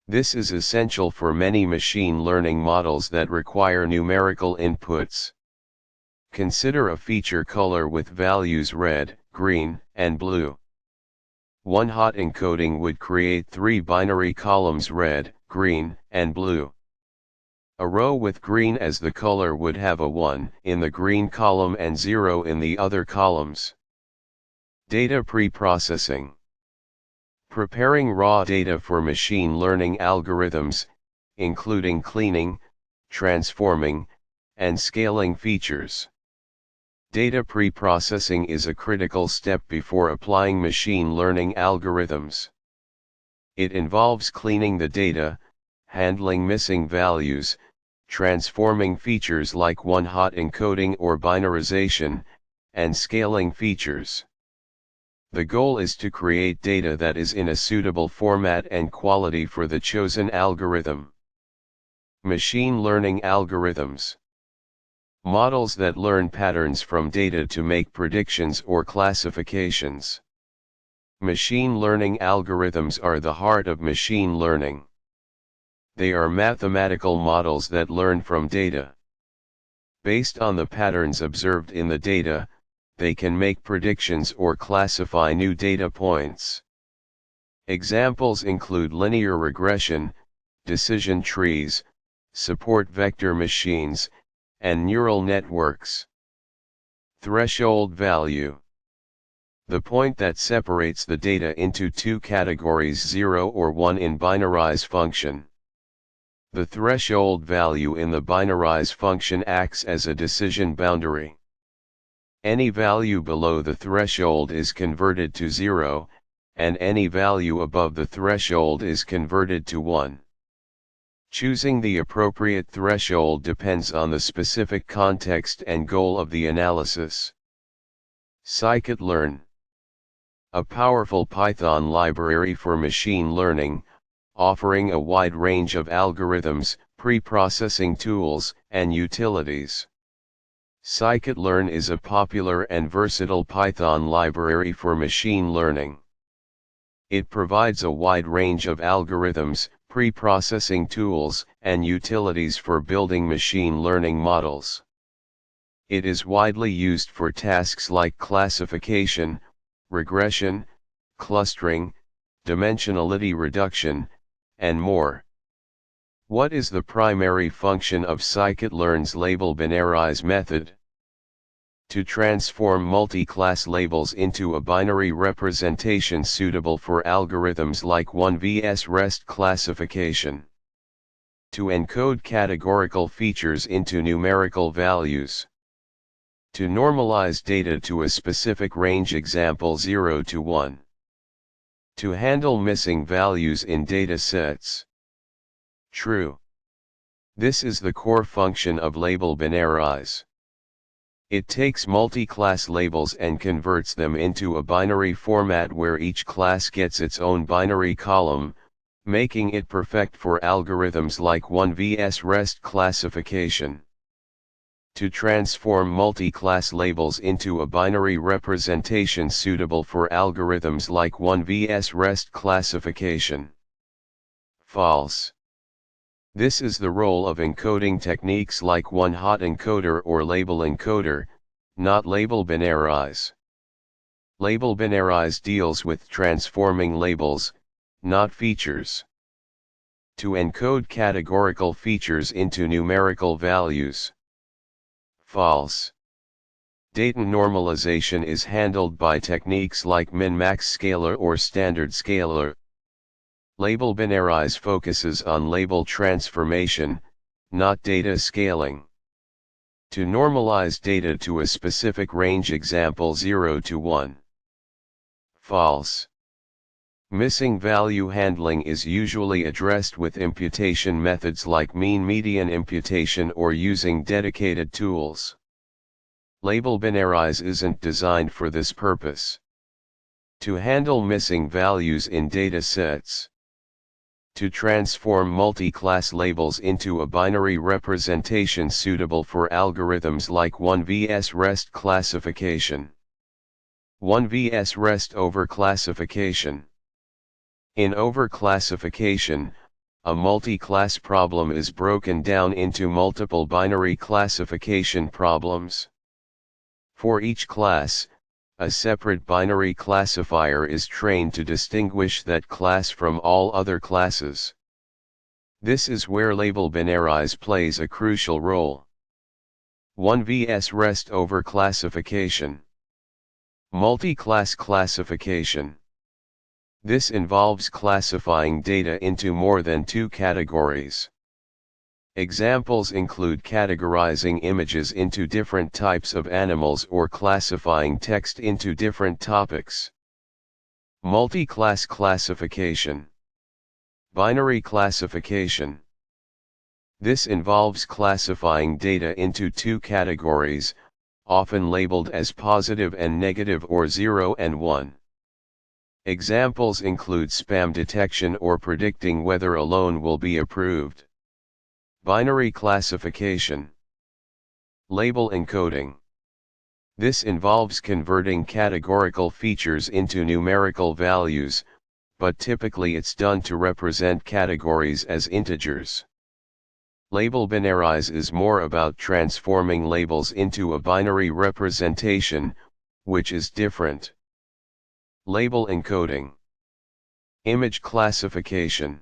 This is essential for many machine learning models that require numerical inputs. Consider a feature color with values red, green, and blue. One-hot encoding would create 3 binary columns red, green, and blue. A row with green as the color would have a 1 in the green column and 0 in the other columns. Data preprocessing. Preparing raw data for machine learning algorithms, including cleaning, transforming, and scaling features. Data preprocessing is a critical step before applying machine learning algorithms. It involves cleaning the data, handling missing values, transforming features like one-hot encoding or binarization, and scaling features. The goal is to create data that is in a suitable format and quality for the chosen algorithm. Machine learning algorithms. Models that learn patterns from data to make predictions or classifications. Machine learning algorithms are the heart of machine learning. They are mathematical models that learn from data. Based on the patterns observed in the data, they can make predictions or classify new data points. Examples include linear regression, decision trees, support vector machines, and neural networks. Threshold value. The point that separates the data into two categories 0 or 1 in binarize function. The threshold value in the binarize function acts as a decision boundary. Any value below the threshold is converted to 0, and any value above the threshold is converted to 1. Choosing the appropriate threshold depends on the specific context and goal of the analysis. Sklearn, a powerful Python library for machine learning, offering a wide range of algorithms, preprocessing tools, and utilities. Sklearn is a popular and versatile Python library for machine learning. It provides a wide range of algorithms, preprocessing tools, and utilities for building machine learning models. It is widely used for tasks like classification, regression, clustering, dimensionality reduction, and more. What is the primary function of Sklearn's label binarize method? To transform multi-class labels into a binary representation suitable for algorithms like 1vs REST classification. To encode categorical features into numerical values. To normalize data to a specific range, example 0 to 1. To handle missing values in data sets. True. This is the core function of label binarize. It takes multi-class labels and converts them into a binary format where each class gets its own binary column, making it perfect for algorithms like 1vs REST classification. To transform multi-class labels into a binary representation suitable for algorithms like 1vs REST classification. False. This is the role of encoding techniques like one-hot encoder or label encoder, not label binarize. Label binarize deals with transforming labels, not features. To encode categorical features into numerical values. False. Data normalization is handled by techniques like min-max scalar or standard scalar. Label binarize focuses on label transformation, not data scaling. To normalize data to a specific range, example 0 to 1. False. Missing value handling is usually addressed with imputation methods like mean-median imputation or using dedicated tools. Label binarize isn't designed for this purpose. To handle missing values in data sets. To transform multi-class labels into a binary representation suitable for algorithms like 1vs REST classification. 1vs REST overclassification. In overclassification, a multi-class problem is broken down into multiple binary classification problems. For each class, a separate binary classifier is trained to distinguish that class from all other classes. This is where label binarize plays a crucial role. 1vs REST overclassification. Multi-class classification. This involves classifying data into more than two categories. Examples include categorizing images into different types of animals or classifying text into different topics. Multi-class classification. Binary classification. This involves classifying data into two categories, often labeled as positive and negative or 0 and 1. Examples include spam detection or predicting whether a loan will be approved. Binary classification. Label encoding. This involves converting categorical features into numerical values, but typically it's done to represent categories as integers. Label binarize is more about transforming labels into a binary representation, which is different. Label encoding. Image classification.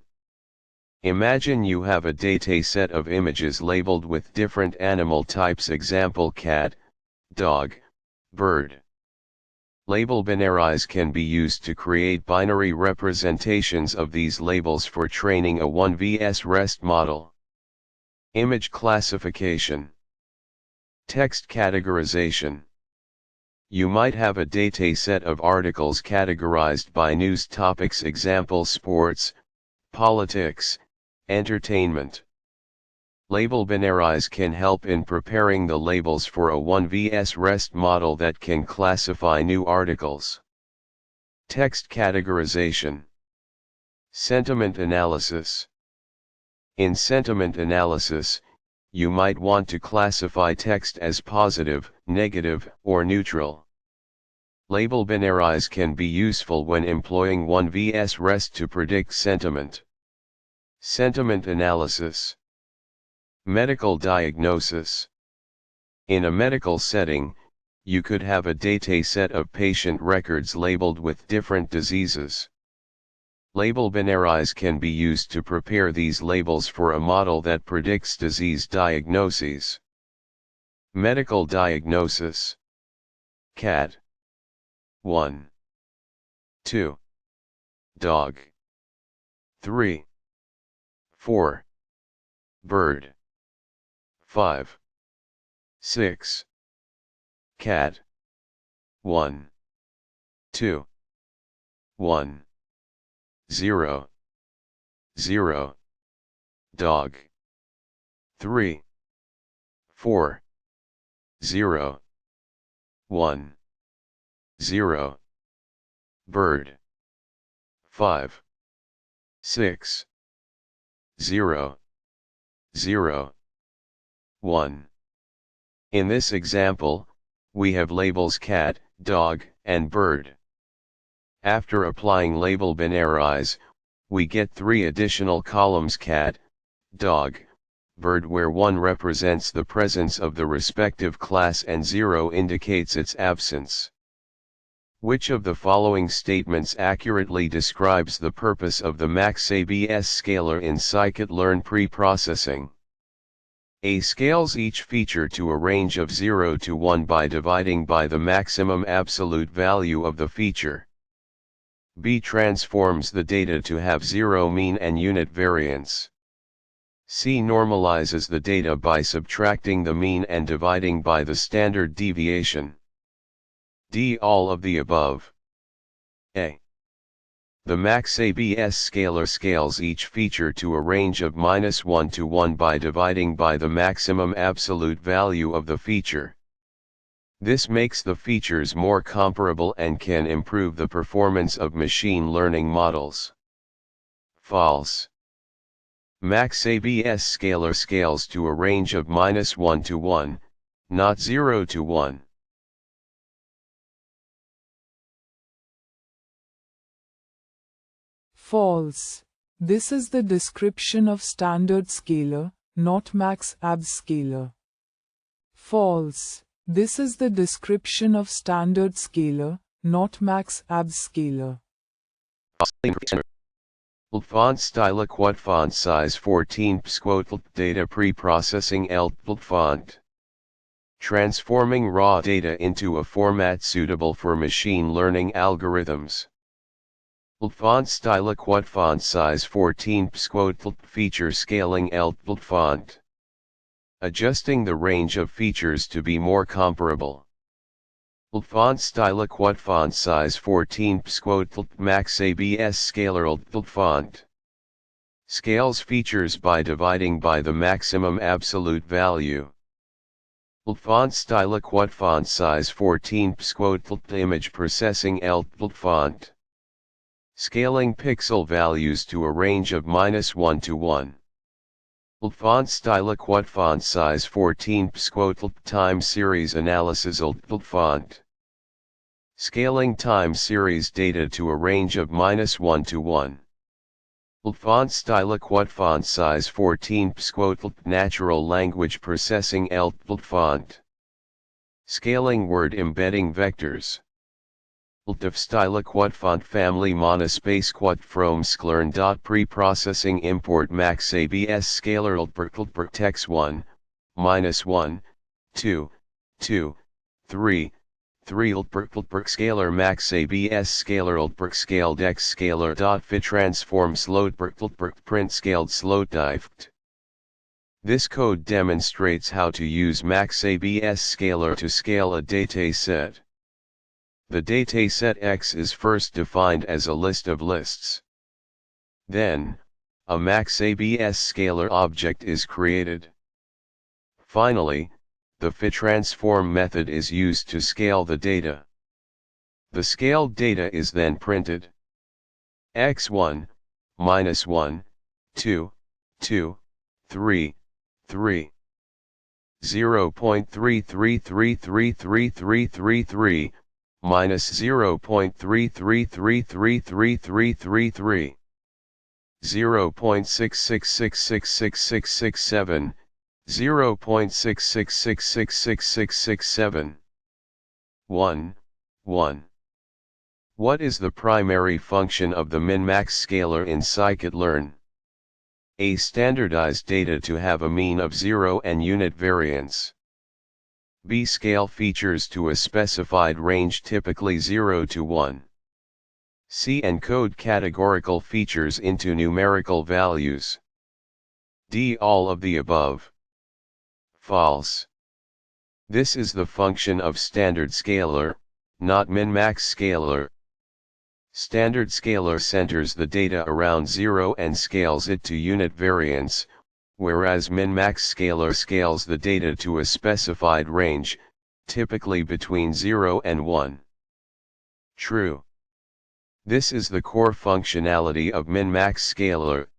Imagine you have a dataset of images labeled with different animal types, example cat, dog, bird. Label binarize can be used to create binary representations of these labels for training a 1vs REST model. Image classification. Text categorization. You might have a dataset of articles categorized by news topics, example sports, politics, entertainment. Label binaries can help in preparing the labels for a 1vs REST model that can classify new articles. Text categorization. Sentiment analysis. In sentiment analysis, you might want to classify text as positive, negative, or neutral. Label binaries can be useful when employing 1vs REST to predict sentiment. Sentiment analysis. Medical diagnosis. In a medical setting, you could have a dataset of patient records labeled with different diseases. Label binaries can be used to prepare these labels for a model that predicts disease diagnoses. Medical diagnosis. Cat. 1. 2. Dog. 3. 4. Bird. 5. 6. Cat. 1. 2. 1. 0. 0. Dog. 3. 4. 0. 1. 0. Bird. 5. 6. 0. 0. 1. In this example, we have labels cat, dog, and bird. After applying label binaries, we get 3 additional columns: cat, dog, bird, where 1 represents the presence of the respective class and 0 indicates its absence. Which of the following statements accurately describes the purpose of the max-ABS scaler in scikit-learn preprocessing? A. Scales each feature to a range of 0 to 1 by dividing by the maximum absolute value of the feature. B. Transforms the data to have 0 mean and unit variance. C. Normalizes the data by subtracting the mean and dividing by the standard deviation. D. All of the above. A. The max-ABS scaler scales each feature to a range of -1 to 1 by dividing by the maximum absolute value of the feature. This makes the features more comparable and can improve the performance of machine learning models. False. Max-ABS scaler scales to a range of -1 to 1, not 0 to 1.
False. This is the description of standard scaler, not max-ABS scaler. False. This is the description of standard scaler, not max-ABS scaler.
Font style quad font size 14 psquot data preprocessing font. Transforming raw data into a format suitable for machine learning algorithms. Font style quad font size 14 psquot feature scaling font. Adjusting the range of features to be more comparable. Font style quad font size 14 psquot max-ABS scaler font. Scales features by dividing by the maximum absolute value. Font style quad font size 14 psquot image processing font. Scaling pixel values to a range of -1 to 1. Font style quad font size 14 psquot time series analysis font. Scaling time series data to a range of -1 to 1. Font style quad font size 14 psquot natural language processing font. Scaling word embedding vectors. Def style quad font family monospace quad from sklearn. Preprocessing import max-ABS scaler text 1, -1, 2, 2, 3, 3 scalar max-ABS scalar scaled x scalar. Fit transform slowed print scaled slowed dift. This code demonstrates how to use maxABS scaler to scale a dataset. The dataset X is first defined as a list of lists. Then, a maxABS scaler object is created. Finally, the FTransform method is used to scale the data. The scaled data is then printed. x1, minus 1, 2, 2, 3, 3. 0.33333333 minus 0.33333333 0.66666667 0.66666667 1 1. What is the primary function of the min-max scaler in scikit-learn? A. Standardized data to have a mean of 0 and unit variance. B. Scale features to a specified range, typically 0 to 1. C. Encode categorical features into numerical values. D. All of the above. False. This is the function of standard scaler, not min-max scaler. Standard scaler centers the data around 0 and scales it to unit variance, whereas min-max scaler scales the data to a specified range, typically between 0 and 1. True. This is the core functionality of min-max scaler.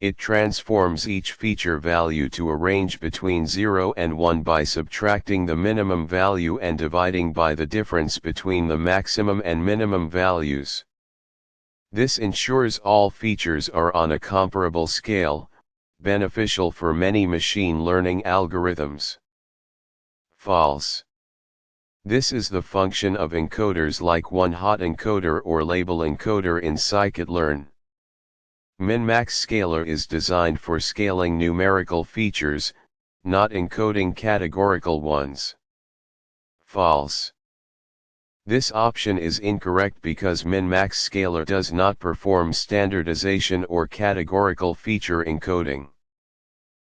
It transforms each feature value to a range between 0 and 1 by subtracting the minimum value and dividing by the difference between the maximum and minimum values. This ensures all features are on a comparable scale, beneficial for many machine learning algorithms. False. This is the function of encoders like one-hot encoder or label encoder in scikit-learn. Min-max scaler is designed for scaling numerical features, not encoding categorical ones. False. This option is incorrect because min-max scaler does not perform standardization or categorical feature encoding.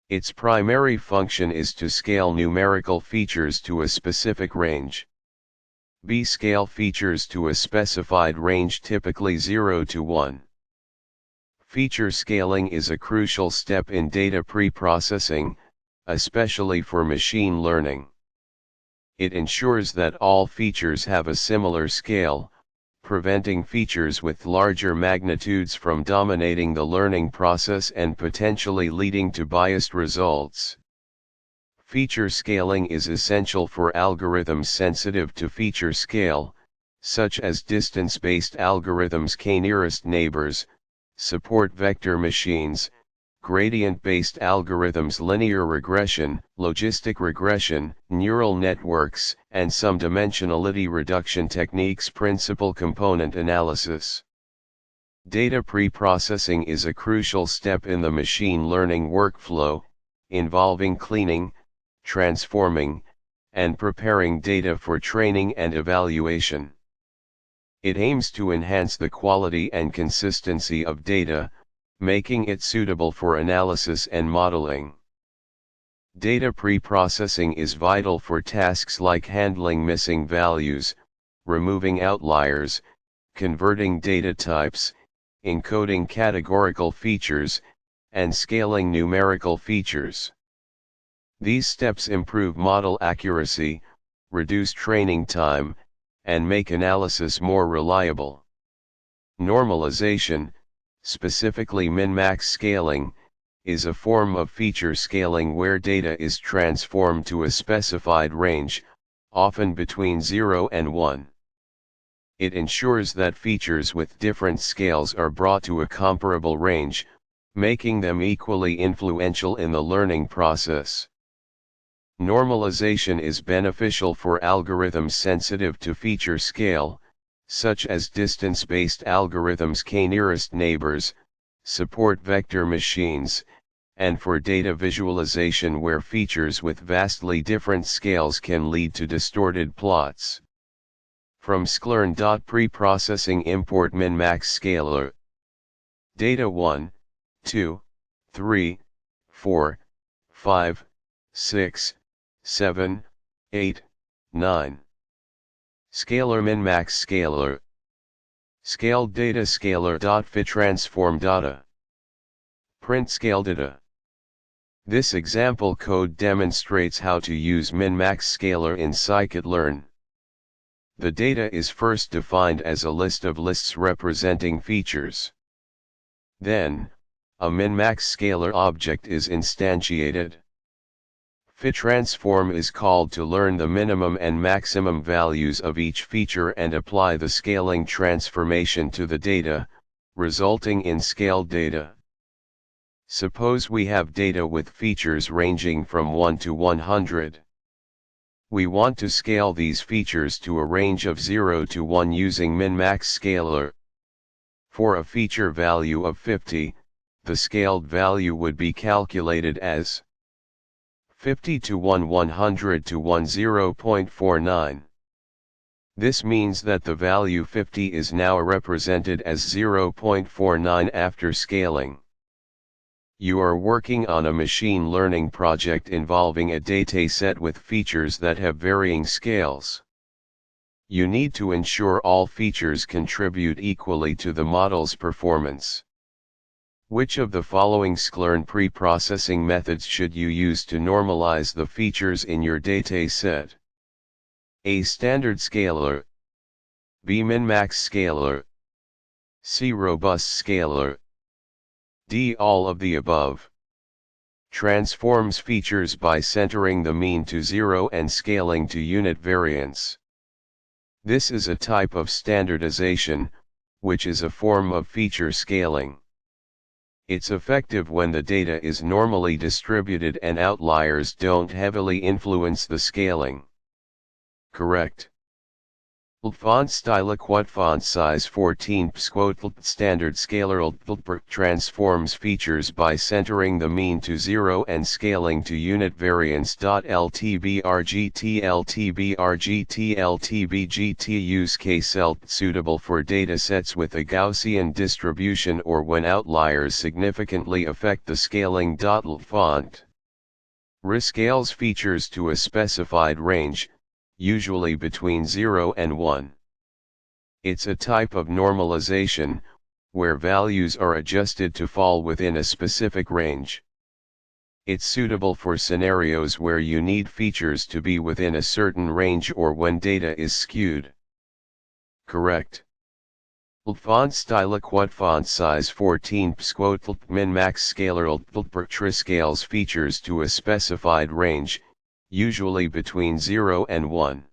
Its primary function is to scale numerical features to a specific range. B. Scale features to a specified range, typically 0 to 1. Feature scaling is a crucial step in data preprocessing, especially for machine learning. It ensures that all features have a similar scale, preventing features with larger magnitudes from dominating the learning process and potentially leading to biased results. Feature scaling is essential for algorithms sensitive to feature scale, such as distance-based algorithms, k-nearest neighbors, support vector machines, gradient-based algorithms, linear regression, logistic regression, neural networks, and some dimensionality reduction techniques, principal component analysis. Data preprocessing is a crucial step in the machine learning workflow, involving cleaning, transforming, and preparing data for training and evaluation. It aims to enhance the quality and consistency of data, making it suitable for analysis and modeling. Data preprocessing is vital for tasks like handling missing values, removing outliers, converting data types, encoding categorical features, and scaling numerical features. These steps improve model accuracy, reduce training time, and make analysis more reliable. Normalization, specifically min-max scaling, is a form of feature scaling where data is transformed to a specified range, often between 0 and 1. It ensures that features with different scales are brought to a comparable range, making them equally influential in the learning process. Normalization is beneficial for algorithms sensitive to feature scale, such as distance-based algorithms, k-nearest neighbors, support vector machines, and for data visualization where features with vastly different scales can lead to distorted plots. From sklearn. Preprocessing import min-max scaler. Data 1, 2, 3, 4, 5, 6, 7, 8, 9. Scalar min-max scalar. Scaled data scalar.fit transform data. Print scale data. This example code demonstrates how to use min-max scalar in sklearn. The data is first defined as a list of lists representing features. Then, a min-max scalar object is instantiated. Fit transform is called to learn the minimum and maximum values of each feature and apply the scaling transformation to the data, resulting in scaled data. Suppose we have data with features ranging from 1 to 100. We want to scale these features to a range of 0 to 1 using min-max scalar. For a feature value of 50, the scaled value would be calculated as 50 to 1 100 to 1 0.49. This means that the value 50 is now represented as 0.49 after scaling. You are working on a machine learning project involving a dataset with features that have varying scales. You need to ensure all features contribute equally to the model's performance. Which of the following sklearn preprocessing methods should you use to normalize the features in your dataset? A. Standard scalar. B. Min-max scalar. C. Robust scalar. D. All of the above. Transforms features by centering the mean to 0 and scaling to unit variance. This is a type of standardization, which is a form of feature scaling. It's effective when the data is normally distributed and outliers don't heavily influence the scaling. Correct. Font style quote font size 14 psquot standard scalar transforms features by centering the mean to 0 and scaling to unit variance. LTBRGT LTBRGT LTBGT use case suitable for datasets with a Gaussian distribution or when outliers significantly affect the scaling. Font rescales features to a specified range, usually between 0 and 1. It's a type of normalization, where values are adjusted to fall within a specific range. It's suitable for scenarios where you need features to be within a certain range or when data is skewed. Correct. Font style quote font size 14 psquot min-max scalar scales features to a specified range, usually between 0 and 1.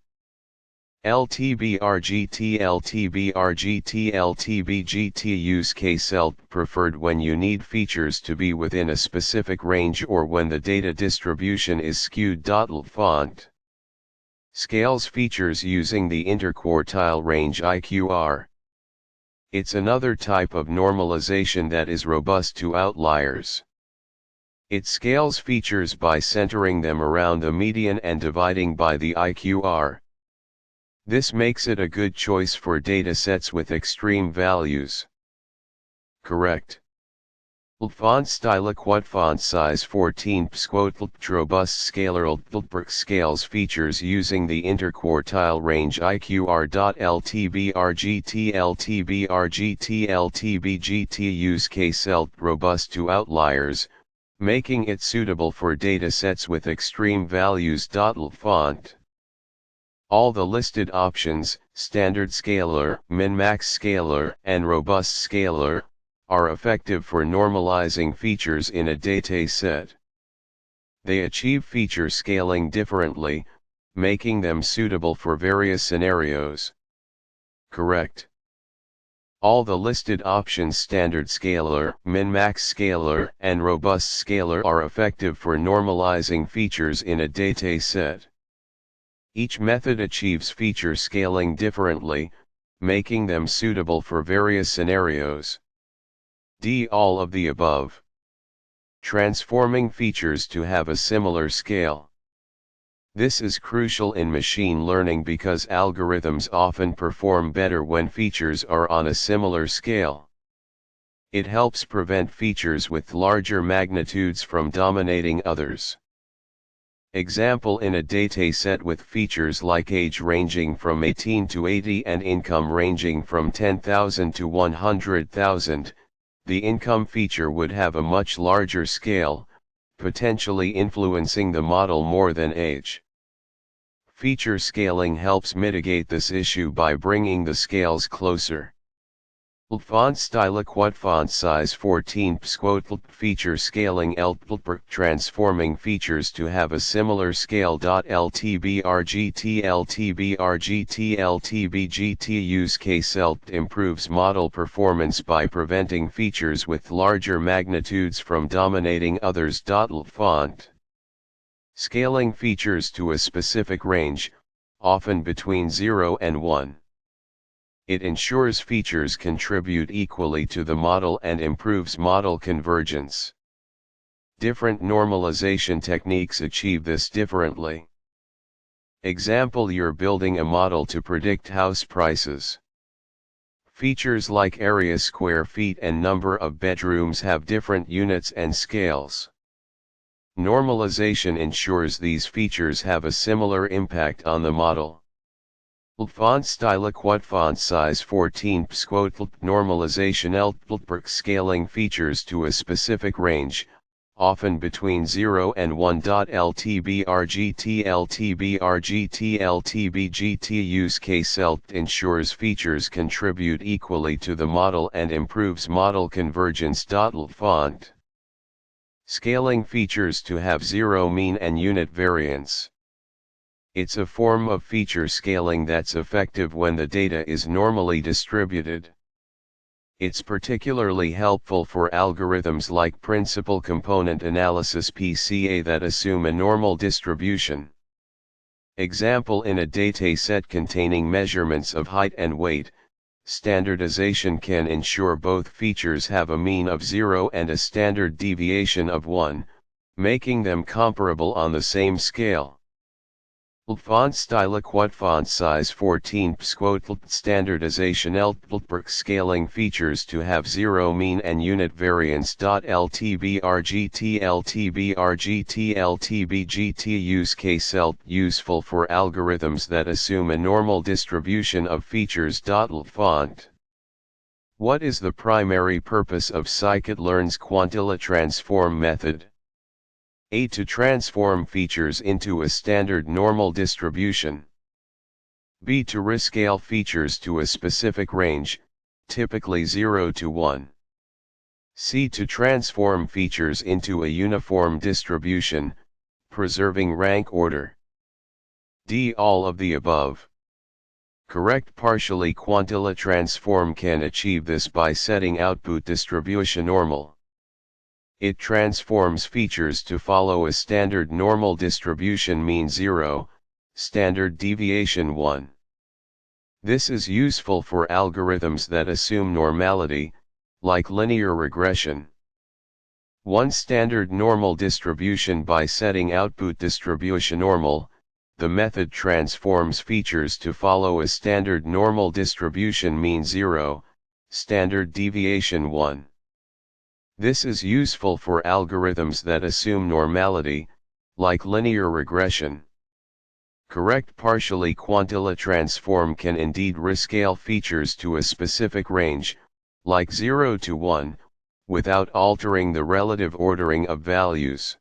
LTBRGT LTBRGT LTBGT use case preferred when you need features to be within a specific range or when the data distribution is skewed. Font scales features using the interquartile range IQR. It's another type of normalization that is robust to outliers. It scales features by centering them around the median and dividing by the IQR. This makes it a good choice for datasets with extreme values. Correct. Font style quote font size 14 psquot robust scalar scales features using the interquartile range IQR. LTBRGT LTBRGT LTBGT use case robust to outliers, making it suitable for datasets with extreme values. Font all the listed options, standard scalar, min-max scalar, and robust scalar, are effective for normalizing features in a dataset. They achieve feature scaling differently, making them suitable for various scenarios. Correct. All the listed options, standard scalar, min-max scalar, and robust scalar, are effective for normalizing features in a dataset. Each method achieves feature scaling differently, making them suitable for various scenarios. D. All of the above. Transforming features to have a similar scale. This is crucial in machine learning because algorithms often perform better when features are on a similar scale. It helps prevent features with larger magnitudes from dominating others. Example: in a dataset with features like age ranging from 18 to 80 and income ranging from 10,000 to 100,000, the income feature would have a much larger scale, potentially influencing the model more than age. Feature scaling helps mitigate this issue by bringing the scales closer. Font style quad font size 14 psquot feature scaling transforming features to have a similar scale. LTBRGT use case improves model performance by preventing features with larger magnitudes from dominating others. Font scaling features to a specific range, often between 0 and 1. It ensures features contribute equally to the model and improves model convergence. Different normalization techniques achieve this differently. Example: you're building a model to predict house prices. Features like area, square feet, and number of bedrooms have different units and scales. Normalization ensures these features have a similar impact on the model. Font style quad font size 14 psquot normalization scaling features to a specific range, often between 0 and 1. LTBRGT use case ensures features contribute equally to the model and improves model convergence. Font scaling features to have zero mean and unit variance. It's a form of feature scaling that's effective when the data is normally distributed. It's particularly helpful for algorithms like principal component analysis (PCA) that assume a normal distribution. Example: in a dataset containing measurements of height and weight, standardization can ensure both features have a mean of 0 and a standard deviation of 1, making them comparable on the same scale. Font style quad font size 14 psquot standardization scaling features to have zero mean and unit variance. LTBRGT use case useful for algorithms that assume a normal distribution of features. Font what is the primary purpose of sklearn's quantile transform method? A. To transform features into a standard normal distribution. B. To rescale features to a specific range, typically 0 to 1. C. To transform features into a uniform distribution, preserving rank order. D. All of the above. Correct partially quantile transform can achieve this by setting output distribution normal. It transforms features to follow a standard normal distribution mean 0, standard deviation 1. This is useful for algorithms that assume normality, like linear regression. One standard normal distribution by setting output distribution normal, the method transforms features to follow a standard normal distribution mean 0, standard deviation 1. This is useful for algorithms that assume normality, like linear regression. Correct partially quantile transform can indeed rescale features to a specific range, like 0 to 1, without altering the relative ordering of values.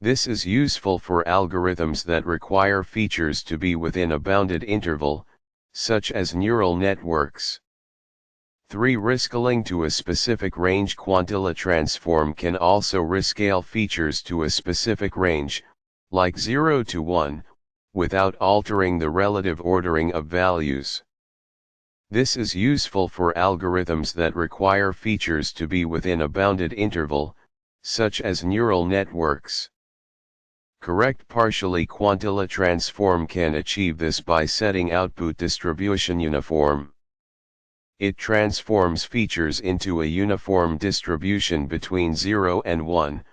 This is useful for algorithms that require features to be within a bounded interval, such as neural networks. 3. Rescaling to a specific range quantile transform can also rescale features to a specific range, like 0 to 1, without altering the relative ordering of values. This is useful for algorithms that require features to be within a bounded interval, such as neural networks. Correct partially quantile transform can achieve this by setting output distribution uniform. It transforms features into a uniform distribution between 0 and 1,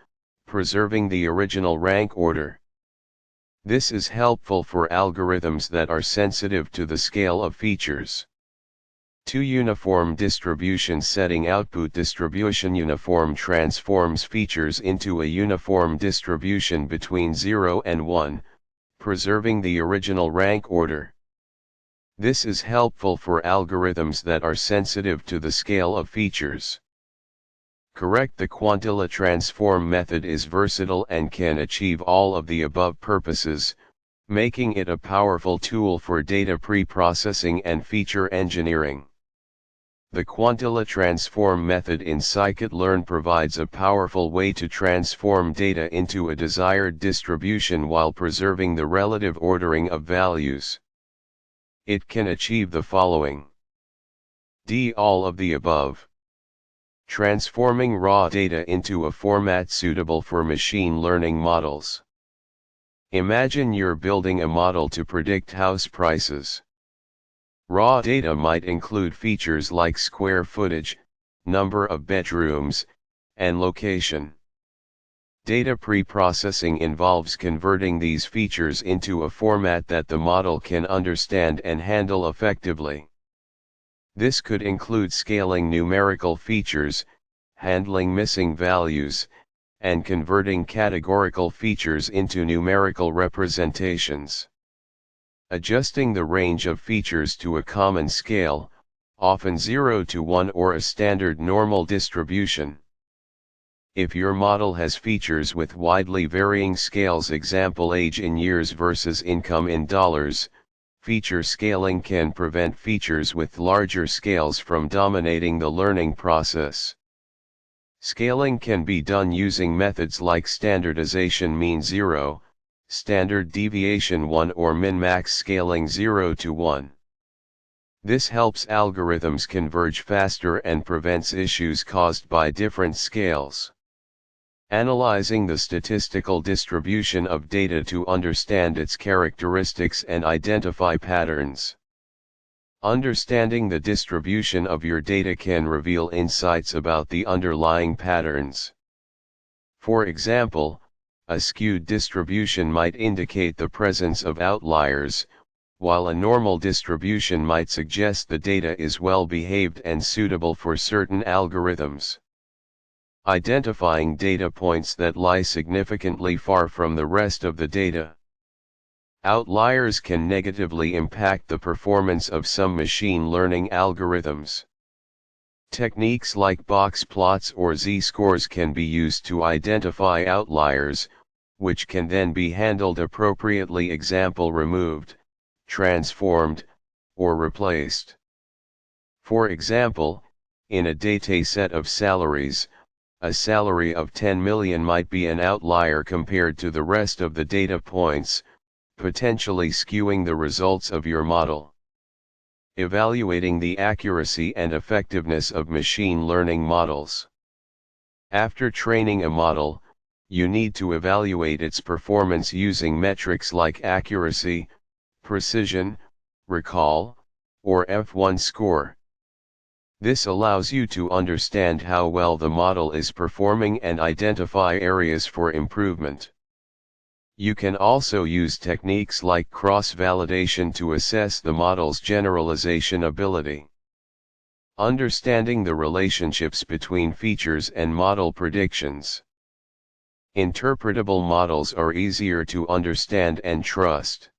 preserving the original rank order. This is helpful for algorithms that are sensitive to the scale of features. 2. Uniform distribution setting output distribution. Uniform transforms features into a uniform distribution between 0 and 1, preserving the original rank order. This is helpful for algorithms that are sensitive to the scale of features. Correct. The quantile transform method is versatile and can achieve all of the above purposes, making it a powerful tool for data preprocessing and feature engineering. The quantile transform method in scikit-learn provides a powerful way to transform data into a desired distribution while preserving the relative ordering of values. It can achieve the following. D. All of the above. Transforming raw data into a format suitable for machine learning models. Imagine you're building a model to predict house prices. Raw data might include features like square footage, number of bedrooms, and location. Data preprocessing involves converting these features into a format that the model can understand and handle effectively. This could include scaling numerical features, handling missing values, and converting categorical features into numerical representations. Adjusting the range of features to a common scale, often 0 to 1 or a standard normal distribution. If your model has features with widely varying scales, example age in years versus income in dollars, feature scaling can prevent features with larger scales from dominating the learning process. Scaling can be done using methods like standardization mean 0, standard deviation 1 or min-max scaling 0 to 1. This helps algorithms converge faster and prevents issues caused by different scales. Analyzing the statistical distribution of data to understand its characteristics and identify patterns. Understanding the distribution of your data can reveal insights about the underlying patterns. For example, a skewed distribution might indicate the presence of outliers, while a normal distribution might suggest the data is well behaved and suitable for certain algorithms. Identifying data points that lie significantly far from the rest of the data. Outliers can negatively impact the performance of some machine learning algorithms. Techniques like box plots or z-scores can be used to identify outliers, which can then be handled appropriately, example removed, transformed, or replaced. For example, in a dataset of salaries, a salary of 10 million might be an outlier compared to the rest of the data points, potentially skewing the results of your model. Evaluating the accuracy and effectiveness of machine learning models. After training a model, you need to evaluate its performance using metrics like accuracy, precision, recall, or F1 score. This allows you to understand how well the model is performing and identify areas for improvement. You can also use techniques like cross-validation to assess the model's generalization ability. Understanding the relationships between features and model predictions. Interpretable models are easier to understand and trust.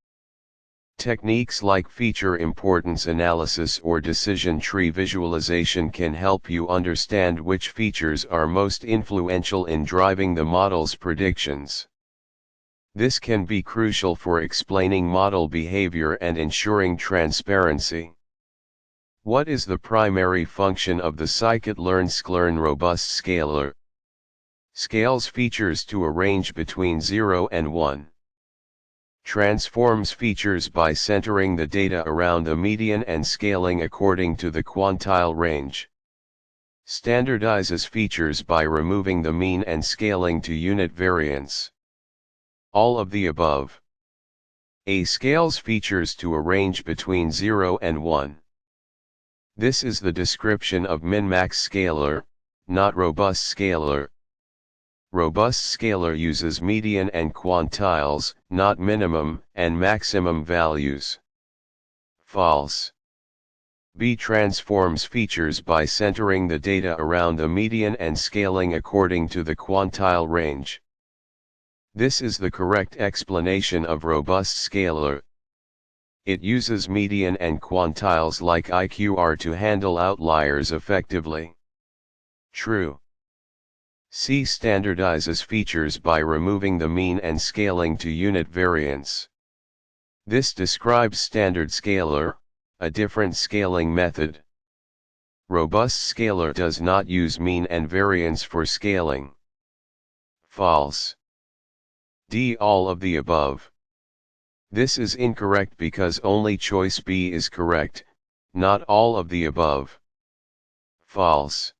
Techniques like feature importance analysis or decision tree visualization can help you understand which features are most influential in driving the model's predictions. This can be crucial for explaining model behavior and ensuring transparency. What is the primary function of the scikit-learn sklearn robust scaler? Scales features to a range between 0 and 1. Transforms features by centering the data around the median and scaling according to the quantile range. Standardizes features by removing the mean and scaling to unit variance. All of the above. A. Scales features to a range between 0 and 1. This is the description of min-max scaler, not robust scaler. Robust scaler uses median and quantiles, not minimum and maximum values. False. B. Transforms features by centering the data around a median and scaling according to the quantile range. This is the correct explanation of robust scalar. It uses median and quantiles like IQR to handle outliers effectively. True. C. Standardizes features by removing the mean and scaling to unit variance. This describes standard scalar, a different scaling method. Robust scalar does not use mean and variance for scaling. False. D. All of the above. This is incorrect because only choice B is correct, not all of the above. False.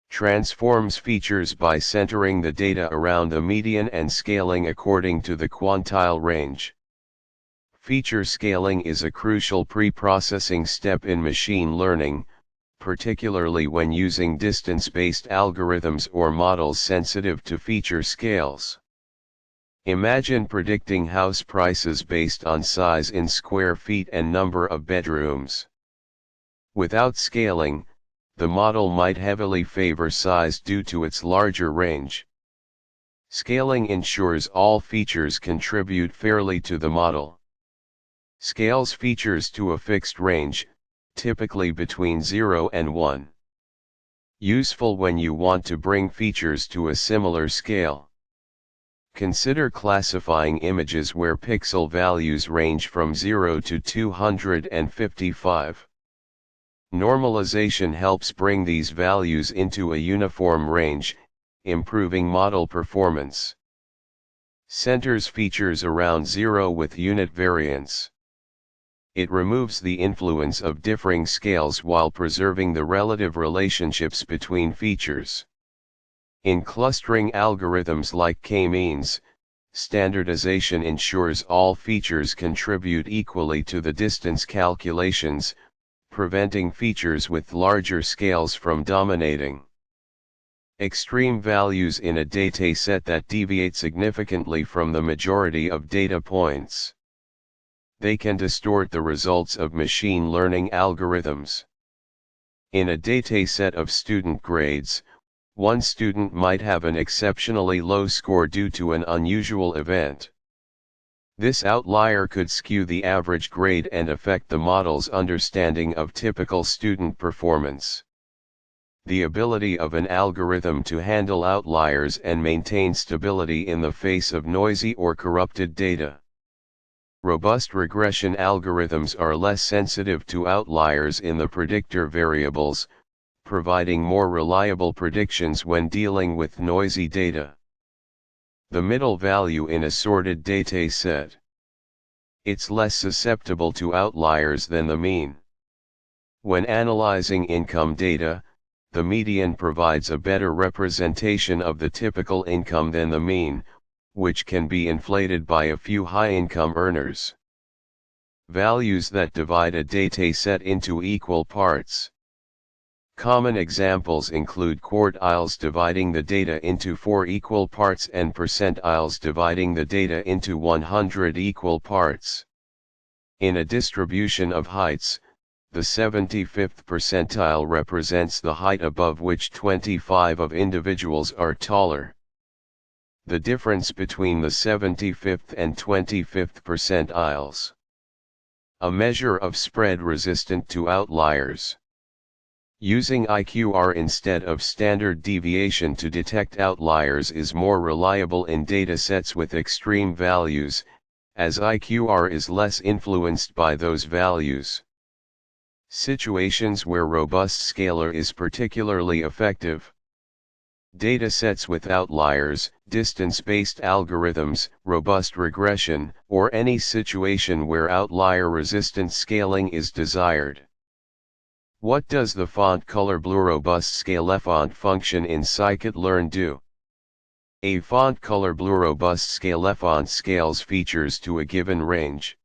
Transforms features by centering the data around a median and scaling according to the quantile range. Feature scaling is a crucial pre-processing step in machine learning, particularly when using distance-based algorithms or models sensitive to feature scales. Imagine predicting house prices based on size in square feet and number of bedrooms. Without scaling, the model might heavily favor size due to its larger range. Scaling ensures all features contribute fairly to the model. Scales features to a fixed range, typically between 0 and 1. Useful when you want to bring features to a similar scale. Consider classifying images where pixel values range from 0 to 255. Normalization helps bring these values into a uniform range, improving model performance. Centers features around 0 with unit variance. It removes the influence of differing scales while preserving the relative relationships between features. In clustering algorithms like k-means, standardization ensures all features contribute equally to the distance calculations, preventing features with larger scales from dominating. Extreme values in a dataset that deviate significantly from the majority of data points. They can distort the results of machine learning algorithms. In a dataset of student grades, one student might have an exceptionally low score due to an unusual event. This outlier could skew the average grade and affect the model's understanding of typical student performance. The ability of an algorithm to handle outliers and maintain stability in the face of noisy or corrupted data. Robust regression algorithms are less sensitive to outliers in the predictor variables, providing more reliable predictions when dealing with noisy data. The middle value in a sorted dataset. It's less susceptible to outliers than the mean. When analyzing income data, the median provides a better representation of the typical income than the mean, which can be inflated by a few high-income earners. Values that divide a dataset into equal parts. Common examples include quartiles dividing the data into 4 equal parts and percentiles dividing the data into 100 equal parts. In a distribution of heights, the 75th percentile represents the height above which 25 of individuals are taller. The difference between the 75th and 25th percentiles. A measure of spread resistant to outliers. Using IQR instead of standard deviation to detect outliers is more reliable in datasets with extreme values, as IQR is less influenced by those values. Situations where robust scalar is particularly effective. Datasets with outliers, distance-based algorithms, robust regression, or any situation where outlier-resistant scaling is desired. What does the font color blue robust scale-font function in sklearn do? A font color blue robust scale-font scales features to a given range.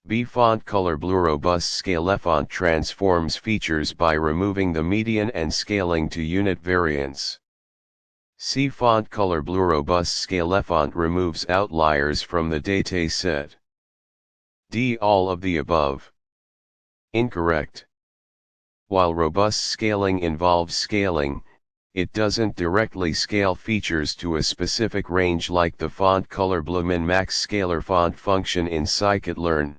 B. Font color blue robust scale-font transforms features by removing the median and scaling to unit variance. C. Font color blue robust scale-font removes outliers from the dataset. D. All of the above. Incorrect. While robust scaling involves scaling, it doesn't directly scale features to a specific range like the font color blue min max scalar font function in scikit-learn.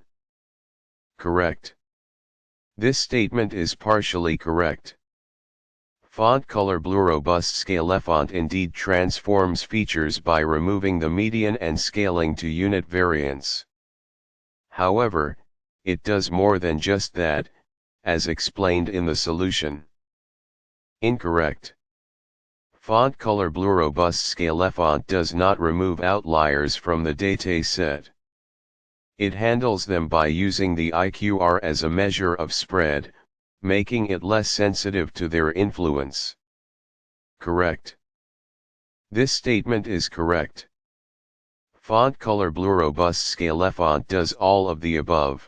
Correct. This statement is partially correct. Font color blue robust scale font indeed transforms features by removing the median and scaling to unit variance. However, it does more than just that, as explained in the solution. Incorrect. Font color blue robust scale font does not remove outliers from the dataset. It handles them by using the IQR as a measure of spread, making it less sensitive to their influence. Correct. This statement is correct. Font color blue robust scale font does all of the above.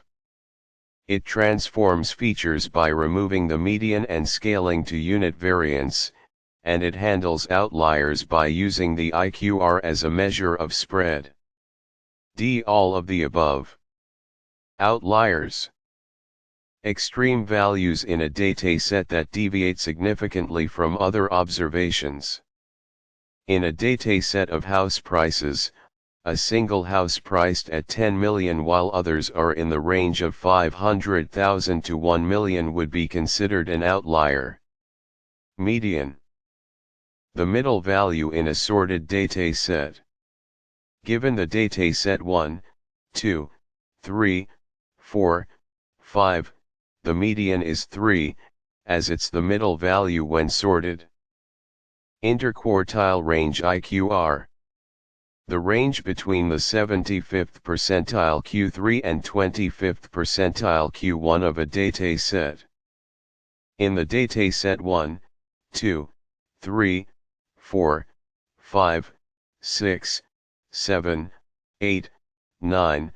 It transforms features by removing the median and scaling to unit variance, and it handles outliers by using the IQR as a measure of spread. D. All of the above. Outliers. Extreme values in a dataset that deviate significantly from other observations. In a dataset of house prices, a single house priced at 10 million while others are in the range of 500,000 to 1 million would be considered an outlier. Median. The middle value in a sorted dataset. Given the dataset 1, 2, 3, 4, 5, the median is 3, as it's the middle value when sorted. Interquartile range IQR. The range between the 75th percentile Q3 and 25th percentile Q1 of a dataset. In the dataset 1, 2, 3, 4, 5, 6, 7, 8, 9,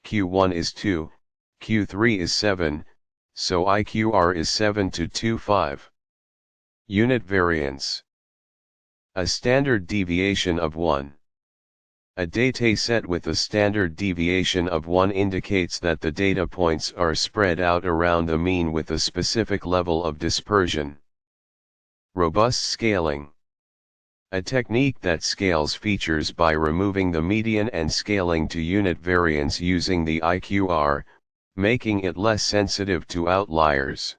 Q1 is 2, Q3 is 7, so IQR is 7 to 25. Unit variance. A standard deviation of 1. A dataset with a standard deviation of 1 indicates that the data points are spread out around the mean with a specific level of dispersion. Robust scaling. A technique that scales features by removing the median and scaling to unit variance using the IQR, making it less sensitive to outliers.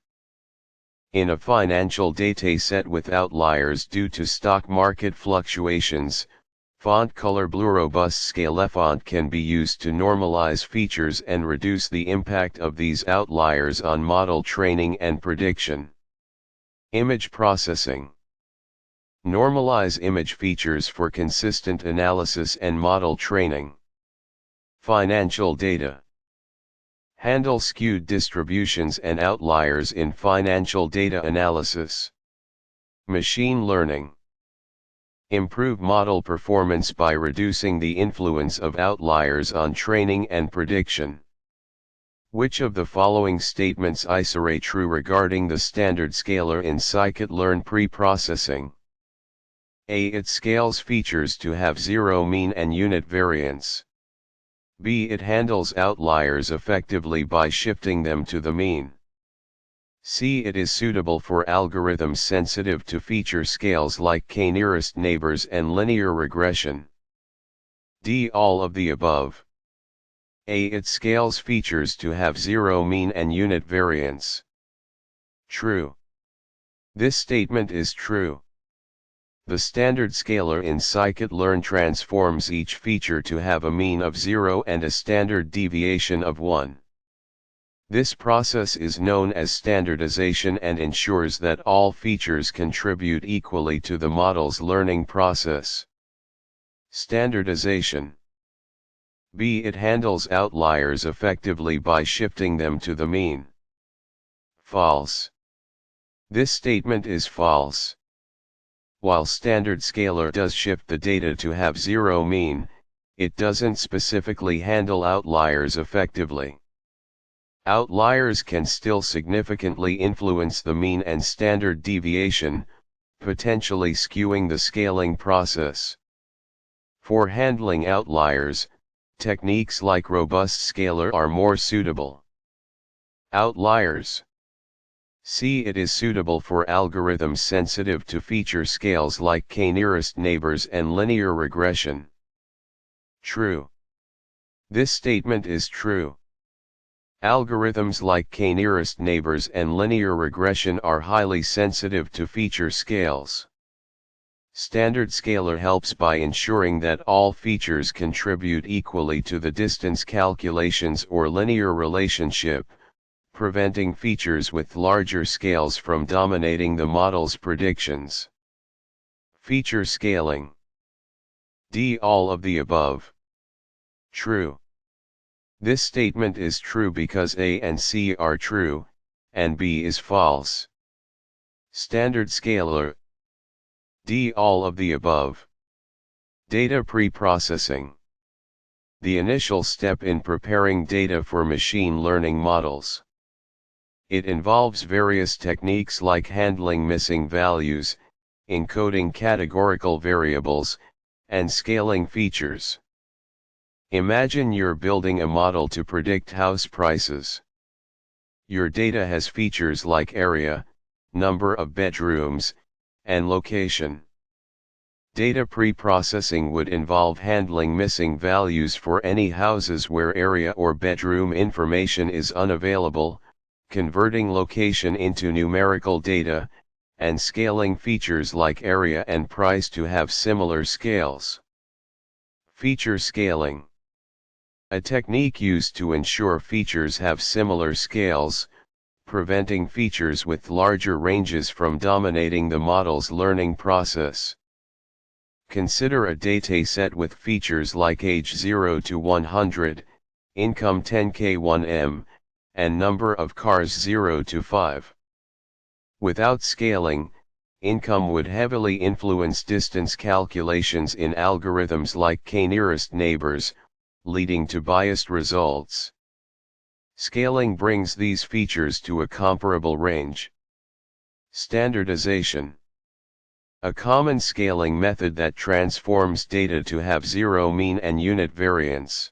In a financial dataset with outliers due to stock market fluctuations, font color blue robust scale font can be used to normalize features and reduce the impact of these outliers on model training and prediction. Image processing. Normalize image features for consistent analysis and model training. Financial data. Handle skewed distributions and outliers in financial data analysis. Machine learning. Improve model performance by reducing the influence of outliers on training and prediction. Which of the following statements are true regarding the standard scaler in scikit-learn preprocessing? A. It scales features to have zero mean and unit variance. B. It handles outliers effectively by shifting them to the mean. C. It is suitable for algorithms sensitive to feature scales like k-nearest neighbors and linear regression. D. All of the above. A. It scales features to have zero mean and unit variance. True. This statement is true. The standard scaler in scikit-learn transforms each feature to have a mean of 0 and a standard deviation of 1. This process is known as standardization and ensures that all features contribute equally to the model's learning process. Standardization. B. It handles outliers effectively by shifting them to the mean. False. This statement is false. While standard scaler does shift the data to have zero mean, it doesn't specifically handle outliers effectively. Outliers can still significantly influence the mean and standard deviation, potentially skewing the scaling process. For handling outliers, techniques like robust scaler are more suitable. Outliers. C. It is suitable for algorithms sensitive to feature scales like k-nearest neighbors and linear regression. True. This statement is true. Algorithms like k-nearest neighbors and linear regression are highly sensitive to feature scales. Standard scalar helps by ensuring that all features contribute equally to the distance calculations or linear relationship, preventing features with larger scales from dominating the model's predictions. Feature scaling. D. All of the above. True. This statement is true because A and C are true, and B is false. Standard scalar. D. All of the above. Data preprocessing. The initial step in preparing data for machine learning models. It involves various techniques like handling missing values, encoding categorical variables, and scaling features. Imagine you're building a model to predict house prices. Your data has features like area, number of bedrooms, and location. Data preprocessing would involve handling missing values for any houses where area or bedroom information is unavailable, converting location into numerical data, and scaling features like area and price to have similar scales. Feature scaling. A technique used to ensure features have similar scales, preventing features with larger ranges from dominating the model's learning process. Consider a dataset with features like age 0 to 100, income 10K1M, and number of cars 0 to 5. Without scaling, income would heavily influence distance calculations in algorithms like k-nearest neighbors, leading to biased results. Scaling brings these features to a comparable range. Standardization. A common scaling method that transforms data to have zero mean and unit variance.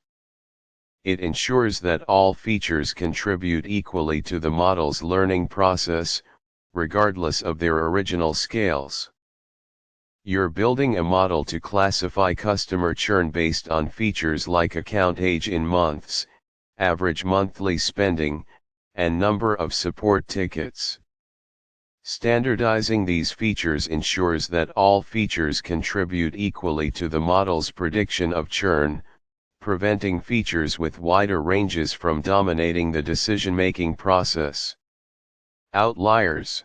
It ensures that all features contribute equally to the model's learning process, regardless of their original scales. You're building a model to classify customer churn based on features like account age in months, average monthly spending, and number of support tickets. Standardizing these features ensures that all features contribute equally to the model's prediction of churn, preventing features with wider ranges from dominating the decision-making process. Outliers.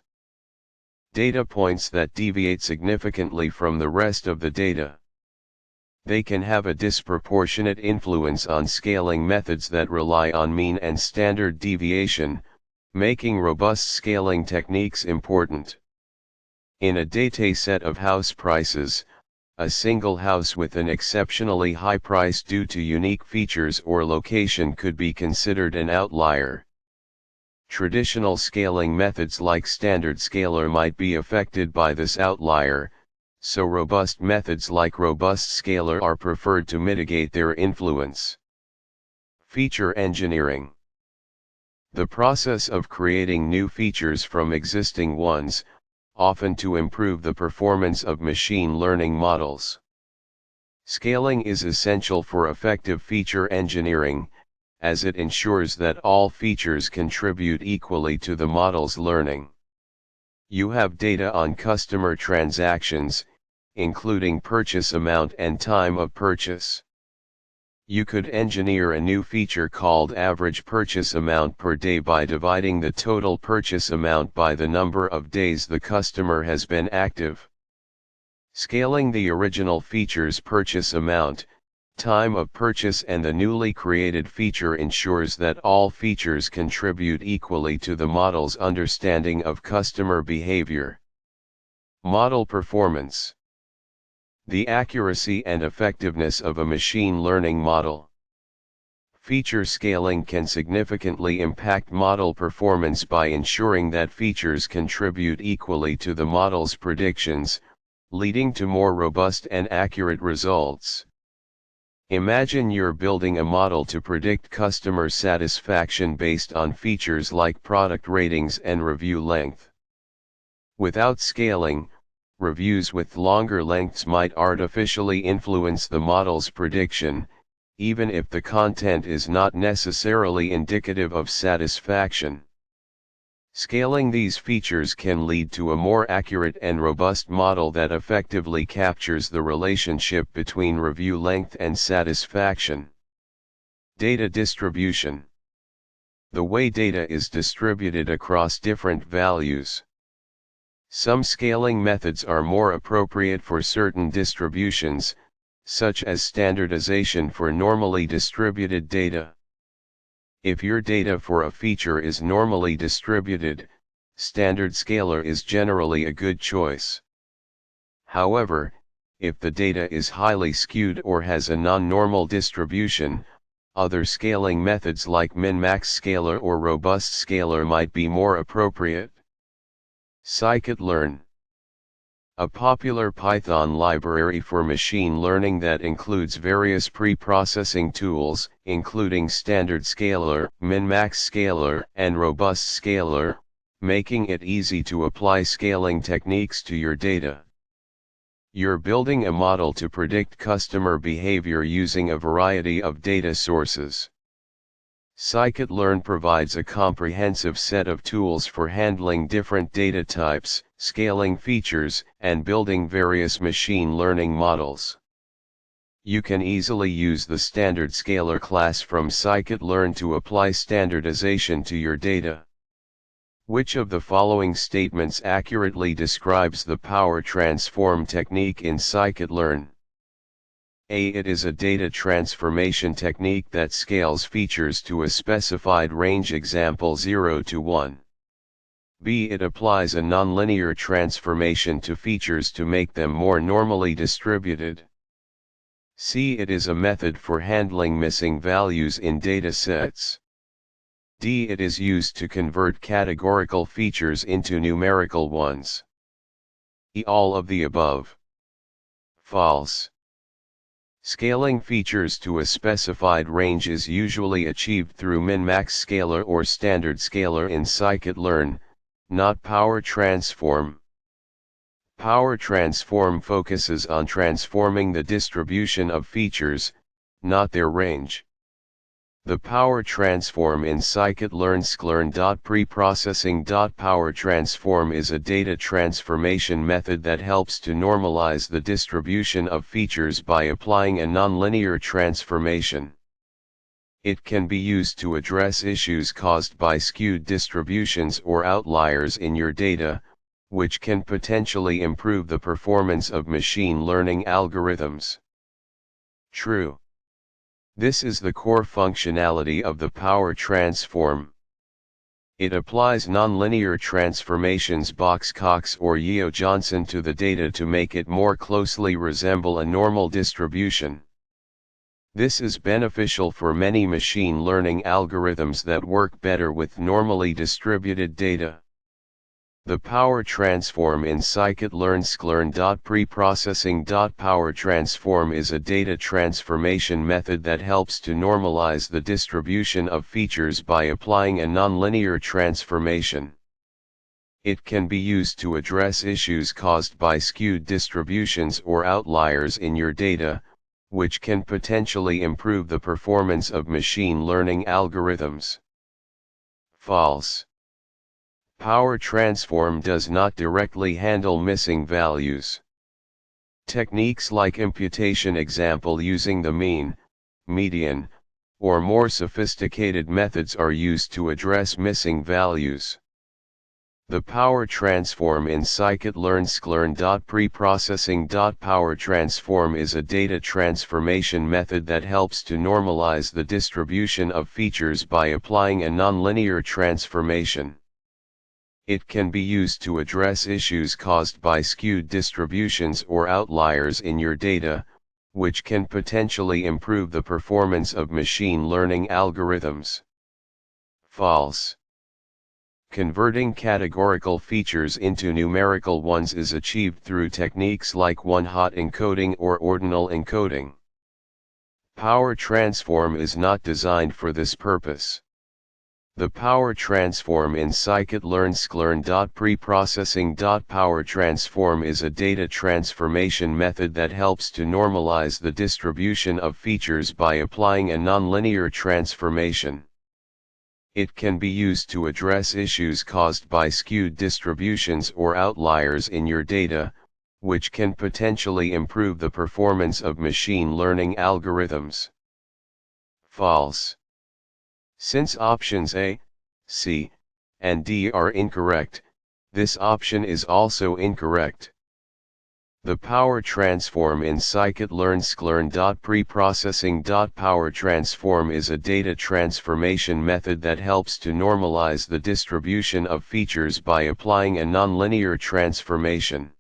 Data points that deviate significantly from the rest of the data. They can have a disproportionate influence on scaling methods that rely on mean and standard deviation, making robust scaling techniques important. In a dataset of house prices, a single house with an exceptionally high price due to unique features or location could be considered an outlier. Traditional scaling methods like standard scalar might be affected by this outlier, so robust methods like robust scalar are preferred to mitigate their influence. Feature engineering. The process of creating new features from existing ones, often to improve the performance of machine learning models. Scaling is essential for effective feature engineering, as it ensures that all features contribute equally to the model's learning. You have data on customer transactions, including purchase amount and time of purchase. You could engineer a new feature called average purchase amount per day by dividing the total purchase amount by the number of days the customer has been active. Scaling the original feature's purchase amount, time of purchase and the newly created feature ensures that all features contribute equally to the model's understanding of customer behavior. Model performance. The accuracy and effectiveness of a machine learning model. Feature scaling can significantly impact model performance by ensuring that features contribute equally to the model's predictions, leading to more robust and accurate results. Imagine you're building a model to predict customer satisfaction based on features like product ratings and review length. Without scaling, reviews with longer lengths might artificially influence the model's prediction, even if the content is not necessarily indicative of satisfaction. Scaling these features can lead to a more accurate and robust model that effectively captures the relationship between review length and satisfaction. Data distribution. The way data is distributed across different values. Some scaling methods are more appropriate for certain distributions, such as standardization for normally distributed data. If your data for a feature is normally distributed, standard scalar is generally a good choice. However, if the data is highly skewed or has a non-normal distribution, other scaling methods like min-max scalar or robust scalar might be more appropriate. Sklearn. A popular Python library for machine learning that includes various preprocessing tools, including standard scalar, min-max scalar, and robust scalar, making it easy to apply scaling techniques to your data. You're building a model to predict customer behavior using a variety of data sources. Sklearn provides a comprehensive set of tools for handling different data types, scaling features, and building various machine learning models. You can easily use the standard scalar class from Sklearn to apply standardization to your data. Which of the following statements accurately describes the power transform technique in Sklearn? A. It is a data transformation technique that scales features to a specified range, example 0 to 1. B. It applies a nonlinear transformation to features to make them more normally distributed. C. It is a method for handling missing values in datasets. D. It is used to convert categorical features into numerical ones. E. All of the above. False. Scaling features to a specified range is usually achieved through min-max scalar or standard scalar in Sklearn, not power transform. Power transform focuses on transforming the distribution of features, not their range. The power transform in Sklearn sklearn.preprocessing.power transform is a data transformation method that helps to normalize the distribution of features by applying a nonlinear transformation. It can be used to address issues caused by skewed distributions or outliers in your data, which can potentially improve the performance of machine learning algorithms. True. This is the core functionality of the power transform. It applies nonlinear transformations Box-Cox or Yeo-Johnson to the data to make it more closely resemble a normal distribution. This is beneficial for many machine learning algorithms that work better with normally distributed data. The power transform in Sklearn sklearn.preprocessing.power transform is a data transformation method that helps to normalize the distribution of features by applying a nonlinear transformation. It can be used to address issues caused by skewed distributions or outliers in your data, which can potentially improve the performance of machine learning algorithms. False. Power transform does not directly handle missing values. Techniques like imputation, example using the mean, median, or more sophisticated methods are used to address missing values. The power transform in Sklearn sklearn.preprocessing.power transform is a data transformation method that helps to normalize the distribution of features by applying a nonlinear transformation. It can be used to address issues caused by skewed distributions or outliers in your data, which can potentially improve the performance of machine learning algorithms. False. Converting categorical features into numerical ones is achieved through techniques like one-hot encoding or ordinal encoding. Power transform is not designed for this purpose. The power transform in scikit-learn sklearn.preprocessing. Power transform is a data transformation method that helps to normalize the distribution of features by applying a nonlinear transformation. It can be used to address issues caused by skewed distributions or outliers in your data, which can potentially improve the performance of machine learning algorithms. False. Since options A, C, and D are incorrect, this option is also incorrect. The power transform in scikit-learn sklearn.preprocessing. Power transform is a data transformation method that helps to normalize the distribution of features by applying a nonlinear transformation.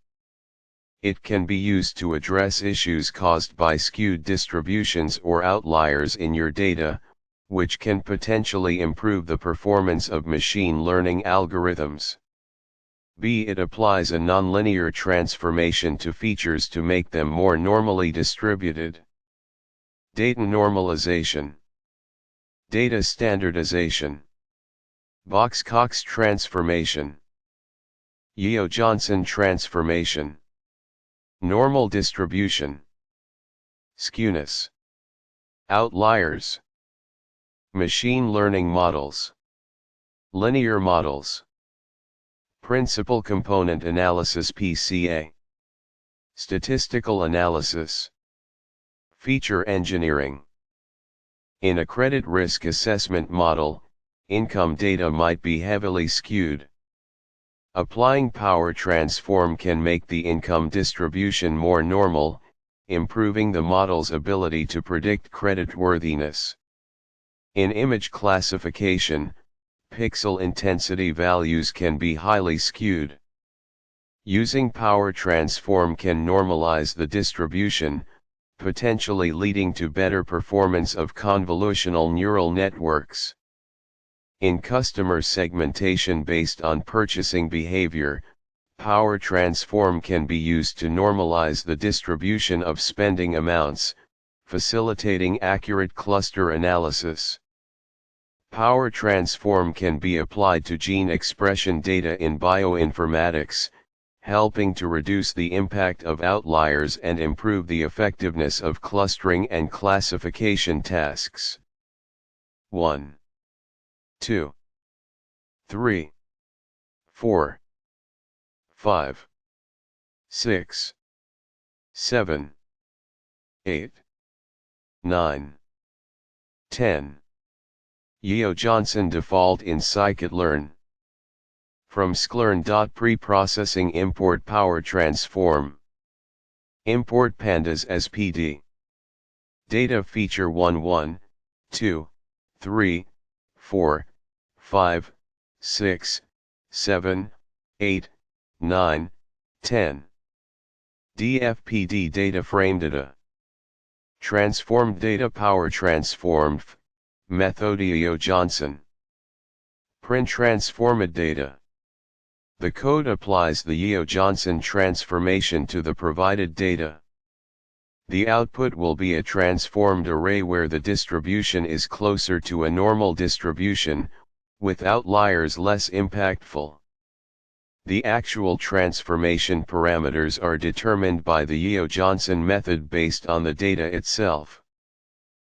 It can be used to address issues caused by skewed distributions or outliers in your data, which can potentially improve the performance of machine learning algorithms. B. It applies a nonlinear transformation to features to make them more normally distributed. Data normalization. Data standardization. Box-Cox transformation. Yeo-Johnson transformation. Normal distribution. Skewness. Outliers. Machine learning models. Linear models. Principal component analysis (PCA). Statistical analysis. Feature engineering. In a credit risk assessment model, income data might be heavily skewed. Applying power transform can make the income distribution more normal, improving the model's ability to predict creditworthiness. In image classification, pixel intensity values can be highly skewed. Using power transform can normalize the distribution, potentially leading to better performance of convolutional neural networks. In customer segmentation based on purchasing behavior, power transform can be used to normalize the distribution of spending amounts, facilitating accurate cluster analysis. Power transform can be applied to gene expression data in bioinformatics, helping to reduce the impact of outliers and improve the effectiveness of clustering and classification tasks. 1, 2, 3, 4, 5, 6, 7, 8, 9, 10. Yeo-Johnson default in scikit-learn. From sklearn.preprocessing import power transform. Import pandas as PD. Data feature 1 1, 2, 3, 4, 5, 6, 7, 8, 9, 10. DFPD data frame data. Transformed data power transformed. Method Yeo-Johnson. Print transformed data. The code applies the Yeo-Johnson transformation to the provided data. The output will be a transformed array where the distribution is closer to a normal distribution, with outliers less impactful. The actual transformation parameters are determined by the Yeo-Johnson method based on the data itself.